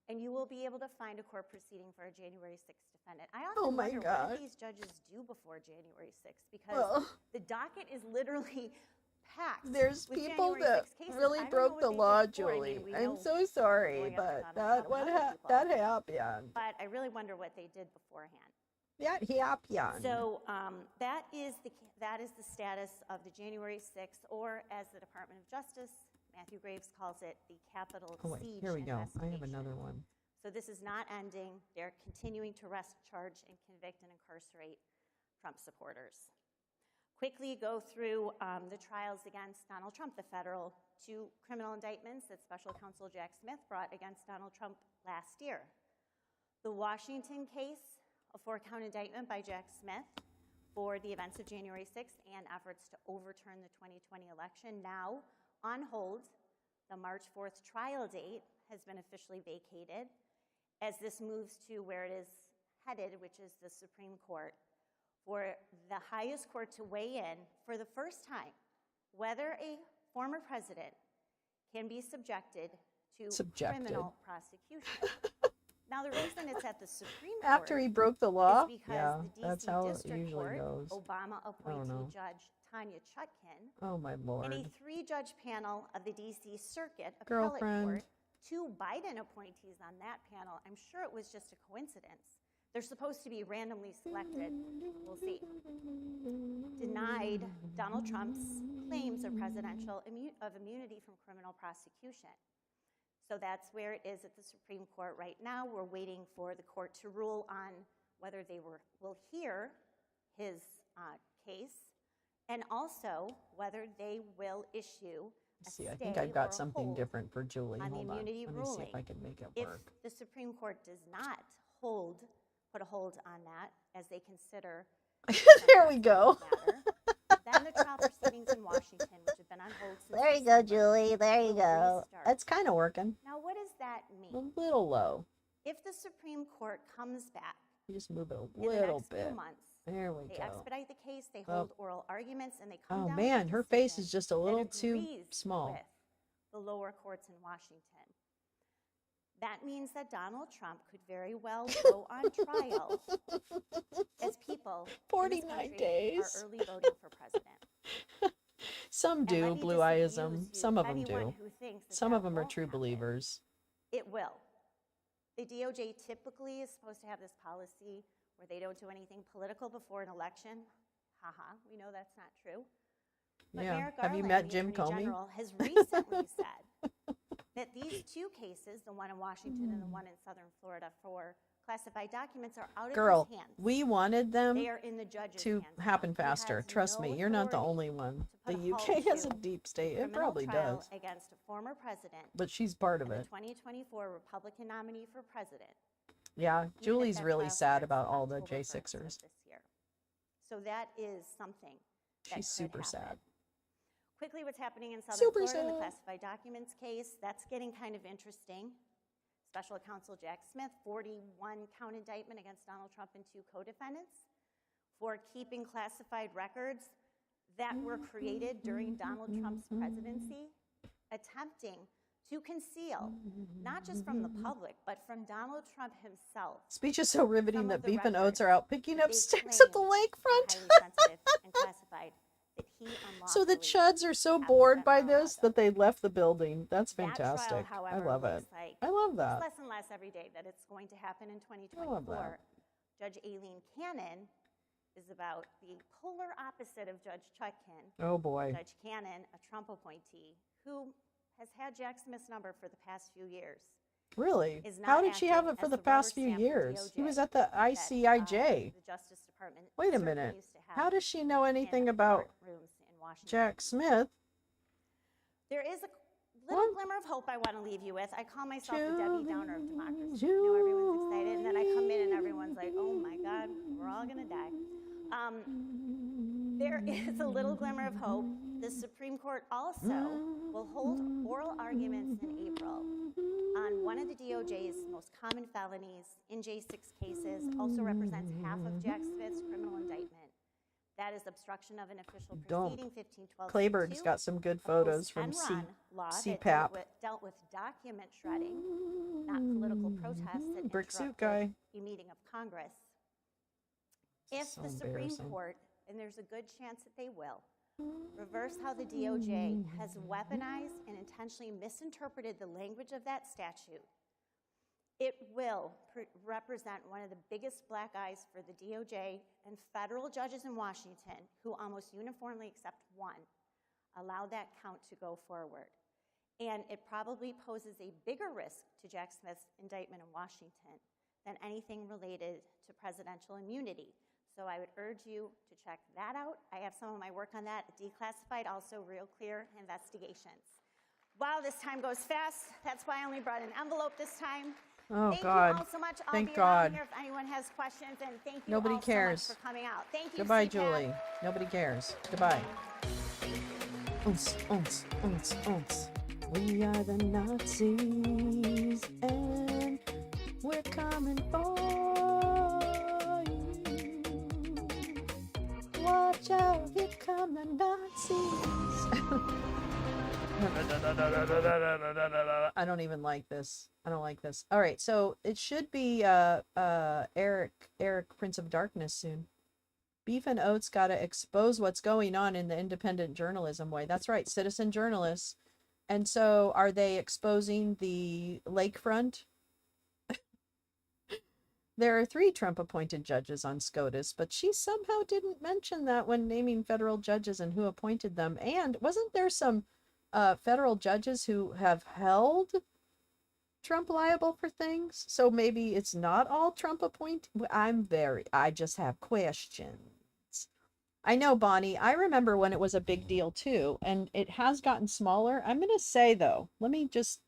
and you will be able to find a court proceeding for a January 6th defendant. I often wonder what do these judges do before January 6th, because the docket is literally packed. There's with people January that 6 cases. really I don't broke know the what they did law, before. I mean, Julie. we I'm know so sorry, going up but to that happened. But I really wonder what they did beforehand. That happened. So that is the status of the January 6th, or as the Department of Justice, Matthew Graves calls it, the Capitol siege here we go. I have investigation. another one. So this is not ending. They're continuing to arrest, charge, and convict and incarcerate Trump supporters. Quickly go through the trials against Donald Trump, the federal 2 criminal indictments that Special Counsel Jack Smith brought against Donald Trump last year. The Washington case, a 4-count indictment by Jack Smith for the events of January 6th and efforts to overturn the 2020 election, now on hold. The March 4th trial date has been officially vacated as this moves to where it is headed, which is the Supreme Court, for the highest court to weigh in for the first time whether a former president can be subjected to criminal prosecution. Now, the reason it's at the Supreme Court After he broke the law? is because Yeah, the that's DC how it District usually Court, goes. Obama I don't appointee know. Judge Tanya Chutkin, Oh, my Lord. and a 3-judge panel of the DC Circuit Appellate Girlfriend. Court, 2 Biden appointees on that panel. I'm sure it was just a coincidence. They're supposed to be randomly selected. We'll see. Denied Donald Trump's claims of presidential immunity from criminal prosecution. So that's where it is at the Supreme Court right now. We're waiting for the court to rule on whether they will hear his case, and also whether they will issue a See, I stay think I've or got a something hold different for Julie. on the Hold on. immunity Let me ruling. see if I can make it If work. the Supreme Court does not put a hold on that as they consider There we go. matter, then the trial proceedings in Washington, which have been on hold since There you go, December, Julie. There you will go. restart. That's kind of working. Now, what does that A mean? little low. If the Supreme Court comes back You just move it a in the little next bit. few months, There we they go. expedite the case, they Oh. hold oral arguments, and they come Oh down man, with a her face decision is just a that little too agrees small. with the lower courts in Washington. That means that Donald Trump could very well go on trial as people in this 49 country days. are early voting for president. Some And do, let me blue eyes disabuse them. you, Some of them anyone do. who thinks that Some that of them are won't true happen. believers. It will. The DOJ typically is supposed to have this policy where they don't do anything political before an election. Haha, we know that's not true. But Yeah. Merrick Have you Garland, met the Jim Attorney Comey? General, has recently said that these 2 cases, the one in Washington and the one in southern Florida for classified documents, are out of Girl, his hands. we wanted them They are in the judge's to hands now. happen He faster. has Trust no me, you're not the authority only one. to The put a UK halt has a to deep state. It criminal probably trial does. against a former president But she's part of and the it. 2024 Republican nominee for president. Yeah, even if Julie's that really trial sad starts about all the October 1st of J6ers. this year. So that is something that She's could super sad. happen. Quickly, what's happening in Southern Super Florida in the sad. classified documents case, that's getting kind of interesting. Special counsel Jack Smith, 41-count indictment against Donald Trump and 2 co-defendants for keeping classified records that were created during Donald Trump's presidency, attempting to conceal, not just from the public, but from Donald Trump himself. Speech is so riveting some that of the Beef and Oats records are out picking that up they sticks at the claim lakefront. are highly sensitive and classified that he So the unlawfully chuds are so has bored at by Mar-a-Lago. this that they left the building. That's That trial, fantastic. I however, love it. looks like I love it's that. less and less every day that it's going to happen in I love 2024. that. Judge Aileen Cannon is about the polar opposite of Judge Chutkin. Oh, boy. Judge Cannon, a Trump appointee, who has had Jack Smith's number for the past few years. Really? Is not How did she have acting it for as the the past rubber few stamp for years? He DOJ was at the that, ICIJ. the Justice Department Wait a certainly minute. used to have How does she know in anything about courtrooms in Washington. Jack Smith? There is a little glimmer of hope I want to leave you with. I call myself the Debbie Downer of democracy. You know, everyone's excited, and then I come in and everyone's like, oh my God, we're all going to die. There is a little glimmer of hope. The Supreme Court also will hold oral arguments in April on one of the DOJ's most common felonies in J6 cases, also represents half of Jack Smith's criminal indictment. That is obstruction of an official proceeding, 1512. Clayburgh's got some good photos from CPAP. Dealt with document shredding, not political protests that Brick suit interrupted guy. a meeting of Congress. If So the Supreme embarrassing. Court, and there's a good chance that they will, reverse how the DOJ has weaponized and intentionally misinterpreted the language of that statute, it will represent one of the biggest black eyes for the DOJ and federal judges in Washington, who almost uniformly, except one, allow that count to go forward. And it probably poses a bigger risk to Jack Smith's indictment in Washington than anything related to presidential immunity. So I would urge you to check that out. I have some of my work on that, declassified, also Real Clear Investigations. Wow, this time goes fast. That's why I only brought an envelope this time. Oh, thank God. you all so much. I'll Thank be around God. here if anyone has questions, and thank you Nobody all cares. so much for coming out. Thank you, Goodbye, CPAP. Julie. Nobody cares. Goodbye. Unce, unce, unce, unce. We are the Nazis, and we're coming for you. Watch out, here come the Nazis. I don't even like this. I don't like this. All right, so it should be Eric, Prince of Darkness soon. Beef and Oats got to expose what's going on in the independent journalism way. That's right, citizen journalists. And so are they exposing the lakefront? There are 3 Trump-appointed judges on SCOTUS, but she somehow didn't mention that when naming federal judges and who appointed them. And wasn't there some federal judges who have held Trump liable for things? So maybe it's not all Trump appointed. I just have questions. I know, Bonnie, I remember when it was a big deal too, and it has gotten smaller. I'm going to say, though, let me just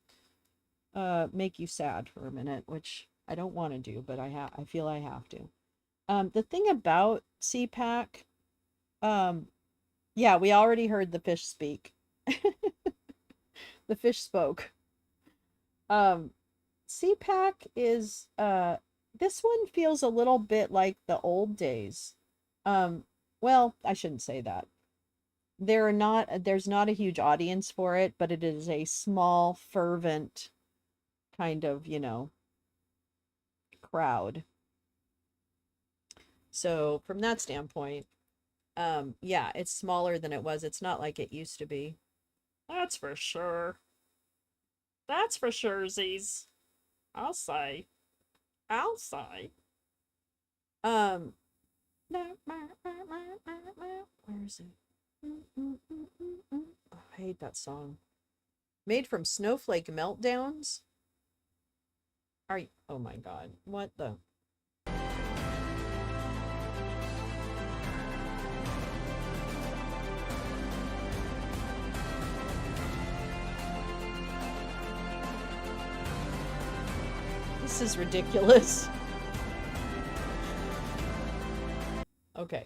make you sad for a minute, which I don't want to do, but I feel I have to. The thing about CPAC, yeah, we already heard the fish speak. The fish spoke. CPAC is, this one feels a little bit like the old days. Well, I shouldn't say that. There's not a huge audience for it, but it is a small, fervent kind of, crowd. So from that standpoint, yeah, it's smaller than it was. It's not like it used to be. That's for sure. That's for sure, Z's. I'll say. Where is it? Oh, I hate that song. Made from Snowflake Meltdowns? Oh my God. What the? This is ridiculous. Okay.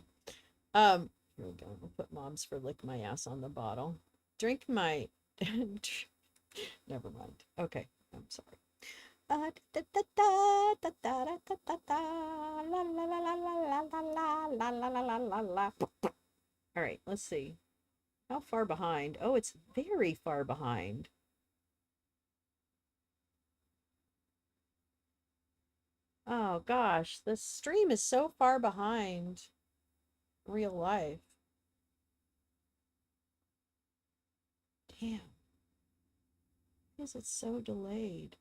Here we go. We'll put Moms for Lick My Ass on the bottle. Drink my... Never mind. Okay. I'm sorry. All right, let's see. How far behind? Oh, it's very far behind. Oh gosh, the stream is so far behind real life. Damn. Why is it so delayed?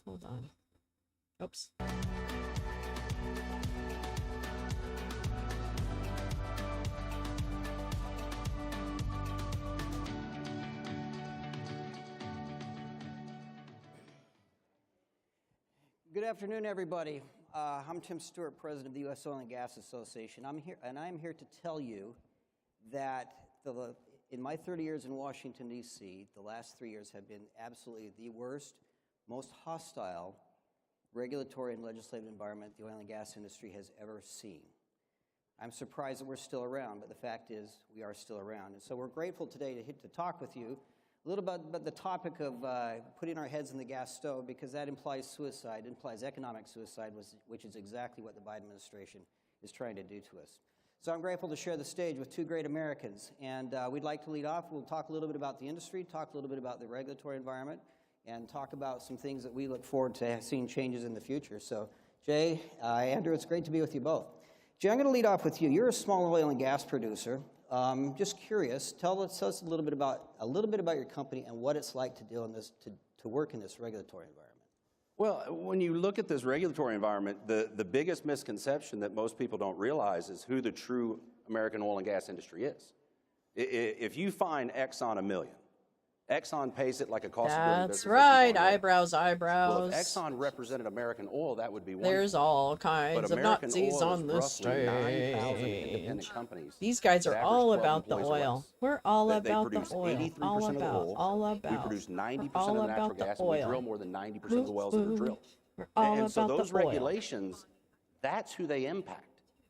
Hold on. Oops. Good afternoon, everybody. I'm Tim Stewart, president of the U.S. Oil and Gas Association. I'm here to tell you that in my 30 years in Washington, D.C., the last 3 years have been absolutely the worst, most hostile regulatory and legislative environment the oil and gas industry has ever seen. I'm surprised that we're still around, but the fact is we are still around. And so we're grateful today to talk with you a little bit about the topic of putting our heads in the gas stove, because that implies suicide, implies economic suicide, which is exactly what the Biden administration is trying to do to us. So I'm grateful to share the stage with 2 great Americans. And we'd like to lead off. We'll talk a little bit about the industry, talk a little bit about the regulatory environment, and talk about some things that we look forward to seeing changes in the future. So Jay, Andrew, it's great to be with you both. Jay, I'm going to lead off with you. You're a small oil and gas producer. Just curious, tell us a little bit about your company and what it's like to deal in this, to work in this regulatory environment. Well, when you look at this regulatory environment, the biggest misconception that most people don't realize is who the true American oil and gas industry is. If you find Exxon $1 million, Exxon pays it like a cost of doing business. That's right. Eyebrows. Eyebrows. Well, if Exxon represented American oil, that would be wonderful. There's all kinds of Nazis on the stage. 9,000 independent companies. These guys are all about the oil. We're all about the oil. All about. We produce 90% of the natural gas, and we drill more than 90% of the wells that are drilled. We're all and so about those the oil. regulations, that's who they impact.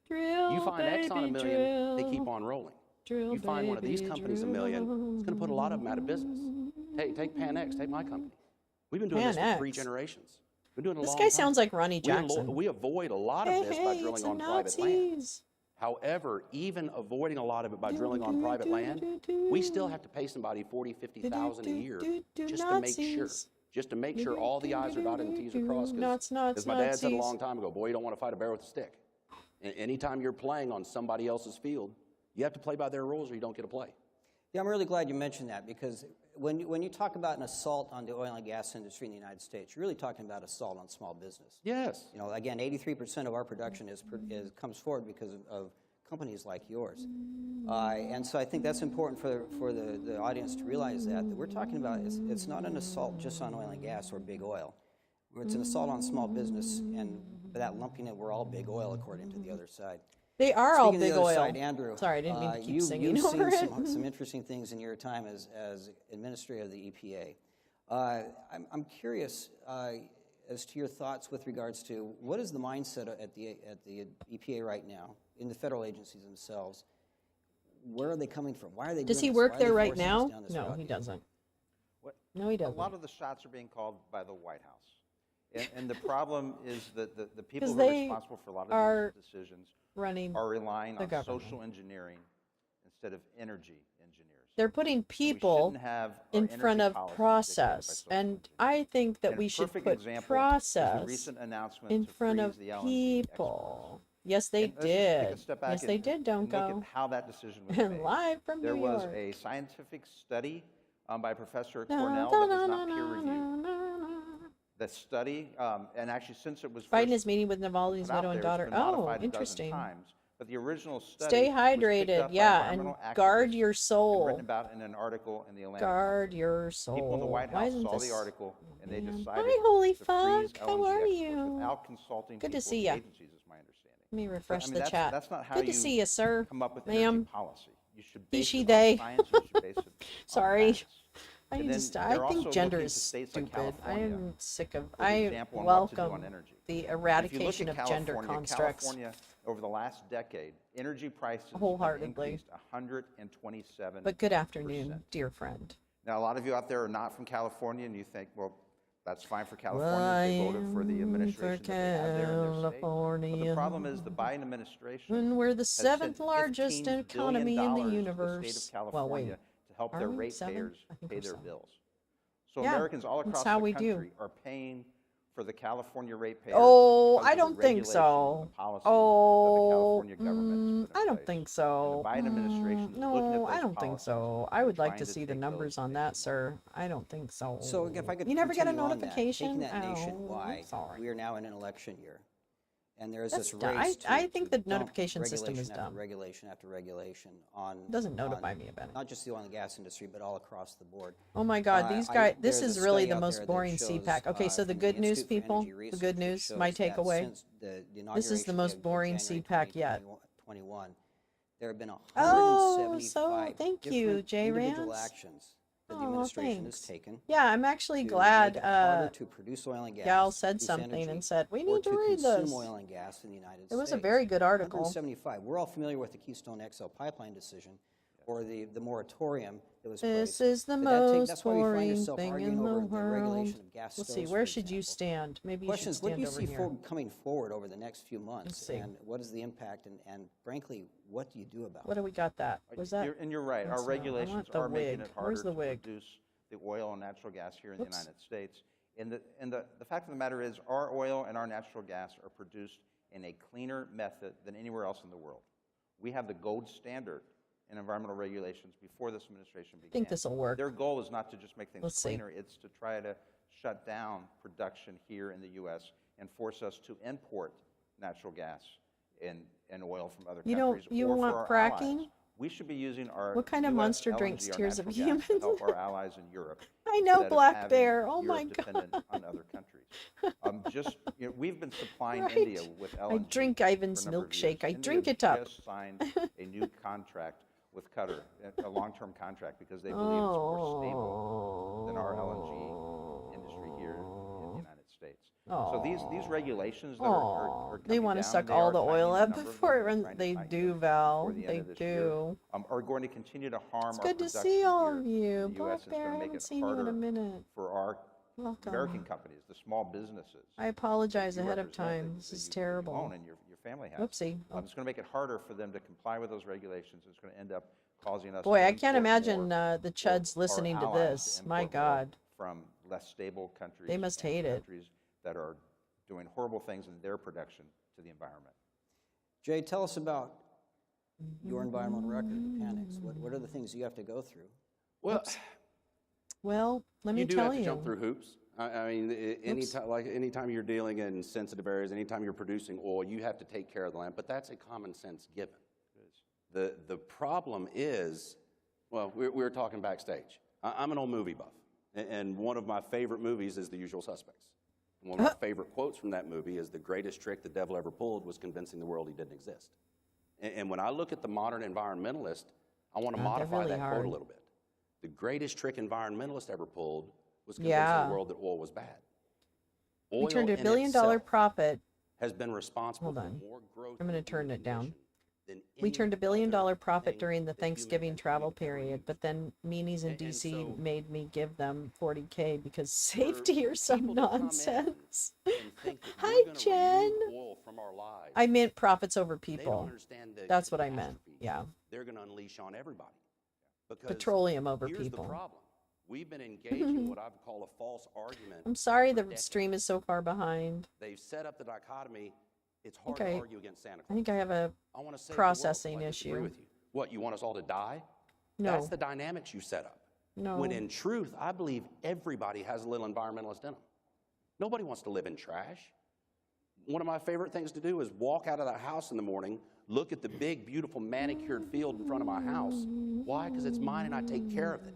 Drill, you find baby, Exxon $1 million, drill. they keep on rolling. Drill, you find one of these baby, companies $1 million, it's going to put a lot of them out of business. Take PanX, take my company. We've been doing this for 3 generations. We've been doing it a long time. This guy sounds like Ronnie Jackson. We avoid a lot of this by drilling on private land. However, even avoiding a lot of it by drilling on private land, we still have to pay somebody $40,000, $50,000 a year just to make sure all the I's are dotted and T's are crossed. As my dad said a long time ago, boy, you don't want to fight a bear with a stick. Anytime you're playing on somebody else's field, you have to play by their rules or you don't get a play. Yeah, I'm really glad you mentioned that, because when you talk about an assault on the oil and gas industry in the United States, you're really talking about assault on small business. Yes. You know, again, 83% of our production comes forward because of companies like yours. And so I think that's important for the audience to realize that we're talking about, it's not an assault just on oil and gas or big oil. It's an assault on small business, and that lumping it, we're all big oil according to the other side. They are all big oil. Side, Andrew, sorry, I didn't mean to keep singing you've over seen it. some interesting things in your time as administrator of the EPA. I'm curious as to your thoughts with regards to what is the mindset at the EPA right now, in the federal agencies themselves. Where are they coming from? Why are they? Does doing he this? work Why are they there right forcing us now? down this No, route? he doesn't. No, he doesn't. A lot of the shots are being called by the White House. And the problem is that the people who are they responsible for a lot are of these decisions running are relying the on government. social engineering instead of energy engineers. They're putting people have our in energy front of policy process, and I think that And a we should perfect put example is the process recent announcement in to front of freeze the LNG people. Yes, they And let's just take a did. step back Yes, they and- did. Don't and look go. at how that decision was And made. live from There New was York. a scientific study by a professor at No, Cornell no, that was no, not no, peer no, reviewed. no, The study, and actually since it was Biden first is meeting with Navalny's put out widow and there, daughter. it's been Oh, modified a dozen interesting. times, but the original study Stay was picked hydrated, up by yeah, and environmental guard activists your and soul. written about in an article in the Atlantic Guard your soul. People in the White Why House isn't saw this- the article and they Man. decided Hi, holy to freeze fuck. How LNG are exports you? without consulting Good to people see at ya. the agencies, is my understanding. Let me So, refresh I mean, the that's, chat. That's not how Good you to see you, sir. come up with Ma'am. energy policy. You should He, base she, it they. on science. You should base it on Sorry. facts. I And need to then stop. they're I think also gender looking is to states like stupid. I California am sick of. for the I example on what to do on welcome energy. the If you look eradication at of gender California, constructs. California, over the last decade, energy prices have Wholeheartedly. increased 127%. But good afternoon, dear friend. Now, a lot of you out there are not from California, and you think, well, that's fine for California. They voted for the administration that they have there in their state. But the problem is the Biden administration And we're the has sent seventh largest $15 economy billion in the to universe. the state of Well, wait. California to help Are their we ratepayers seven? I think pay we're their seven. bills. So Yeah, Americans all that's across how the we do. country are paying for the California ratepayers. Oh, because I of the don't think regulations so. and the policies Oh, that the California government's put in I don't place. think so. And the Biden administration is looking at No, I those don't think policies so. I would like trying to to see the take numbers on that, sir. I don't think so. So if I could you never get a continue on that, notification. taking that Oh, I'm nationwide, sorry. we are now in an election year, and there is That's this dumb. race I to think the dump notification system is regulation after dumb. regulation after regulation on. It doesn't notify on me about it. Not just the oil and gas industry, but all across the board. Oh my God, these guys! This there's is a really study the out most there that boring shows, CPAC. Okay, so the from good news, Institute for people. Energy The Research good that news. shows My that takeaway. since the This is the inauguration most of boring January CPAC yet. 2021, there have been Oh, 175 so thank you, different Jay individual Rance. actions that the Oh, administration has thanks. taken. Yeah, I'm actually to glad make it harder to produce oil and gas, Gal said produce something energy, and said, we or need to read consume this. oil and gas in the United States. It was a very good article. 175. We're all familiar with the Keystone XL pipeline decision, or the moratorium that was This placed. is the But most that's why we find boring yourself thing arguing in the over the regulation world. of gas Let's see, stoves, where for should you stand? Maybe you should Questions, what stand do you over see here. coming forward over the next few months? see. And what is the impact? And frankly, what do you do about What it? do we got that? Was that? You're right. That's Our not- I regulations want the are making wig. it harder Where's the to wig? produce the oil and natural gas here in Oops. the United States. And the fact of the matter is our oil and our natural gas are produced in a cleaner method than anywhere else in the world. We have the gold standard in environmental regulations before this administration began. I think this will work. Their goal is not to just make things Let's see. cleaner, it's to try to shut down production here in the U.S. and force us to import natural gas and oil from other You countries. don't- you or want for our fracking? allies. We should be using our What kind of US monster LNG, drinks our Tears of natural gas, to Humans? help our allies in Europe. I know, instead of Black having Bear. Oh Europe my dependent on other countries. We've been supplying Right. India with LNG. I drink Ivan's for a number of milkshake. years. I India drink it up. just signed a new contract with Qatar, a long-term contract, because they believe it's more stable than our LNG industry here in the United States. So these regulations that are They coming want to down, suck they all are the oil tightening up the number of before it them. runs. They're trying to They tighten do, it Val. before the end They of this year. do. Are going to continue to harm It's our good to production see all here of you. in the Black U.S. It's Bear, I going to make haven't it seen you in a harder minute. for our Welcome. American companies, the small businesses. I apologize that you ahead of represent, time. that This is you terrible. own, and your family has. Whoopsie. It's going to make it harder for them to comply with those regulations. It's going to end up causing us. Boy, to I can't import imagine more, the chuds or listening to allies this. import My more God. from less stable countries. They must and hate it. countries that are doing horrible things in their production to the environment. Jay, tell us about your environmental record, Panics. What are the things you have to go through? Well, let me you do tell have to you. jump through hoops. I mean, anytime you're dealing in sensitive areas, anytime you're producing oil, you have to take care of the land. But that's a common sense given. The problem is, well, we were talking backstage. I'm an old movie buff, and one of my favorite movies is The Usual Suspects. And one of my favorite quotes from that movie is, "The greatest trick the devil ever pulled was convincing the world he didn't exist." And when I look at the modern environmentalist, I want to modify really that hard. quote a little bit. The greatest trick environmentalists ever pulled was convincing the world that oil was bad. Oil We turned a in $1 billion itself profit. has been responsible Hold on. for more growth. I'm going to turn it down. than We any turned a $1 billion other profit thing during the that human Thanksgiving entity travel ever period, used. but then meanies in And DC so made me give them $40K because safety or some people to come in nonsense. and think that Hi, we're gonna Jen. remove oil from our lives. I meant profits over They don't people. understand the That's what I meant. catastrophe Yeah. They're going to unleash on everybody. Because Petroleum over here's people. the problem. We've been engaging what I would call a false argument. I'm sorry for the decades. stream is so far behind. They've set up the dichotomy. It's hard Okay. to argue against Santa Claus. I think I have a I want to save processing the world. I disagree issue. with you. What, you want us all to die? No. That's the dynamics you set up. No. When in truth, I believe everybody has a little environmentalist in them. Nobody wants to live in trash. One of my favorite things to do is walk out of the house in the morning, look at the big, beautiful, manicured field in front of my house. Why? Because it's mine and I take care of it.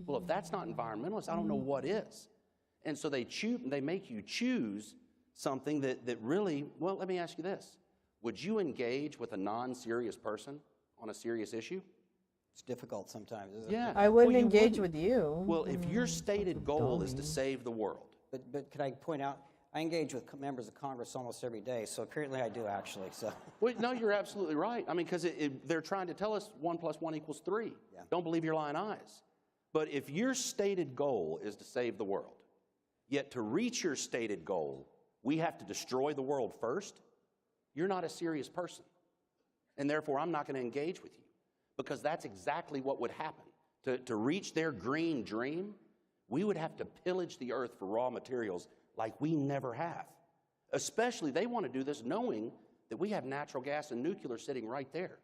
Well, if that's not environmentalist, I don't know what is. And so they make you choose something that really, well, let me ask you this. Would you engage with a non-serious person on a serious issue? It's difficult sometimes, isn't Yeah. it? I wouldn't Well, you engage wouldn't. with you. Well, if your stated goal is to save the world. But could I point out, I engage with members of Congress almost every day, so apparently I do actually. So. Well, no, you're absolutely right. I mean, because they're trying to tell us 1 + 1 = 3. Yeah. Don't believe your lying eyes. But if your stated goal is to save the world, yet to reach your stated goal, we have to destroy the world first, you're not a serious person. And therefore, I'm not going to engage with you. Because that's exactly what would happen. To reach their green dream, we would have to pillage the earth for raw materials like we never have. Especially, they want to do this knowing that we have natural gas and nuclear sitting right there.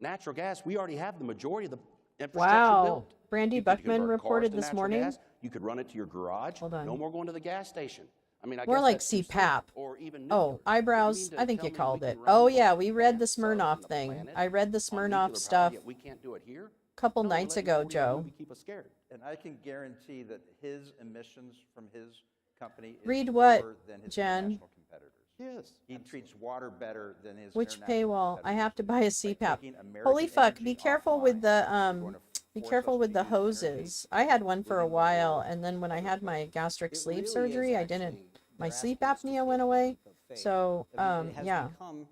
Natural gas, we already have the majority of the infrastructure Wow. built. Brandy You could Buckman convert cars reported to this natural morning. gas. You could run it to your garage. Hold on. No more going to the gas station. I mean, I More guess like that's too CPAP. soon, or even Oh, nuclear. eyebrows. You mean I to think tell you me called we it. can run Oh, more yeah, we read the plants on Smirnoff the thing. planet I read the on Smirnoff nuclear power, stuff yet we can't do it here? a couple No, we're nights letting ago, 40 year Joe. movie keep us scared. And I can guarantee that his emissions from his company is Read what, lower than his Jen? international competitors. Yes. He treats water better than his Which international paywall? I competitors. have to buy a By CPAP. taking American Holy fuck, energy be careful with offline, the you're going to be force careful us with to the use energy hoses. I had one for a within the while, world. and then when I had my gastric It sleep really is surgery, I actually, didn't. My they're sleep asking us to apnea went take the away. leap of faith. So I mean, it has yeah. become,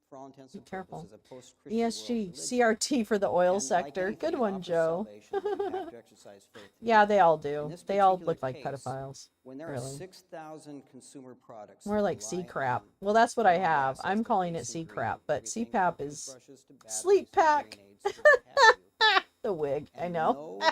for all intents and careful. purposes, a post-Christian ESG, world religion. CRT for the oil And like sector. anything, Good it one, offers Joe. salvation, but you have to exercise faith to Yeah, use they it. all In do. this They all particular look like case, pedophiles. When there are Really. 6,000 consumer products, More that like rely CCRAP. on Well, that's what I oil and have. gas as I'm the calling it base CCRAP, ingredient, but everything CPAP from is toothbrushes to batteries sleep to pack. hearing aids to what have you. The wig, I And know. no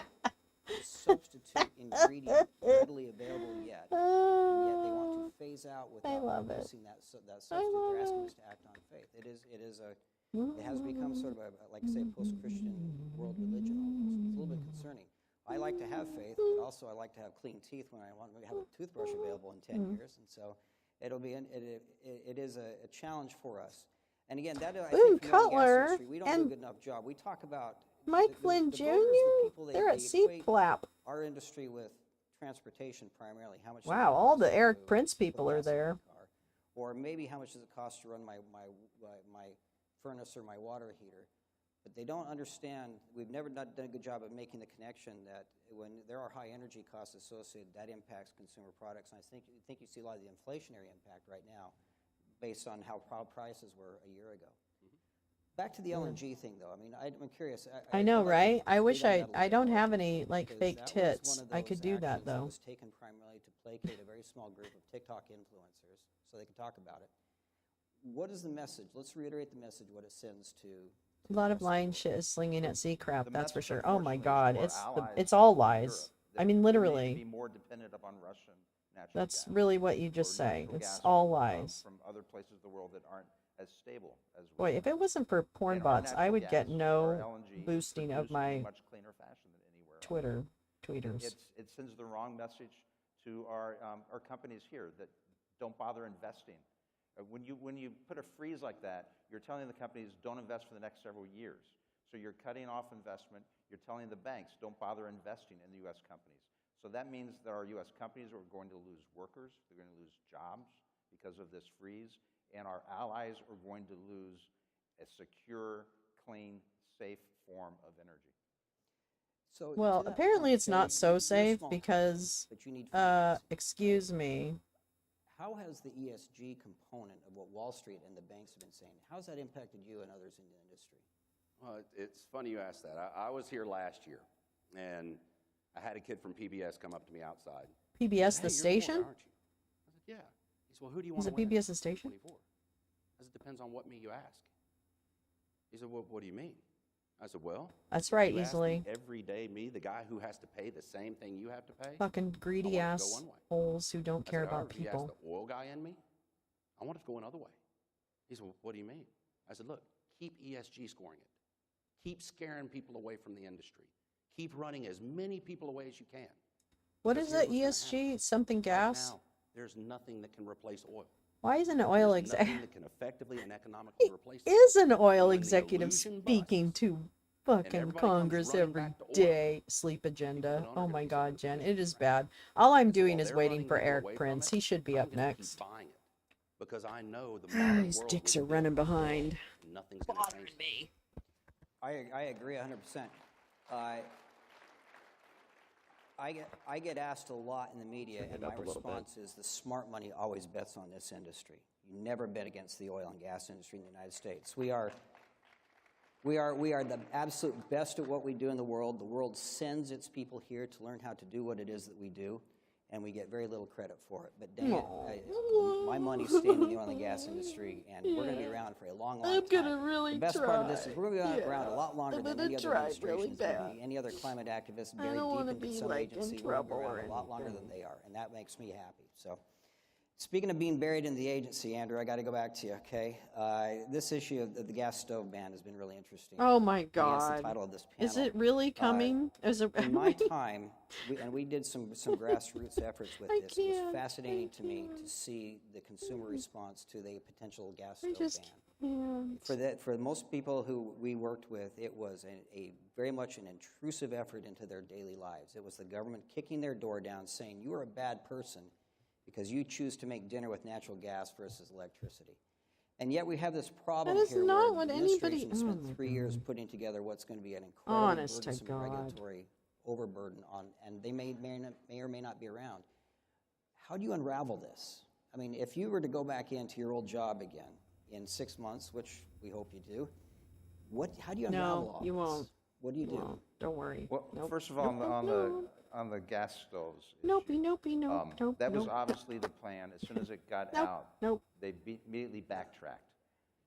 substitute ingredient readily available yet. And yet they want to phase out without love it. reducing that substitute. They're asking us to act on faith. It has become sort of like I say, post-Christian world religion almost. It's a little bit concerning. I like to have faith, but also I like to have clean teeth when I want to have a toothbrush available in 10 years. And so it is a challenge for us. And again, that I Boone think from the oil and gas Cutler industry, we don't do a and good enough job. We talk about Mike Flynn the Jr. voters, the people, They're at they equate CPAP. our industry with transportation primarily. How much? does Wow, it all cost the to Eric put Prince people are gas in my there. car? Or maybe how much does it cost to run my furnace or my water heater? But they don't understand. We've never done a good job of making the connection that when there are high energy costs associated, that impacts consumer products. And I think you see a lot of the inflationary impact right now, based on how prices were a year ago. Back to the LNG thing, though. I mean, I'm curious. I know, I'd like to right? I dig wish on that a little I bit don't more, have any like because fake that was tits. one of I could those do that actions though. was taken primarily to placate a very small group of TikTok influencers so they could talk about it. what is the message? Let's reiterate the message, what it sends to. A lot of lying shit is slinging at CCRAP, that's for sure. Oh my unfortunately, God, is to our it's allies all in lies. Europe, I mean, that we need to literally. be more dependent upon Russian natural That's gas really what you just or say. natural It's gas all from, lies. from other places of the world that aren't as stable as we Boy, are. if it wasn't for porn And our bots, I natural would get gas, our no LNG is boosting of produced in a my much cleaner fashion than anywhere else. tweeters. It sends the wrong message to our companies here that don't bother investing. When you put a freeze like that, you're telling the companies don't invest for the next several years. So you're cutting off investment. You're telling the banks don't bother investing in the U.S. companies. So that means that our U.S. companies are going to lose workers. They're going to lose jobs because of this freeze. And our allies are going to lose a secure, clean, safe form of energy. So Well, apparently it's not so safe because, excuse me. How has the ESG component of what Wall Street and the banks have been saying, how's that impacted you and others in the industry? Well, it's funny you asked that. I was here last year, and I had a kid from PBS come up to me outside. PBS, Said, the "Hey, you're station? Warner, aren't you?" I said, yeah. He said, well, who do you want Is to it win? PBS, the station? 24. I said, depends on what me you ask. He said, well, what do you mean? I said, well, That's right, you ask easily. me every day, me, the guy who has to pay the same thing you have to pay. Fucking greedy I want it to go ass one way. holes who don't I care said, about however, if you ask people. the oil guy in me, I want it to go another way. He said, well, what do you mean? I said, look, keep ESG scoring it. Keep scaring people away from the industry. Keep running as many people away as you can. What Because is here's it, what's gonna happen. ESG? Something Right gas? now, there's nothing that can replace oil. Why isn't an oil There's nothing executive? that can effectively and economically replace it. Is an oil When the executive illusion speaking to fucking everybody comes Congress running every back to oil, day? Sleep agenda. don't Oh are my gonna God, Jen, it is bad. All I'm doing is they're waiting running for people Eric away from Prince. it, He should be I'm up gonna next. keep buying it because I know the modern These world dicks was are running built behind. and nothing's gonna change that. me. I agree 100%. I get asked a lot in the media, and my response is the smart money always bets on this industry. You never bet against the oil and gas industry in the United States. We are the absolute best at what we do in the world. The world sends its people here to learn how to do what it is that we do, and we get very little credit for it. But dang it, my money's staying in the oil and gas industry, and we're going to be around for a long, long time. I'm gonna really The best try. part of this is we're going to be around a lot longer than any other try administration really is going to bad. be. Any other climate activist I buried don't deep wanna into be, some like, in agency, we're going to be trouble or around a lot longer anything. than they are, and that makes me happy. So, speaking of being buried in the agency, Andrew, I got to go back to you, okay? This issue of the gas stove ban has been really interesting. Oh my I think that's God. the title of this panel. Is it really coming? Is it In my time, we did some grassroots efforts with I this. It was can't. fascinating to me to see the consumer response to the potential gas I stove just ban. can't. For most people who we worked with, it was a very much an intrusive effort into their daily lives. It was the government kicking their door down, saying, you are a bad person because you choose to make dinner with natural gas versus electricity. And yet we have this problem That is here not where what the anybody- administration oh spent my 3 years putting together what's going to be an incredibly Honest to burdensome God. regulatory overburden on, and they may or may not be around. How do you unravel this? I mean, if you were to go back into your old job again in 6 months, which we hope you do, how do you unravel all No, you this? won't. What do you do? Won't. Don't worry. Well, Nope. first of all, Nope. on the gas stoves Nope, issue, nope, nope, nope. that was nope. obviously the plan. As soon as it got Nope, out, nope. they immediately backtracked.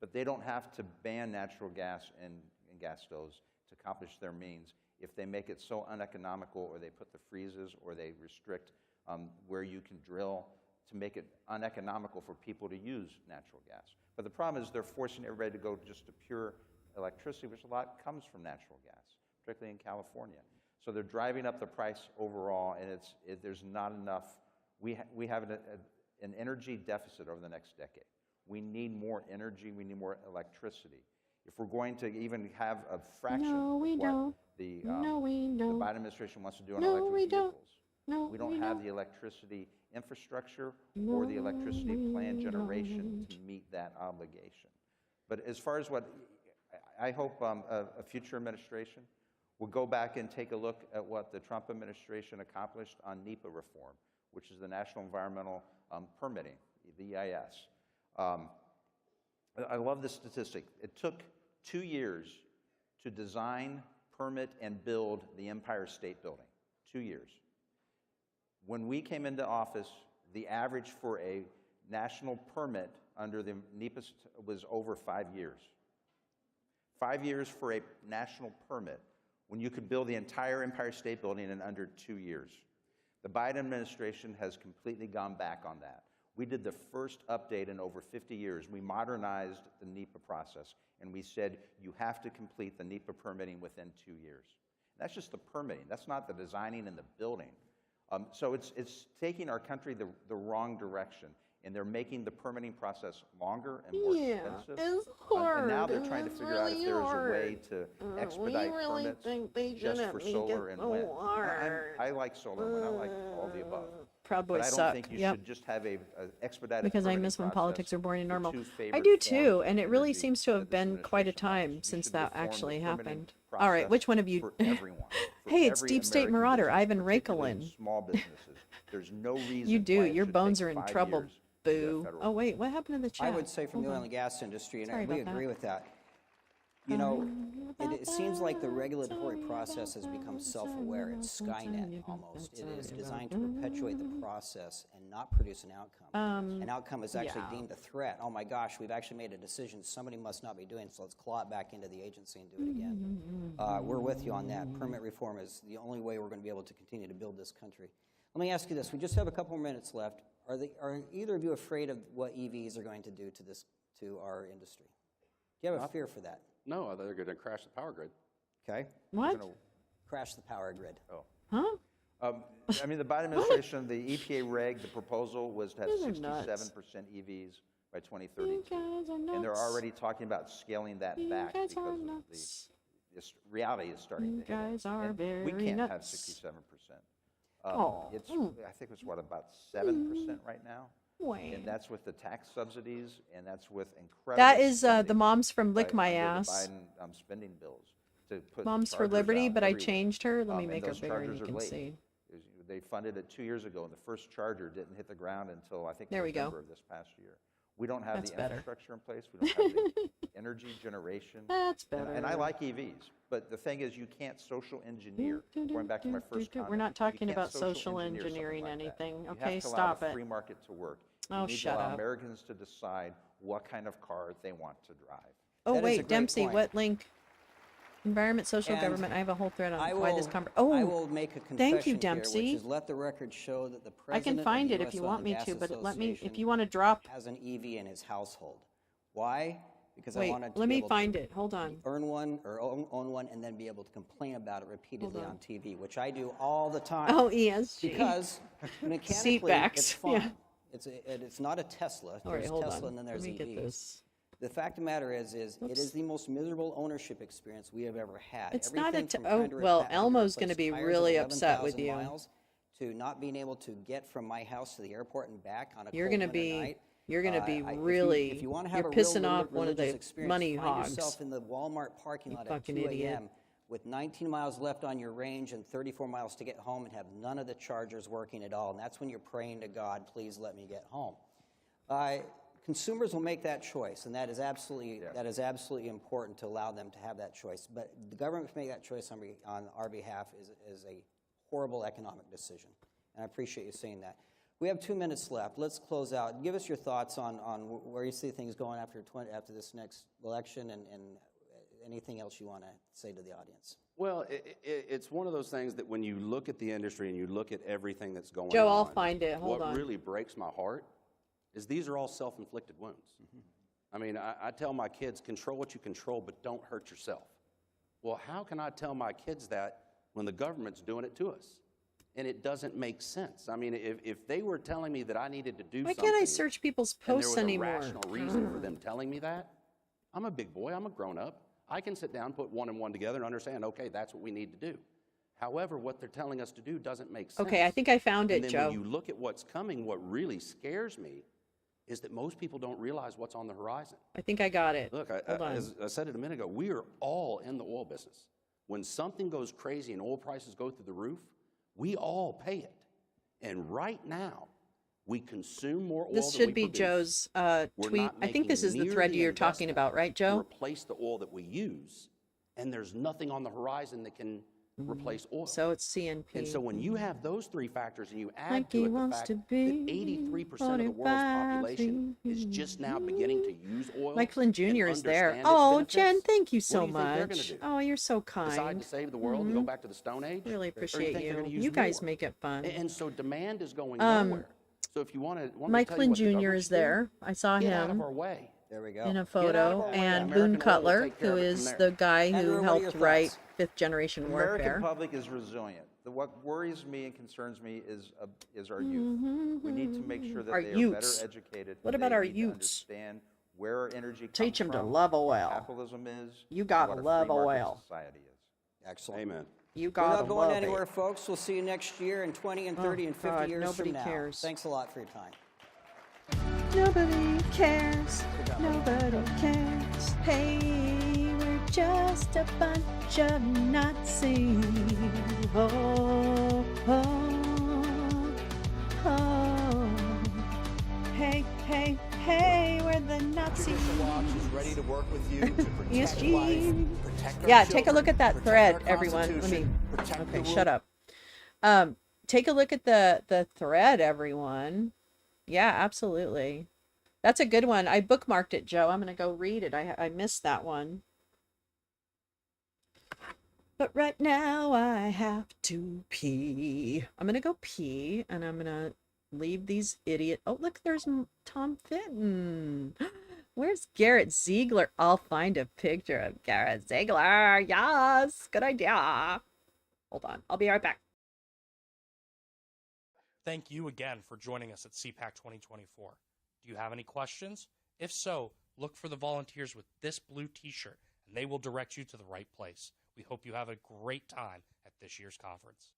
But they don't have to ban natural gas in gas stoves to accomplish their means if they make it so uneconomical, or they put the freezes, or they restrict where you can drill to make it uneconomical for people to use natural gas. But the problem is they're forcing everybody to go just to pure electricity, which a lot comes from natural gas, particularly in California. So they're driving up the price overall, and there's not enough. We have an energy deficit over the next decade. We need more energy. We need more electricity. If we're going to even have a fraction No, we of what don't. the No, we the don't. Biden administration wants to do on No, electric we don't. vehicles, No, we don't we have don't. the electricity infrastructure No, or the electricity plan we generation to don't. meet that obligation. But as far as what I hope a future administration will go back and take a look at what the Trump administration accomplished on NEPA reform, which is the National Environmental Permitting, the EIS. I love this statistic. It took 2 years to design, permit, and build the Empire State Building. 2 years. When we came into office, the average for a national permit under the NEPA was over 5 years. 5 years for a national permit when you could build the entire Empire State Building in under 2 years. The Biden administration has completely gone back on that. We did the first update in over 50 years. We modernized the NEPA process, and we said you have to complete the NEPA permitting within 2 years. That's just the permitting. That's not the designing and the building. So it's taking our country the wrong direction, and they're making the permitting process longer and more expensive. It's hard. And now they're trying to figure out if there is a way to expedite permits just for solar and wind. I like solar and wind. I like all of the above. Proud Boys but I don't suck. think you should just have a expedited because I permitting miss when process politics are boring and for normal. two I favored do forms too, of and it really energy seems to have that this been quite a time You since should that reform the actually permitting happened. All right, which one of you? for everyone, for Hey, it's every Deep State American Marauder, business, Ivan particularly Rakelin. small businesses. There's no reason You do. why it Your should bones take are in 5 trouble, years to boo. federal Oh wait, what happened in the chat? I would say from the Hold oil on. and gas industry, and Sorry we about agree that. with that. You know, it seems like the regulatory process has become self-aware. It's Skynet almost. It is designed to perpetuate the process and not produce an outcome. An outcome is actually yeah. deemed a threat. Oh my gosh, we've actually made a decision somebody must not be doing, so let's claw it back into the agency and do it again. We're with you on that. Permit reform is the only way we're going to be able to continue to build this country. Let me ask you this. We just have a couple more minutes left. Are either of you afraid of what EVs are going to do to our industry? Do you have a fear for that? No, they're going to crash the power grid. Okay. What? Crash the power grid. Oh. Huh? I mean, the Biden administration, the EPA reg, the proposal was to have These are 67% nuts. EVs by 2032. You guys are nuts. And they're already talking about scaling that You back guys because are of nuts. this reality is starting You to hit. guys are And very we can't have nuts. 67%. Oh. I think it's what, about 7% right now? Wow. And that's with the tax subsidies, and that's with incredible That is the spending moms from Lick by- My under Ass. The Biden spending bills to put Moms for chargers Liberty, out but I everywhere. changed her. Let me And make her those bigger and chargers you are can late. see. They funded it 2 years ago, and the first charger didn't hit the ground until I think There we go. November of this past year. We don't have That's the better. infrastructure in place. We don't have the energy generation. That's And better. I like EVs, but the thing is, you can't social engineer. Going back to my first comment, We're not talking you can't about social engineer something engineering like that. anything. You Okay, have to allow stop the it. free market to work. You Oh, need shut to allow up. Americans to decide what kind of car they want to drive. Oh That is a wait, great Dempsey, point. what link? Environment, social And government. I have a whole thread on I why this will- conversation. Oh, I will make a confession thank you, here, Dempsey. which is let the record show that the I president can of find the it if US you Oil want and me Gas to, but let me. If Association you want to drop. has an EV in his household. Why? Because I Wait, wanted to let be me able find to it. Hold on. earn one or own one and then be able to complain about it repeatedly on. on TV, which I do all the time. Oh, ESG. Because mechanically, Seat backs, it's fun. yeah. It's not a Tesla. All right, There's hold Tesla on. and then there's Let me get EVs. this. The fact of the matter is it Oops. is the most miserable ownership experience we have ever had. It's not Everything a. from Oh trying to well, replace Elmo's going to be tires at really upset with 11,000 you. miles to not being able to get from my house to the airport and back on a You're cold going to winter be. night. You're going to be If you- really. if you want to have You're a real pissing off one of religious the experience, money find hogs. yourself in the Walmart parking lot at fucking 2 idiot. a.m. with 19 miles left on your range and 34 miles to get home and have none of the chargers working at all. And that's when you're praying to God, please let me get home. Consumers will make that choice, and that is absolutely important to allow them to have that choice. But the government to make that choice on our behalf is a horrible economic decision. And I appreciate you saying that. We have 2 minutes left. Let's close out. Give us your thoughts on where you see things going after this next election and anything else you want to say to the audience. Well, it's one of those things that when you look at the industry and you look at everything that's going Joe, on, I'll find it. Hold what on. really breaks my heart is these are all self-inflicted wounds. I mean, I tell my kids, control what you control, but don't hurt yourself. Well, how can I tell my kids that when the government's doing it to us? And it doesn't make sense. I mean, if they were telling me that I needed to do Why something, can't I search people's posts and there was anymore? a rational reason for them telling me that, I'm a big boy, I'm a grown-up. I can sit down, put one and one together, and understand, okay, that's what we need to do. However, what they're telling us to do doesn't make sense. Okay, I think I found it, and then Joe. when you look at what's coming, what really scares me is that most people don't realize what's on the horizon. I think I got it. Look, Hold on. as I said it a minute ago, we are all in the oil business. When something goes crazy and oil prices go through the roof, we all pay it. And right now, we consume more oil This than should we be produce. Joe's We're tweet. not I think this is making the near thread the you're talking investment about, right, to Joe? replace the oil that we use, and there's nothing on the horizon that can replace oil. So it's CNP. And so when you have those three factors and you add Mikey to it the wants fact to that be 83% of the world's population is just now beginning to use oil. Mike Flynn Jr. is there. understand its Oh, Jen, benefits, thank you what so do you think they're gonna much. do? Oh, you're so kind. Decide to save the world and go back to the Stone Age? Really Or you appreciate think they're gonna use you guys more? make it fun. And so demand is going Um, nowhere. So if you want to, Mike Flynn Jr. is there. I saw get out of him our way. There we go. in a Get out of photo. our way. And American Boone oil will Cutler, take care who of it is from there. the guy Andrew, who what are helped your write thoughts? Fifth Generation The American Warfare. public is resilient. What worries me and concerns me is our youth. We need to make sure that Our they are youths. better educated. What and about they our need to youths? understand where our energy comes Teach 'em to from, love what oil. capitalism is. You and gotta what a love free market oil. society is. Excellent. Amen. You We're gotta not going love anywhere, it. folks. We'll see you next year in 20 and 30 and 50 God, years nobody from now. cares. Thanks a lot for your time. Nobody cares. Nobody cares. Hey, we're just a bunch of Nazis. Oh, oh, oh. Hey, hey, hey, we're the Nazis. Watch is ready to work with you to protect ESG. life, protect our Yeah, take a children, look at that protect thread, our everyone. Let me. Constitution, protect Okay, the shut up. Take a look at the thread, everyone. Yeah, absolutely. That's a good one. I bookmarked it, Joe. I'm gonna go read it. I missed that one. But right now I have to pee. I'm gonna go pee, and I'm gonna leave these idiot. Oh, look, there's Tom Fitton. Where's Garrett Ziegler? I'll find a picture of Garrett Ziegler. Yes, good idea. Hold on, I'll be right back. Thank you again for joining us at CPAC 2024. Do you have any questions? If so, look for the volunteers with this blue t-shirt, and they will direct you to the right place. We hope you have a great time at this year's conference.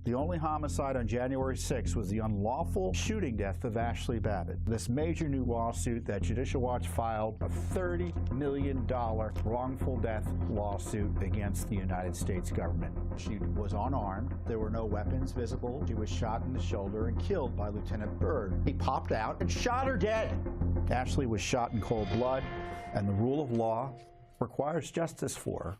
The only homicide on January 6th was the unlawful shooting death of Ashley Babbitt. This major new lawsuit that Judicial Watch filed, a $30 million wrongful death lawsuit against the United States government. She was unarmed. There were no weapons visible. She was shot in the shoulder and killed by Lieutenant Byrd. He popped out and shot her dead. Ashley was shot in cold blood, and the rule of law requires justice for her.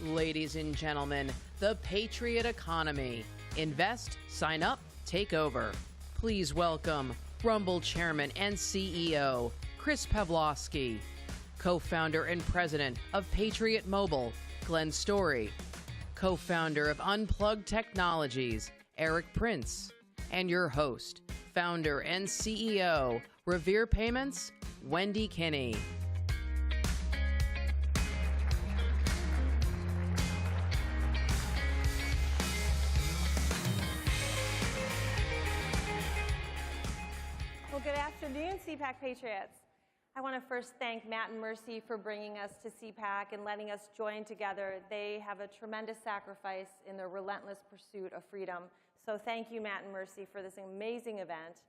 Ladies and gentlemen, the Patriot Economy. Invest, sign up, take over. Please welcome Rumble Chairman and CEO, Chris Pavlovsky, co-founder and president of Patriot Mobile, Glenn Story, co-founder of Unplugged Technologies, Eric Prince, and your host, founder and CEO, Revere Payments, Wendy Kinney. Well, good afternoon, CPAC Patriots. I want to first thank Matt and Mercy for bringing us to CPAC and letting us join together. They have a tremendous sacrifice in their relentless pursuit of freedom. So thank you, Matt and Mercy, for this amazing event.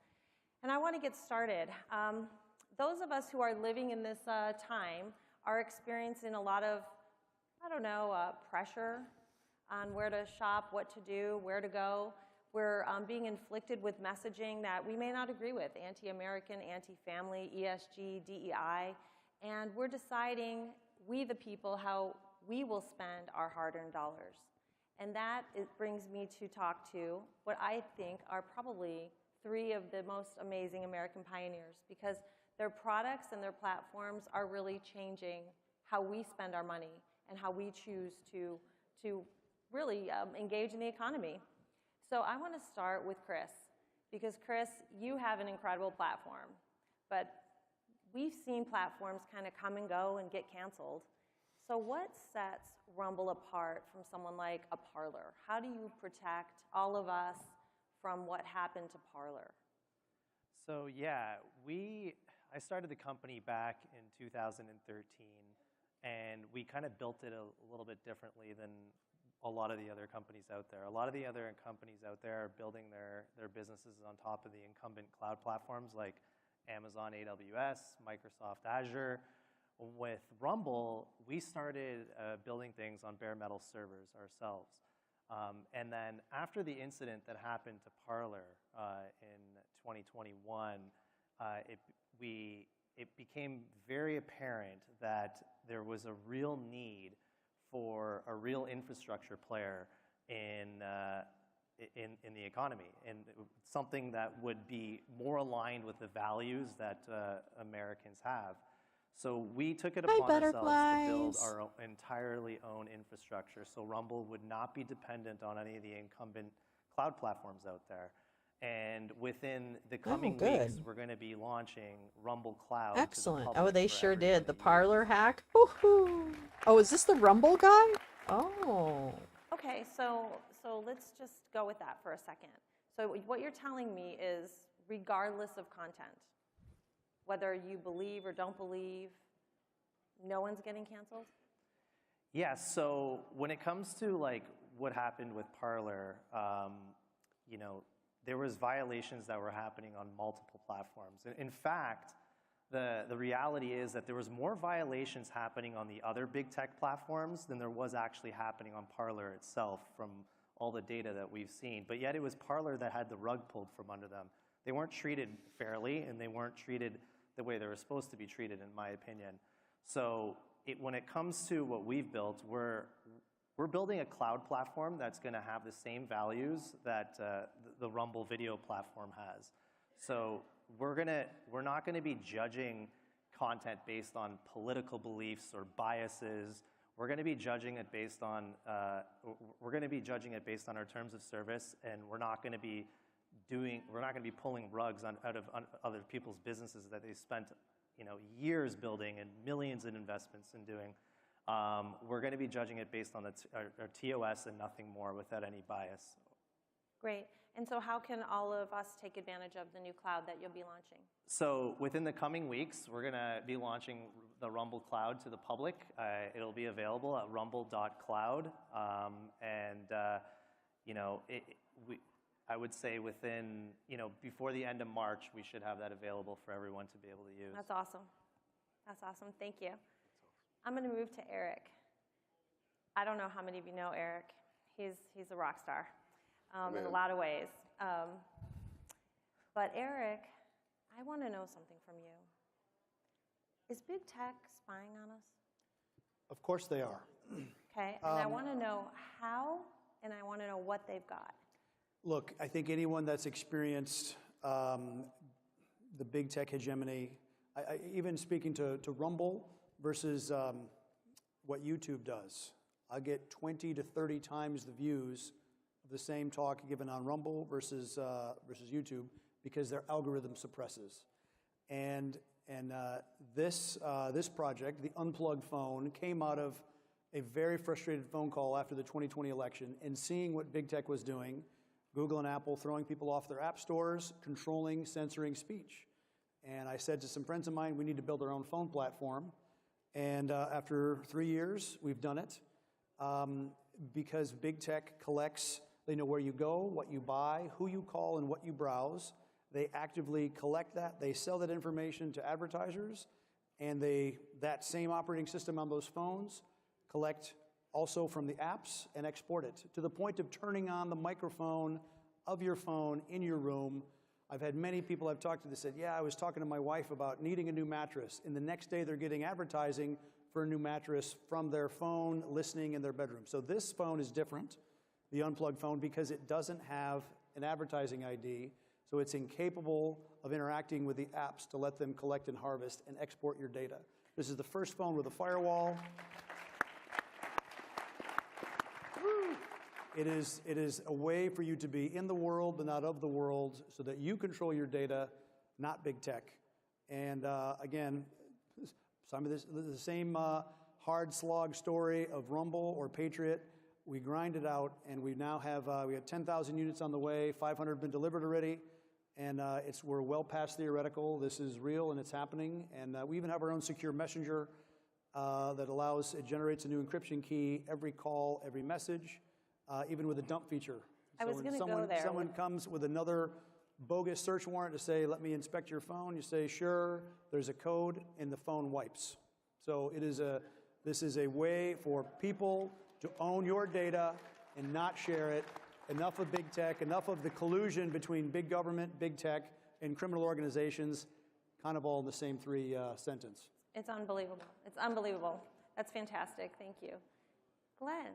And I want to get started. Those of us who are living in this time are experiencing a lot of, pressure on where to shop, what to do, where to go. We're being inflicted with messaging that we may not agree with, anti-American, anti-family, ESG, DEI, and we're deciding, we the people, how we will spend our hard-earned dollars. And that brings me to talk to what I think are probably three of the most amazing American pioneers, because their products and their platforms are really changing how we spend our money and how we choose to really engage in the economy. So I want to start with Chris, because Chris, you have an incredible platform, but we've seen platforms kind of come and go and get canceled. So what sets Rumble apart from someone like a Parler? How do you protect all of us from what happened to Parler? So yeah, I started the company back in 2013, and we kind of built it a little bit differently than a lot of the other companies out there. A lot of the other companies out there are building their businesses on top of the incumbent cloud platforms like Amazon AWS, Microsoft Azure. With Rumble, we started building things on bare metal servers ourselves. And then after the incident that happened to Parler in 2021, it became very apparent that there was a real need for a real infrastructure player in the economy, and something that would be more aligned with the values that Americans have. So we took it upon ourselves to build our entirely own infrastructure, so Rumble would not be dependent on any of the incumbent cloud platforms out there. And within the coming weeks, we're going to be launching Rumble Cloud. Excellent. Oh, they sure did. The parlor hack. Woohoo! Oh, is this the Rumble guy? Oh. Okay, so let's just go with that for a second. So what you're telling me is, regardless of content, whether you believe or don't believe, no one's getting canceled? Yeah, so when it comes to like what happened with Parler, you know, there was violations that were happening on multiple platforms. In fact, the reality is that there was more violations happening on the other big tech platforms than there was actually happening on Parler itself from all the data that we've seen. But yet it was Parler that had the rug pulled from under them. They weren't treated fairly, and they weren't treated the way they were supposed to be treated, in my opinion. So when it comes to what we've built, we're building a cloud platform that's going to have the same values that the Rumble video platform has. So we're not going to be judging content based on political beliefs or biases. We're going to be judging it based on our terms of service, and we're not going to be pulling rugs out of other people's businesses that they spent, you know, years building and millions in investments in doing. We're going to be judging it based on our TOS and nothing more, without any bias. Great. And so how can all of us take advantage of the new cloud that you'll be launching? So within the coming weeks, we're going to be launching the Rumble Cloud to the public. It'll be available at rumble.cloud. You know, I would say within, you know, before the end of March, we should have that available for everyone to be able to use. That's awesome. That's awesome. Thank you. I'm going to move to Eric. I don't know how many of you know Eric. He's a rock star in a lot of ways. But Eric, I want to know something from you. Is big tech spying on us? Of course they are. Okay, and I want to know how, and I want to know what they've got. Look, I think anyone that's experienced the big tech hegemony, even speaking to Rumble versus what YouTube does, I get 20 to 30 times the views of the same talk given on Rumble versus YouTube, because their algorithm suppresses. And this project, the unplugged phone, came out of a very frustrated phone call after the 2020 election, and seeing what big tech was doing, Google and Apple throwing people off their app stores, controlling, censoring speech. And I said to some friends of mine, we need to build our own phone platform. And after 3 years, we've done it. Because big tech collects, they know where you go, what you buy, who you call, and what you browse. They actively collect that. They sell that information to advertisers. And that same operating system on those phones collect also from the apps and export it to the point of turning on the microphone of your phone in your room. I've had many people I've talked to that said, yeah, I was talking to my wife about needing a new mattress. And the next day they're getting advertising for a new mattress from their phone, listening in their bedroom. So this phone is different, the unplugged phone, because it doesn't have an advertising ID. So it's incapable of interacting with the apps to let them collect and harvest and export your data. This is the first phone with a firewall. It is a way for you to be in the world but not of the world, so that you control your data, not big tech. And again, some of this the same hard slog story of Rumble or Patriot. We grind it out, and we now have 10,000 units on the way. 500 have been delivered already, and we're well past theoretical. This is real, and it's happening. And we even have our own secure messenger that it generates a new encryption key every call, every message. Even with a dump feature. I was going to go there. Someone comes with another bogus search warrant to say, let me inspect your phone. You say, sure, there's a code, and the phone wipes. So this is a way for people to own your data and not share it. Enough of big tech, enough of the collusion between big government, big tech, and criminal organizations. kind of all in the same three sentence. It's unbelievable. It's unbelievable. That's fantastic. Thank you. Glenn.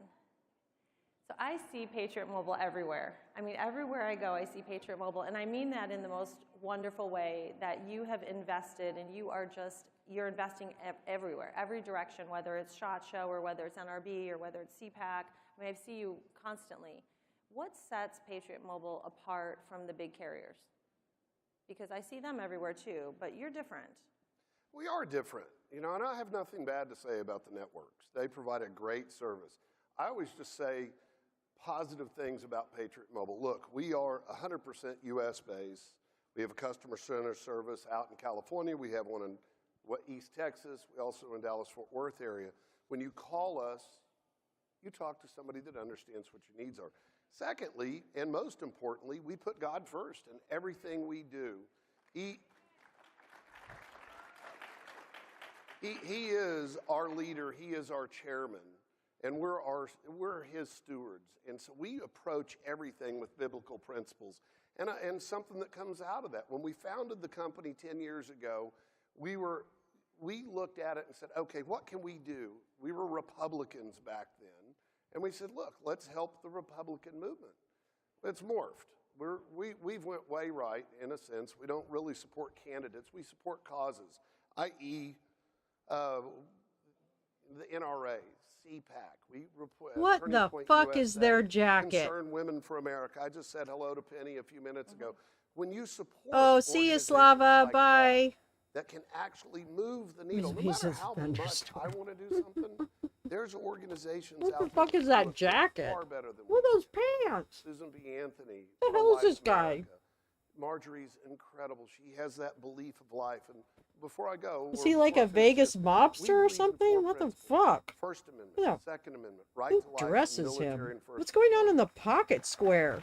So I see Patriot Mobile everywhere. I mean, everywhere I go, I see Patriot Mobile, and I mean that in the most wonderful way, that you have invested, and you're investing everywhere, every direction, whether it's SHOT Show or whether it's NRB or whether it's CPAC. I mean, I see you constantly. What sets Patriot Mobile apart from the big carriers? Because I see them everywhere too, but you're different. We are different, you know, and I have nothing bad to say about the networks. They provide a great service. I always just say positive things about Patriot Mobile. Look, we are 100% U.S. based. We have a customer center service out in California. We have one in East Texas. We also in Dallas-Fort Worth area. When you call us, you talk to somebody that understands what your needs are. Secondly, and most importantly, we put God first in everything we do. He is our leader. He is our chairman. And we're his stewards. And so we approach everything with biblical principles. And something that comes out of that. When we founded the company 10 years ago, we looked at it and said, okay, what can we do? We were Republicans back then. And we said, look, let's help the Republican movement. It's morphed. We've went way right in a sense. We don't really support candidates. We support causes, i.e., the NRA, CPAC. What the fuck is their jacket? Concerned Women for America. I just said hello to Penny a few minutes ago. When you support oh, see you, Slava. like bye. That can actually move the needle, no matter how much I want to do something. There's organizations out there. What the fuck is that jacket? Far better than what are those pants? Susan B. Anthony. What the hell is this guy? Marjorie's incredible. She has that belief of life. And before I go, is he like a Vegas mobster or something? What the fuck? First Amendment, Second Amendment, right Who to life, dresses military him? and first. What's going on in the pocket square?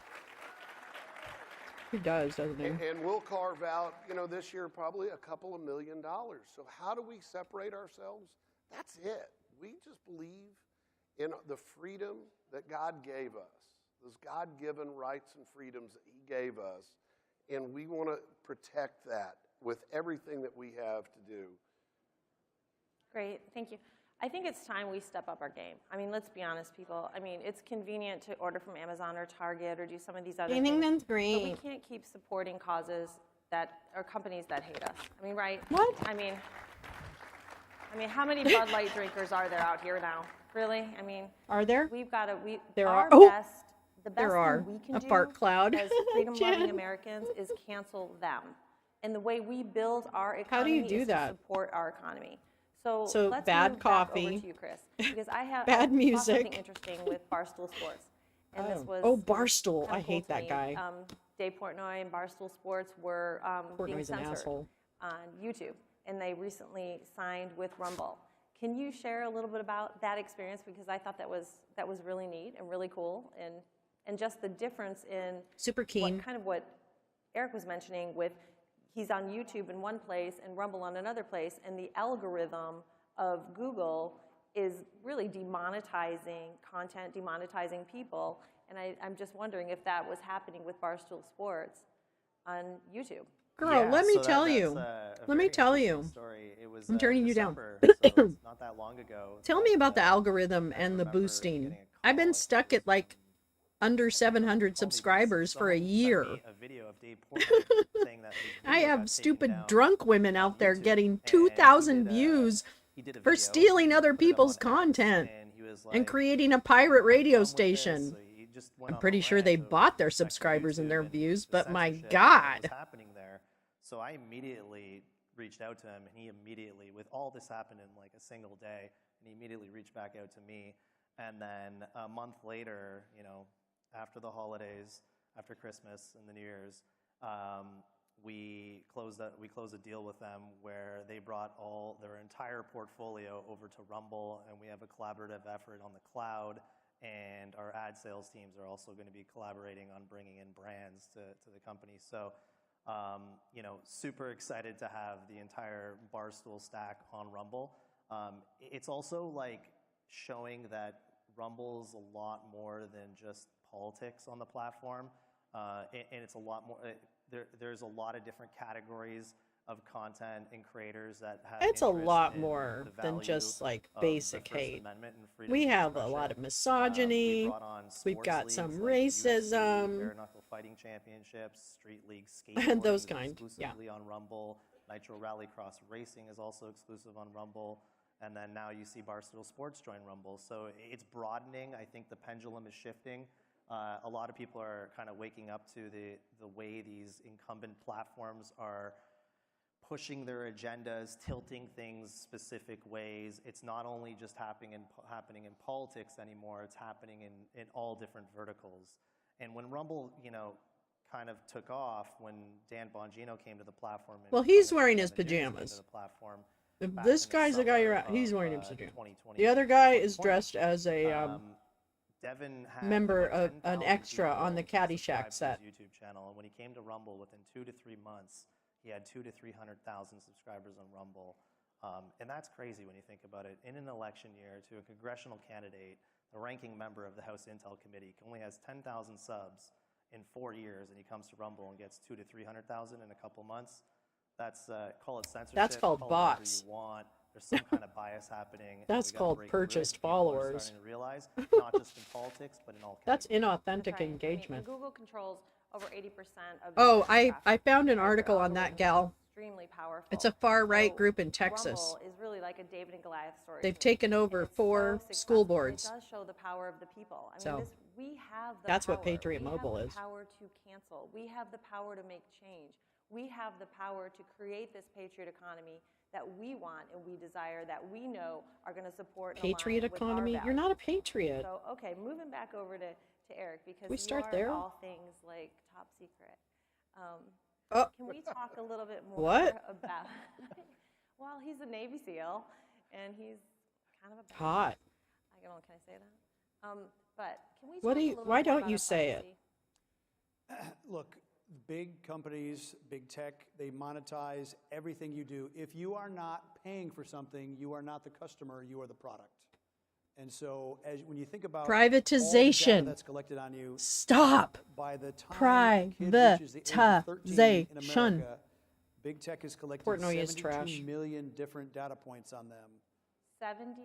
He does, doesn't he? And we'll carve out, you know, this year probably a couple of $1 million. So how do we separate ourselves? That's it. We just believe in the freedom that God gave us, those God-given rights and freedoms that he gave us, and we want to protect that with everything that we have to do. Great, thank you. I think it's time we step up our game. I mean, let's be honest, people. I mean, it's convenient to order from Amazon or Target or do some of these other things. That's great. But we can't keep supporting causes that are companies that hate us. I mean, right? What? I mean, how many Bud Light drinkers are there out here now? Really? I mean, are there? We've got to. There our are. Oh, best, the best there are. thing we can A do fart cloud. as freedom-loving Americans is cancel them. And the way we build our economy How do you do is that? to support our economy. So let's bad move coffee. back over to you, Chris, because I have bad I saw music. something interesting with Barstool Sports, and this was Barstool. I hate that guy. Dave Portnoy and Barstool Sports were being Portnoy's an censored asshole. on YouTube, and they recently signed with Rumble. Can you share a little bit about that experience? Because I thought that was really neat and really cool, and just the difference in super keen. What Eric was mentioning with. He's on YouTube in one place and Rumble on another place, and the algorithm of Google is really demonetizing content, demonetizing people, and I'm just wondering if that was happening with Barstool Sports on YouTube. Girl, let me tell you. Let me tell you. It was, I'm turning you down. so not that long ago. Tell me about the algorithm and the boosting. I've been stuck at like under 700 subscribers for a year. I have stupid drunk women out there getting 2,000 views for stealing other people's content and creating a pirate radio station. I'm pretty sure they bought their subscribers and their views, but my God. So I immediately reached out to him, and he immediately, with all this happened in like a single day, and he immediately reached back out to me. And then a month later, you know, after the holidays, after Christmas and the New Year's, we closed a deal with them where they brought all their entire portfolio over to Rumble, and we have a collaborative effort on the cloud, and our ad sales teams are also going to be collaborating on bringing in brands to the company. So, you know, super excited to have the entire Barstool stack on Rumble. It's also like showing that Rumble's a lot more than just politics on the platform, and it's a lot more. There's a lot of different categories of content and creators that have It's a interest lot in more the than value just like of the basic First hate. Amendment and freedom We of have a expression. lot of We misogyny. brought on We've sports got leagues some like UFC, racism. bare knuckle fighting championships, street league And skateboarding those is kind, yeah. exclusively on Rumble. Nitro Rallycross racing is also exclusive on Rumble. And then now you see Barstool Sports join Rumble. So it's broadening. I think the pendulum is shifting. A lot of people are kind of waking up to the way these incumbent platforms are pushing their agendas, tilting things specific ways. It's not only just happening in politics anymore, it's happening in all different verticals. And when Rumble, kind of took off, when Dan Bongino came to the platform. Well, he's wearing his pajamas. If this guy's the guy you're at, he's wearing his pajamas. The other guy is dressed as a member of an extra on the Caddyshack set. His YouTube channel, and when he came to Rumble, within 2 to 3 months, he had 200,000 to 300,000 subscribers on Rumble, and that's crazy when you think about it. In an election year, to a congressional candidate, the ranking member of the House Intel Committee only has 10,000 subs in 4 years, and he comes to Rumble and gets 200,000 to 300,000 in a couple months. That's call it censorship. That's called call bots. It whatever you want. There's some kind of bias happening. That's called purchased followers. Starting to realize, not just in politics, but in all. That's inauthentic That's right. engagement. Google controls over 80% of. Oh, I found an article on that gal. Extremely powerful. It's a far-right group in Texas. Rumble is really like a David and Goliath story. They've taken over 4 school boards. It does show the power of the people. I So, mean, we have the that's power. what Patriot Mobile We have is. the power to cancel. We have the power to make change. We have the power to create this patriot economy that we want and we desire, that we know are going to support and Patriot align with our economy? You're values. not a patriot. So, okay, moving back over to Eric, because We start you are there? all things like top secret. Oh. Can we talk a little bit more What? about? Well, he's a Navy SEAL, and he's kind of a Hot. I don't know, can I say that? But can we? What talk do a you? little Why bit more don't about you our say it? privacy? Look, big companies, big tech, they monetize everything you do. If you are not paying for something, you are not the customer, you are the product. And so when you think about Privatization. all the data that's collected on you, Stop. by the time a kid reaches the age of 13 in Privatization. America, big tech has collected Portnoy is 72 trash. million different data points on them. 72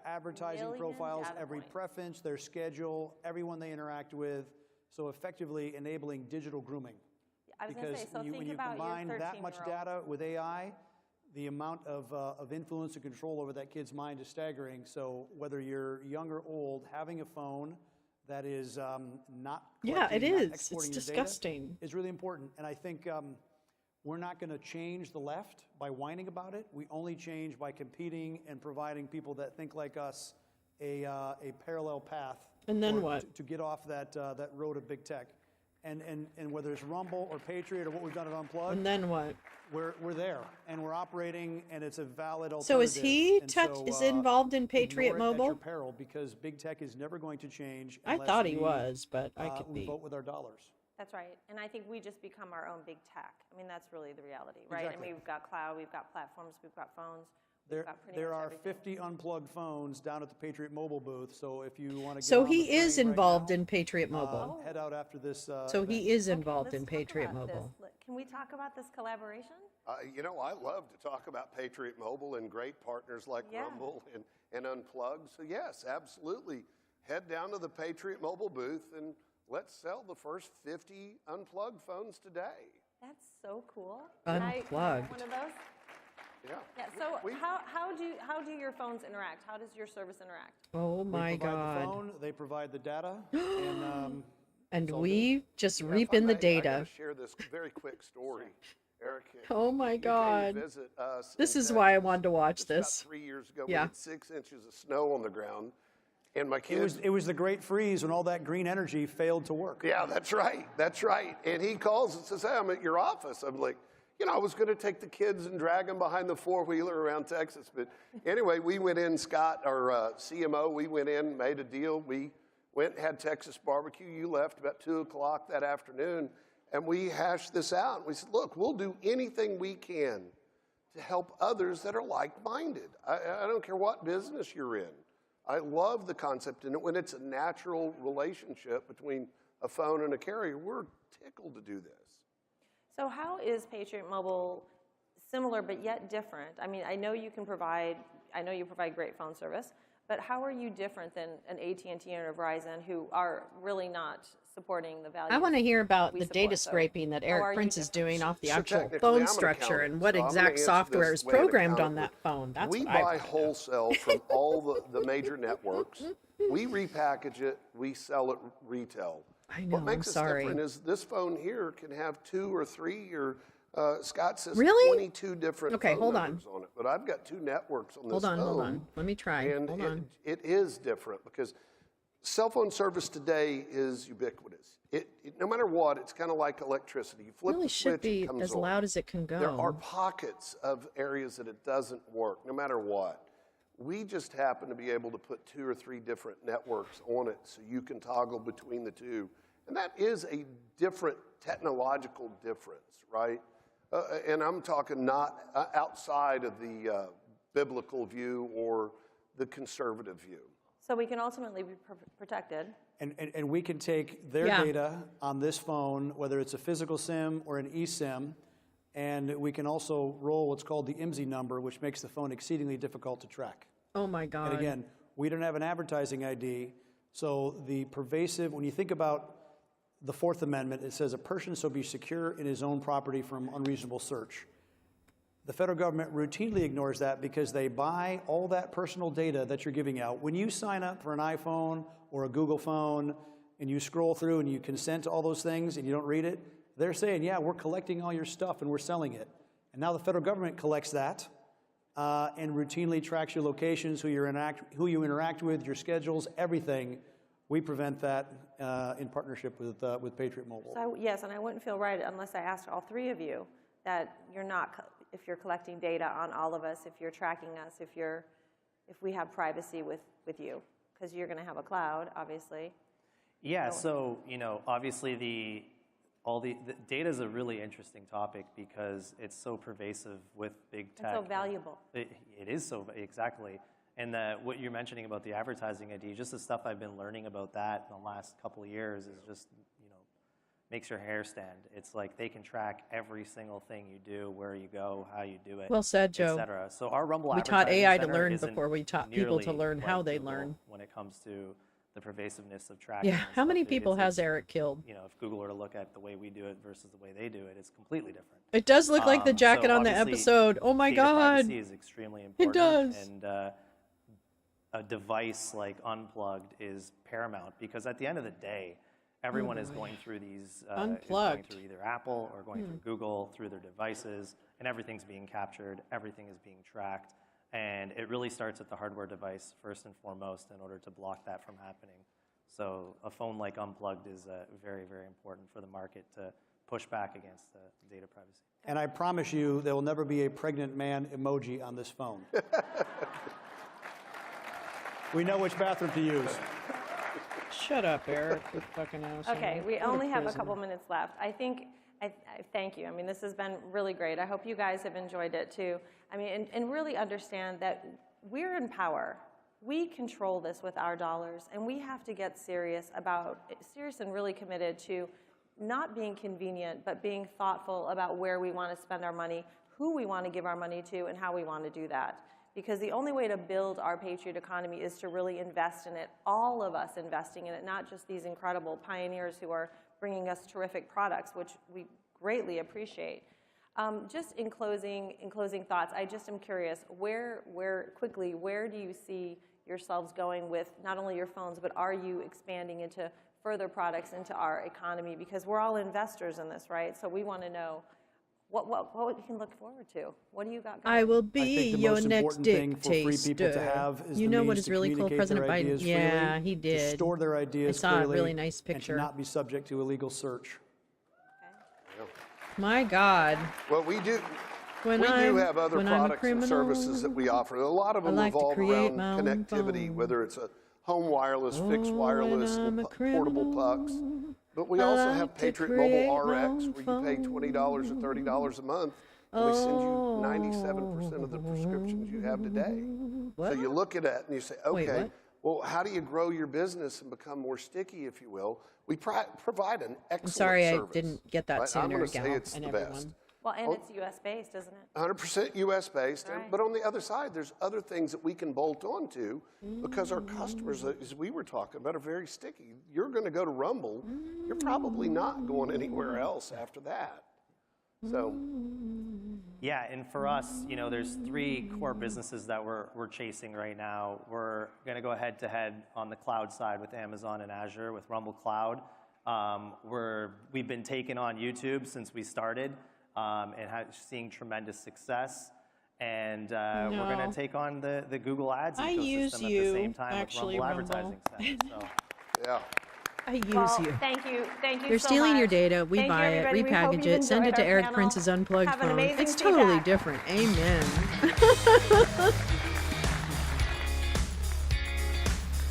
Advertising million profiles, data every points. preference, their schedule, everyone they interact with, so effectively enabling digital grooming. I was going to Because say, so when think you about combine your that much 13-year-old. data with AI, the amount of influence and control over that kid's mind is staggering. So whether you're young or old, having a phone that is not Yeah, it collecting, not is. It's exporting your data disgusting. is really important. And I think we're not going to change the left by whining about it. We only change by competing and providing people that think like us a parallel path. And then or what? To get off that road of big tech. And whether it's Rumble or Patriot or what we've done at Unplugged. And then what? We're there, and we're operating, and it's a valid alternative. So is he And so, is involved in Patriot ignore it at your Mobile? peril, because big tech is never going to change. I unless thought he we, was, but I could we be. vote with our dollars. That's right. And I think we just become our own big tech. I mean, that's really the reality, right? Exactly. I mean, we've got cloud, we've got platforms, we've got phones. There are 50 unplugged phones down at the Patriot Mobile booth. So if you want to get So on the he is train right involved now, in Patriot Mobile. head out after this. So he is involved let's in talk Patriot about Mobile. this. Can we talk about this collaboration? I love to talk about Patriot Mobile and great partners like Yeah. Rumble and Unplugged. So yes, absolutely. Head down to the Patriot Mobile booth and let's sell the first 50 Unplugged phones today. That's so cool. Unplugged. Can I have one of those? Yeah. Yeah. So how do your phones interact? How does your service interact? Oh my we provide God. the phone, they provide the data, And it's all we just If reap I in the may, I data. gotta share this very quick story. Eric, Oh my you came to God. visit us This in is why I Texas wanted to watch just this. About 3 years ago, we Yeah. had 6 inches of snow on the ground, and my kids. It was the great freeze when all that green energy failed to work. Yeah, that's right. That's right. And he calls and says, "Hey, I'm at your office." I'm like, I was going to take the kids and drag them behind the four-wheeler around Texas. But anyway, we went in, Scott, our CMO, we went in, made a deal. We went and had Texas barbecue. You left about 2 o'clock that afternoon, and we hashed this out. We said, look, we'll do anything we can to help others that are like-minded. I don't care what business you're in. I love the concept, and when it's a natural relationship between a phone and a carrier, we're tickled to do this. So how is Patriot Mobile similar but yet different? I mean, I know you provide great phone service, but how are you different than an AT&T or a Verizon who are really not supporting the value? I want to hear about the data scraping that Eric Prince is doing off the actual phone structure and what exact software is programmed on that phone. That's we what I buy want to know. wholesale from all the major networks. We repackage it. We sell it retail. I know, What makes I'm us sorry. different is this phone here can have 2 or 3 or Scott says Really? 22 different Okay, phone hold on. numbers on it. But I've got 2 networks on this Hold on, phone. hold on. Let me try. And Hold on. it is different because cell phone service today is ubiquitous. No matter what, it's kind of like electricity. You flip Really the should switch, be it comes as on. loud as it can go. There are pockets of areas that it doesn't work, no matter what. We just happen to be able to put 2 or 3 different networks on it so you can toggle between the 2. And that is a different technological difference, right? And I'm talking not outside of the biblical view or the conservative view. So we can ultimately be protected. And we can take their data on this phone, whether it's a physical SIM or an eSIM, and we can also roll what's called the IMSI number, which makes the phone exceedingly difficult to track. Oh my God. And again, we don't have an advertising ID, so the pervasive, when you think about the Fourth Amendment, it says a person shall be secure in his own property from unreasonable search. The federal government routinely ignores that because they buy all that personal data that you're giving out. When you sign up for an iPhone or a Google phone and you scroll through and you consent to all those things and you don't read it, they're saying, yeah, we're collecting all your stuff and we're selling it. And now the federal government collects that and routinely tracks your locations, who you interact with, your schedules, everything. We prevent that in partnership with Patriot Mobile. So yes, and I wouldn't feel right unless I asked all 3 of you that you're not, if you're collecting data on all of us, if you're tracking us, if we have privacy with you, because you're going to have a cloud, obviously. Yeah, so, obviously the data is a really interesting topic because it's so pervasive with big tech. It's so valuable. It is so, exactly. And what you're mentioning about the advertising ID, just the stuff I've been learning about that in the last couple of years is just, makes your hair stand. It's like they can track every single thing you do, where you go, how you do it. Well said, Joe. Et cetera. So our Rumble we taught Advertising AI to Center learn isn't before we taught people to nearly learn how like they Google learn. when it comes to the pervasiveness of tracking. Yeah, how many people has Eric killed? If Google were to look at the way we do it versus the way they do it, it's completely different. It does look like the jacket so on the obviously episode. Oh my data God. privacy is extremely important. It does. And a device like Unplugged is paramount because at the end of the day, everyone is going through these, going through either Apple or going through Google, through their devices, and everything's being captured, everything is being tracked, and it really starts at the hardware device first and foremost in order to block that from happening. So a phone like Unplugged is very, very important for the market to push back against data privacy. And I promise you there will never be a pregnant man emoji on this phone. We know which bathroom to use. Shut up, Eric. You fucking asshole. Okay, we only have a couple minutes left. I thank you. I mean, this has been really great. I hope you guys have enjoyed it too. I mean, and really understand that we're in power. We control this with our dollars, and we have to get serious and really committed to not being convenient, but being thoughtful about where we want to spend our money, who we want to give our money to, and how we want to do that. Because the only way to build our patriot economy is to really invest in it, all of us investing in it, not just these incredible pioneers who are bringing us terrific products, which we greatly appreciate. Just in closing thoughts, I just am curious, where do you see yourselves going with not only your phones, but are you expanding into further products into our economy? Because we're all investors in this, right? So we want to know what we can look forward to. What do you got going? I will be your next dictator. You know what is really cool? President Biden. Yeah, he did. To store their ideas I saw clearly, a really nice picture. And to not be subject to illegal search. My God. Well, we do. We do have other products and services that we offer. A lot of them revolve around connectivity, whether it's a home wireless, fixed wireless, portable pucks. But we also have Patriot Mobile RX, where you pay $20 or $30 a month, and we send you 97% of the prescriptions you have today. So you look at it and you say, okay, well, how do you grow your business and become more sticky, if you will? We provide an excellent service. I'm sorry I didn't get that sooner, I'm going to say Gal, it's and the everyone. best. Well, and it's U.S. based, isn't it? 100% U.S. based, Right. but on the other side, there's other things that we can bolt on to because our customers, as we were talking about, are very sticky. You're going to go to Rumble, you're probably not going anywhere else after that. So, yeah, and for us, you know, there's 3 core businesses that we're chasing right now. We're going to go head to head on the cloud side with Amazon and Azure with Rumble Cloud. We've been taking on YouTube since we started. And seeing tremendous success. And we're going to take on the Google Ads ecosystem at the same time with Rumble Advertising Center. So. Yeah. I use you. Thank you. They're so stealing much. your data. We Thank you, buy it, everybody. We hope repackage you've it, send it enjoyed to our Eric panel. Prince's unplugged Have an phone. amazing It's totally CPAC. different. Amen.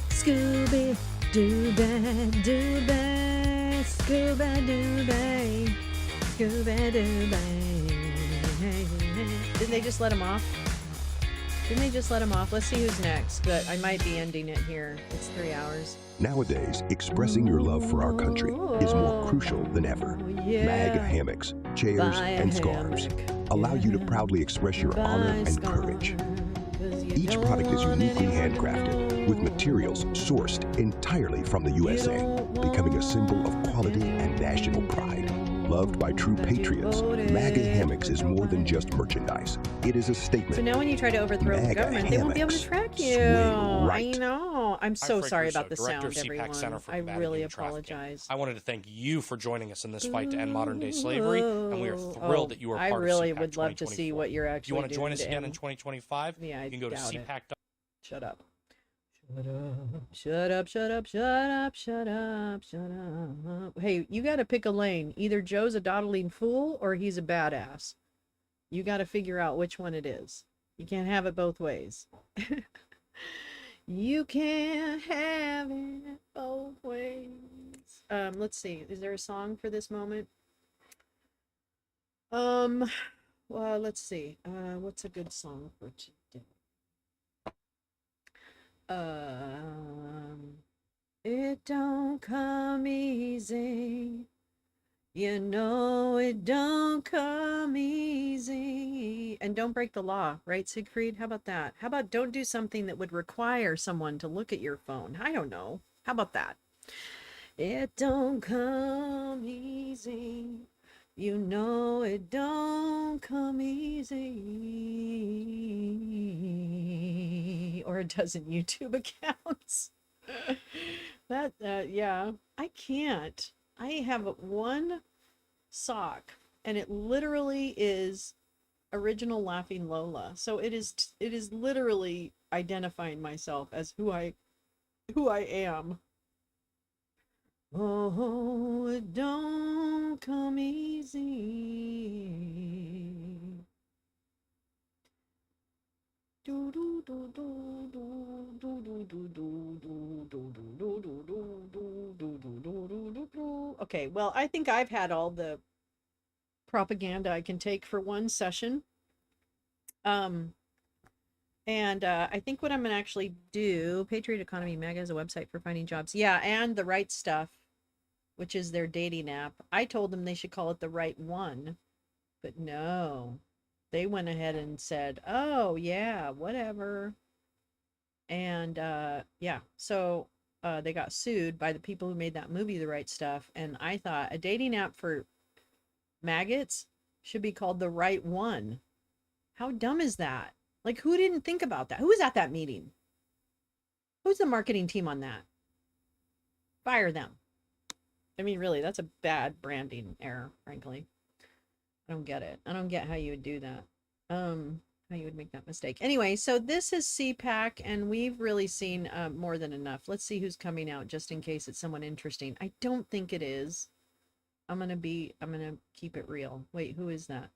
Scooby Dooby Dooby Scooby Dooby Scooby Dooby. Didn't they just let him off? Didn't they just let him off? Let's see who's next, but I might be ending it here. It's 3 hours. Nowadays, expressing your love for our country is more crucial than ever. yeah. MAG hammocks, chairs, Buy a and scarves allow you to proudly express your honor and courage. Each product is uniquely handcrafted with materials sourced entirely from the USA, becoming a symbol of quality and national pride. Loved by true patriots, MAGA hammocks is more than just merchandise. It is a statement. So now when you try to overthrow the MAGA government, they won't be able to hammocks. track you. Swing right. I know. I'm so Frank sorry Russo, about the Director of sound, CPAC everyone. Center for I Combating really Human Trafficking. apologize. I wanted to thank you for joining us in this fight to end modern-day slavery, and we are thrilled that you are part I really of CPAC would love to see 2024. what you're actually You want to join doing us to again in end- 2025? Yeah, I you can go to doubt it. CPAC. Shut up. Shut up, shut up, shut up, shut up, shut up. Hey, you got to pick a lane. Either Joe's a dawdling fool or he's a badass. You got to figure out which one it is. You can't have it both ways. You can't have it both ways. Let's see. Is there a song for this moment? Well, let's see. What's a good song for today? It don't come easy. You know it don't come easy. And don't break the law, right, Siegfried? How about that? How about don't do something that would require someone to look at your phone? I don't know. How about that? It don't come easy. You know it don't come easy. Or a dozen YouTube accounts. That, yeah, I can't. I have one sock, and it literally is original Laughing Lola. So it is literally identifying myself as who I am. Oh, it don't come easy. Okay, well, I think I've had all the propaganda I can take for one session. And I think what I'm going to actually do, Patriot Economy Mega is a website for finding jobs. Yeah, and The Right Stuff, which is their dating app. I told them they should call it The Right One, but no. They went ahead and said, oh, yeah, whatever. And, yeah, so they got sued by the people who made that movie, The Right Stuff. And I thought a dating app for maggots should be called The Right One. How dumb is that? Like, who didn't think about that? Who was at that meeting? Who's the marketing team on that? Fire them. I mean, really, that's a bad branding error, frankly. I don't get it. I don't get how you would do that. How you would make that mistake. Anyway, so this is CPAC, and we've really seen more than enough. Let's see who's coming out, just in case it's someone interesting. I don't think it is. I'm gonna keep it real. Wait, who is that?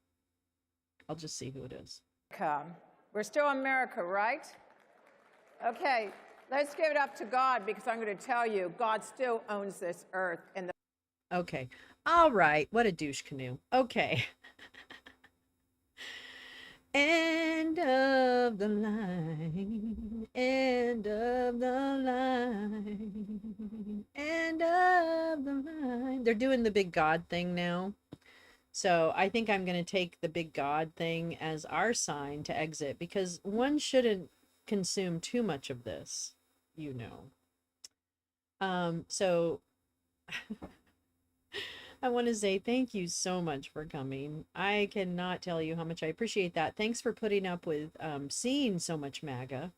I'll just see who it is. We're still America, right? Okay, let's give it up to God, because I'm going to tell you, God still owns this earth. And Okay. All right. What a douche canoe. Okay. End of the line. End of the line. End of the line. They're doing the big God thing now. So I think I'm going to take the big God thing as our sign to exit, because one shouldn't consume too much of this, you know. So I want to say thank you so much for coming. I cannot tell you how much I appreciate that. Thanks for putting up with seeing so much MAGA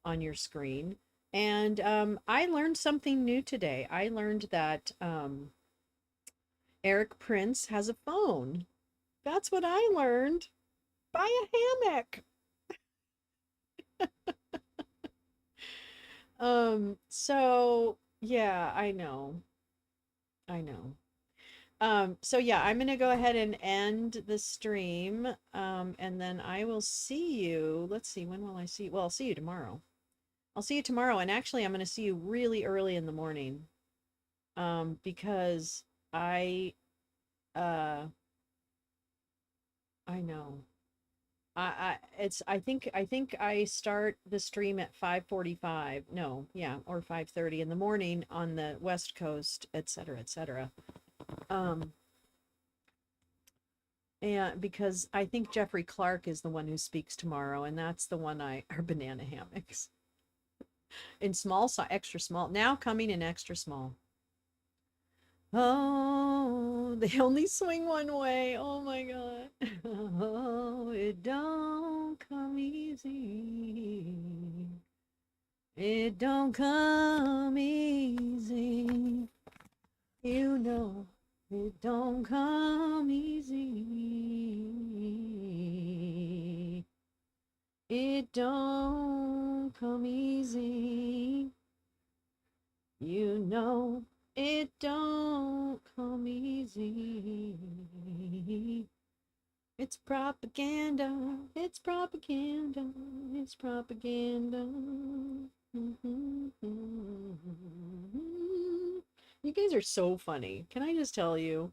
on your screen. And I learned something new today. I learned that Eric Prince has a phone. That's what I learned. Buy a hammock. So yeah, I know. So yeah, I'm gonna go ahead and end the stream. And then I will see you. Let's see, when will I see you? Well, I'll see you tomorrow. I'll see you tomorrow, and actually I'm gonna see you really early in the morning. Because I know. I think I start the stream at 5:45. No, yeah, or 5:30 in the morning on the West Coast, etc., etc. And because I think Jeffrey Clark is the one who speaks tomorrow, and that's the one are banana hammocks in small size, extra small. Now coming in extra small. Oh, they only swing one way. Oh my God. Oh, it don't come easy. It don't come easy. You know, it don't come easy. It don't come easy. You know, it don't come easy. It's propaganda. It's propaganda. It's propaganda. You guys are so funny. Can I just tell you?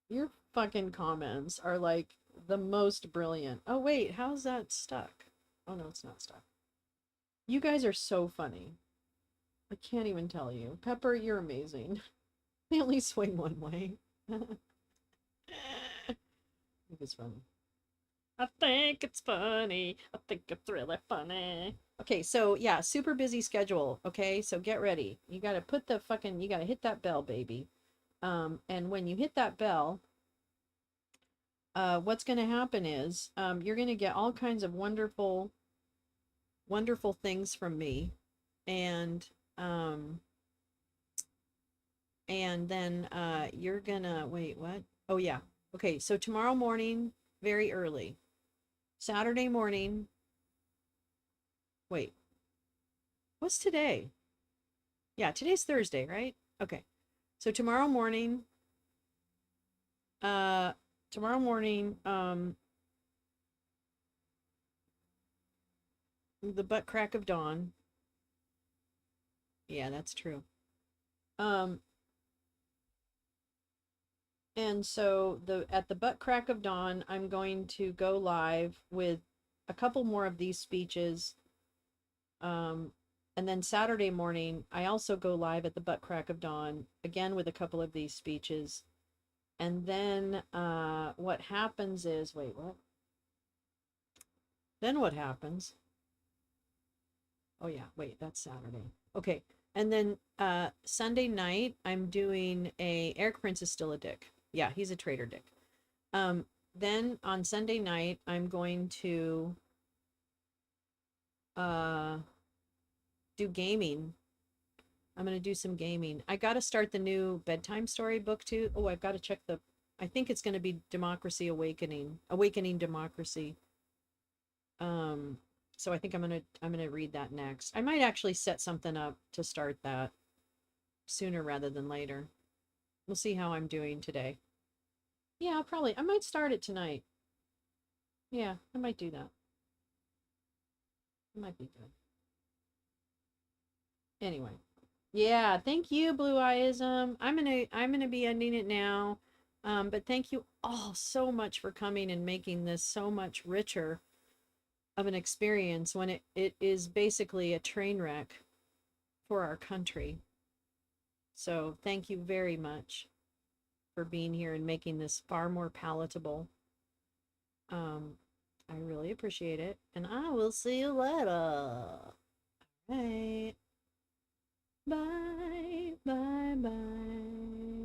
Your fucking comments are like the most brilliant. Oh wait, how's that stuck? Oh no, it's not stuck. You guys are so funny. I can't even tell you. Pepper, you're amazing. They only swing one way. I think it's funny. I think it's funny. I think it's really funny. Okay, so yeah, super busy schedule. Okay, so get ready. You gotta put the fucking, you gotta hit that bell, baby. And when you hit that bell, what's gonna happen is, you're gonna get all kinds of wonderful, wonderful things from me. And then you're gonna, wait, what? Oh yeah. Okay, so tomorrow morning, very early. Saturday morning. Wait. What's today? Yeah, today's Thursday, right? Okay. So tomorrow morning, the butt crack of dawn. Yeah, that's true. And so at the butt crack of dawn, I'm going to go live with a couple more of these speeches. And then Saturday morning, I also go live at the butt crack of dawn, again with a couple of these speeches. And then what happens is, wait, what? Then what happens? Oh yeah, wait, that's Saturday. Okay, and then Sunday night, I'm doing Eric Prince is still a dick. Yeah, he's a traitor dick. Then on Sunday night, I'm going to do gaming. I'm going to do some gaming. I got to start the new bedtime story book too. Oh, I've got to check I think it's going to be Democracy Awakening Democracy. So I think I'm going to read that next. I might actually set something up to start that sooner rather than later. We'll see how I'm doing today. Yeah, I might start it tonight. Yeah, I might do that. It might be good. Anyway. Yeah, thank you, Blue Eyism. I'm gonna be ending it now. But thank you all so much for coming and making this so much richer of an experience when it is basically a train wreck for our country. So thank you very much. for being here and making this far more palatable. I really appreciate it, and I will see you later. All right. Bye, bye, bye.